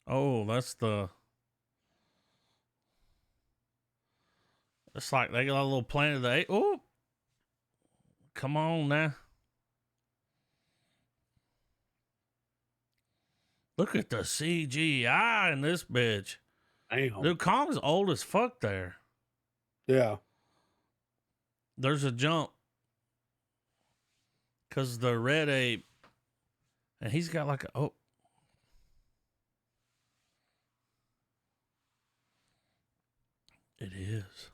Oh, that's the... It's like they got a little Planet of the Apes. Oh! Come on now. Look at the CGI in this bitch. Damn. Dude, Kong's old as fuck there. Yeah. There's a jump. Because the red ape, and he's got like a... Oh. It is.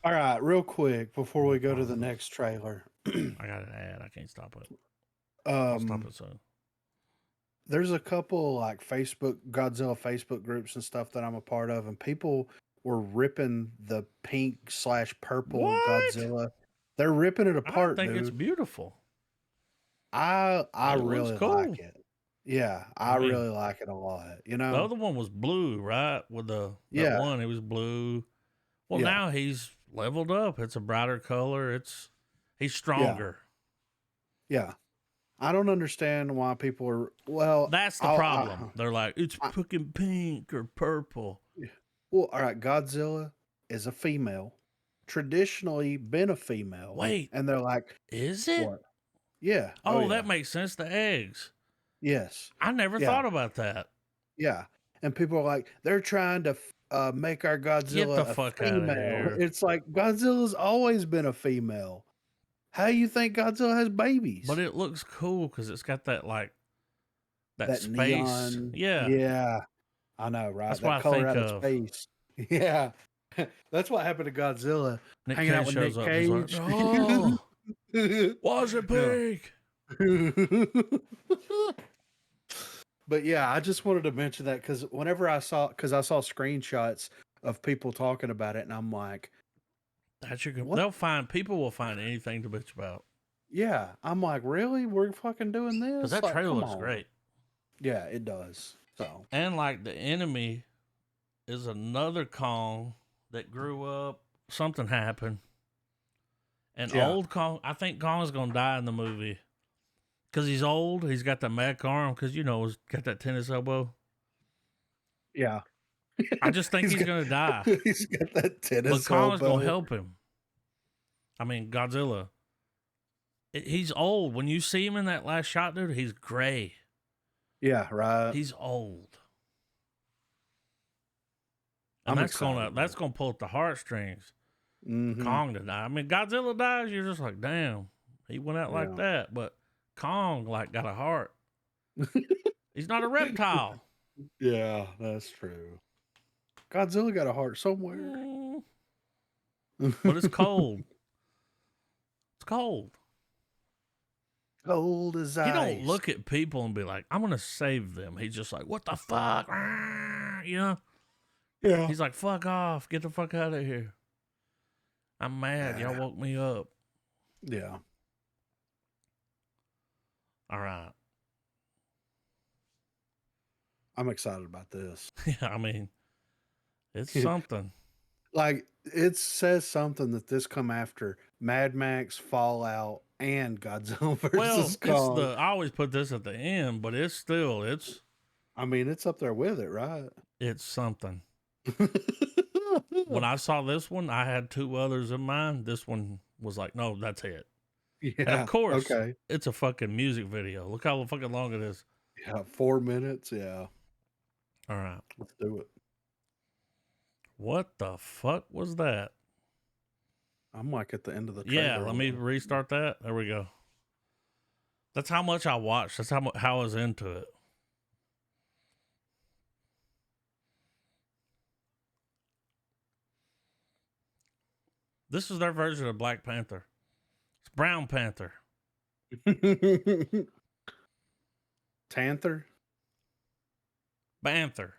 All right, real quick before we go to the next trailer. I got an ad. I can't stop it. I'll stop it soon. There's a couple like Godzilla Facebook groups and stuff that I'm a part of, and people were ripping the pink/purple Godzilla. They're ripping it apart. I think dude. it's beautiful. I It really looks cool. like it. Yeah, I mean, really like it a lot. You know, the other one was blue, right? With the one, it was blue. Well, now he's leveled up. It's a brighter color. He's stronger. Yeah. I don't understand why people are. Well, that's the problem. They're like, it's fucking pink or purple. Well, all right. Godzilla is a female, traditionally been a female. Wait, and they're like, is it? What? Yeah. Oh, that makes sense. The eggs. Yes. I never thought about that. Yeah, and people are like, they're trying to make our Godzilla Get the fuck out of here. It's like Godzilla's always been a female. How do you think Godzilla has babies? But it looks cool because it's got that like that space. Neon, yeah. Yeah. I know, right? That's that what color I think out of. Space. Yeah. That's what happened to Godzilla. Nick hanging Cage out with shows Nick up. Cage. Like, oh, why is it pink? But yeah, I just wanted to mention that because whenever I saw screenshots of people talking about it, and I'm like, people will find anything to bitch about. Yeah, I'm like, really? We're fucking doing this? Because that like, trailer looks great. Yeah, it does. So, and like the enemy is another Kong that grew up. Something happened, and old Kong. I think Kong is gonna die in the movie because he's old. He's got the mech arm because he's got that tennis elbow. Yeah, I just think he's gonna die. He's got that tennis elbow. But Kong is gonna help him. I mean, Godzilla. He's old. When you see him in that last shot, dude, he's gray. Yeah, right. He's old. And that's gonna pull at the heartstrings. Mm-hmm. Kong to die. I mean, Godzilla dies, you're just like, damn, he went out like that. But Kong like got a heart. He's not a reptile. Yeah, that's true. Godzilla got a heart somewhere. Mm, but it's cold. It's cold. Cold as ice. He don't look at people and be like, I'm going to save them. He's just like, what the fuck? You know? Yeah. He's like, fuck off. Get the fuck out of here. I'm mad. Y'all woke me up. Yeah. All right. I'm excited about this. Yeah, I mean, it's something. Like, it says something that this come after Mad Max, Fallout, and Godzilla versus Kong. I always put this at the end, but it's I mean, it's up there with it, right? It's something. When I saw this one, I had two others in mind. This one was like, no, that's it. Yeah. And of course, okay. It's a fucking music video. Look how fucking long it is. Yeah, 4 minutes. Yeah. All right. Let's do it. What the fuck was that? I'm like at the end of the trailer. Yeah, let me restart that. There we go. That's how much I watched. That's how I was into it. This is their version of Black Panther. It's Brown Panther. Tanther? Banther.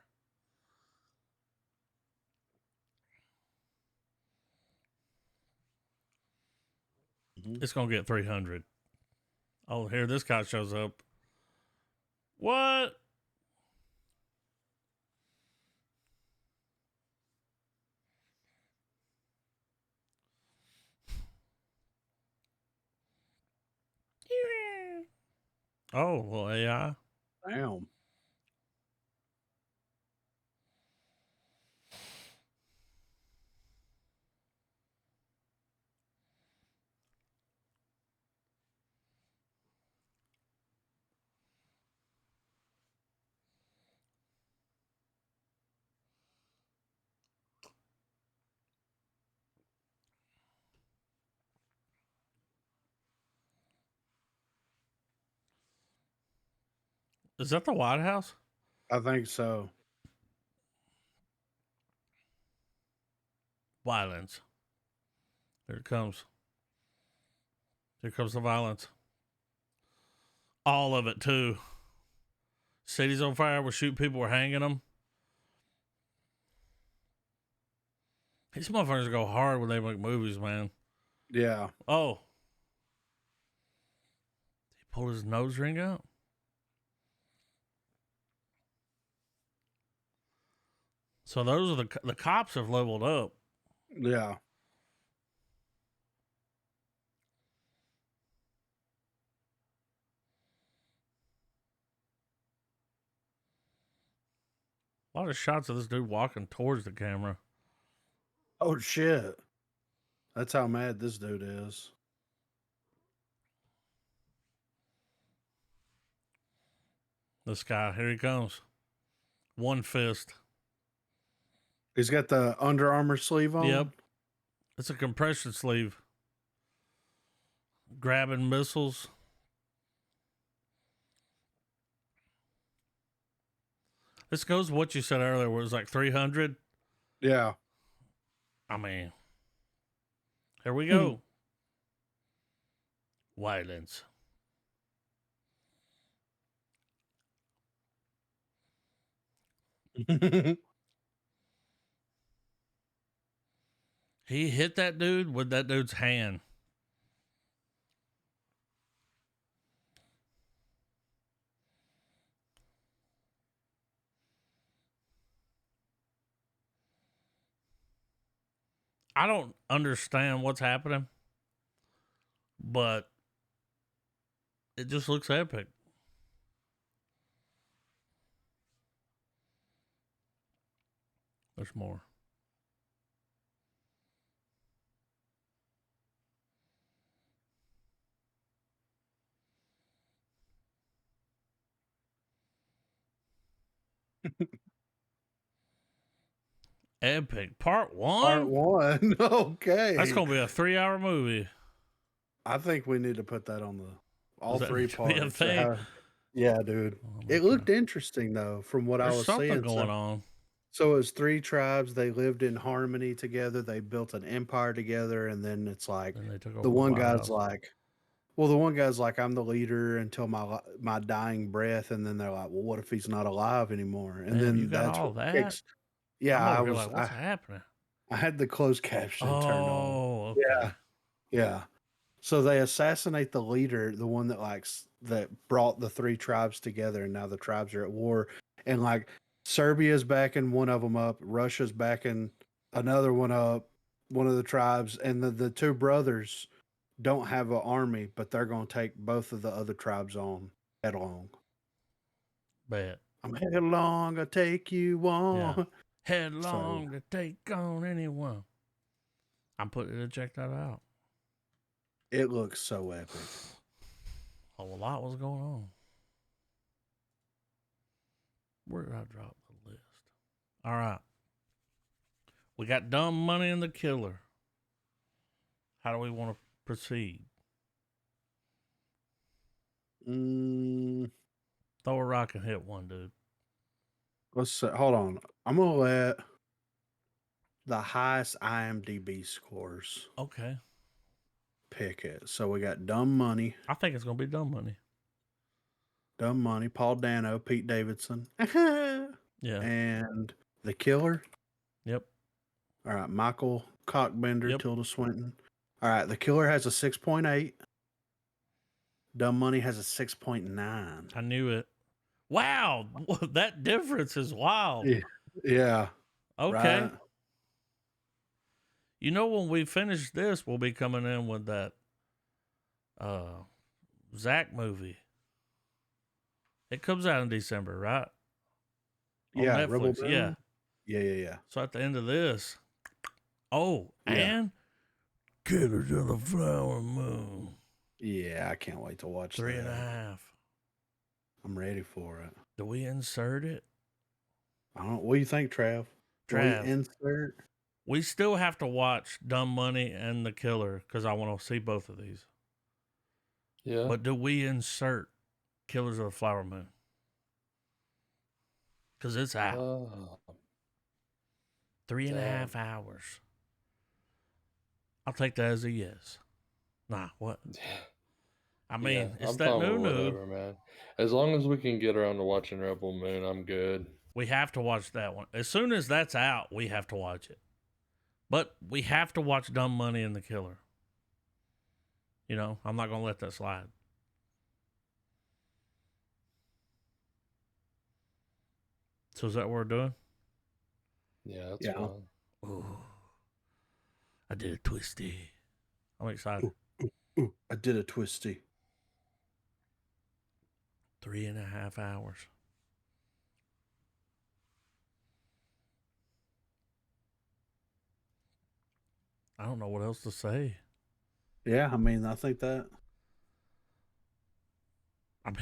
It's going to get 300. Oh, here this guy shows up. What? Oh, well, AI. Damn. Is that the White House? I think so. Violence. Here it comes. Here comes the violence. All of it, too. Cities on fire. We're shooting people. We're hanging them. These motherfuckers go hard when they make movies, man. Yeah. Oh. He pulled his nose ring out? So those are the cops have leveled up. Yeah. A lot of shots of this dude walking towards the camera. Oh, shit. That's how mad this dude is. This guy, here he comes. One fist. He's got the Under Armour sleeve on? Yep. It's a compression sleeve. Grabbing missiles. This goes what you said earlier, where it was like 300. Yeah. I mean, here we go. Violence. He hit that dude with that dude's hand. I don't understand what's happening, but it just looks epic. There's more. Epic. Part 1? Part 1. Okay. That's going to be a 3-hour movie. I think we need to put that on all that three to be a parts. thing? Yeah, dude. Oh, I'm It looking looked up. interesting though, from what I There's was something seeing. going on. So it was three tribes. They lived in harmony together. They built an empire together, and then it's like Then they took over the the one White guy's House. like, well, the one guy's like, I'm the leader until my dying breath, and then they're like, well, what if he's not alive anymore? And Damn, you then got that's all what that? kicks. Yeah, I'm over here like, what's happening? I had the closed caption turned on. Oh, okay. Yeah, yeah. So they assassinate the leader, the one that that brought the three tribes together, and now the tribes are at war. And like Serbia's backing one of them up, Russia's backing another one up, one of the tribes, and the two brothers don't have an army, but they're going to take both of the other tribes on headlong. Bet. I'm headlong, I take you on. Yeah. Headlong to take on anyone. I'm putting to check that out. It looks so epic. A lot was going on. Where did I drop the list? All right. We got Dumb Money and the Killer. How do we want to proceed? Throw a rock and hit one, dude. Let's see. Hold on. I'm going to let the highest IMDb scores Okay. pick it. So we got Dumb Money. I think it's going to be Dumb Money. Dumb Money, Paul Dano, Pete Davidson. Yeah. And The Killer. Yep. All right. Michael Cockbender, Yep. Tilda Swinton. All right. The Killer has a 6.8. Dumb Money has a 6.9. I knew it. Wow. That difference is wild. Yeah. Okay. Right. You know, when we finish this, we'll be coming in with that Zach movie. It comes out in December, right? On Yeah. Netflix. Rebel Yeah. Moon? Yeah. So at the end of this, Yeah. and Killers of the Flower Moon. Yeah, I can't wait to watch 3.5. I'm ready for it. Do we insert it? I don't. What do you think, Trav? Trav. We insert? We still have to watch Dumb Money and The Killer because I want to see both of these. Yeah. But do we insert Killers of the Flower Moon? Because it's out. 3.5 hours. I'll take that as a yes. Nah, what? I mean, it's that new. Whatever, man. As long as we can get around to watching Rebel Moon, I'm good. We have to watch that one. As soon as that's out, we have to watch it. But we have to watch Dumb Money and The Killer. You know, I'm not going to let that slide. So is that what we're doing? Yeah, that's fine. Ooh, I did a twisty. I'm excited. Ooh, I did a twisty. 3.5 hours. I don't know what else to say. Yeah, I mean, I think that. I mean,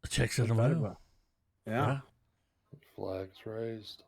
the checks in the mail. Yeah. Flags raised.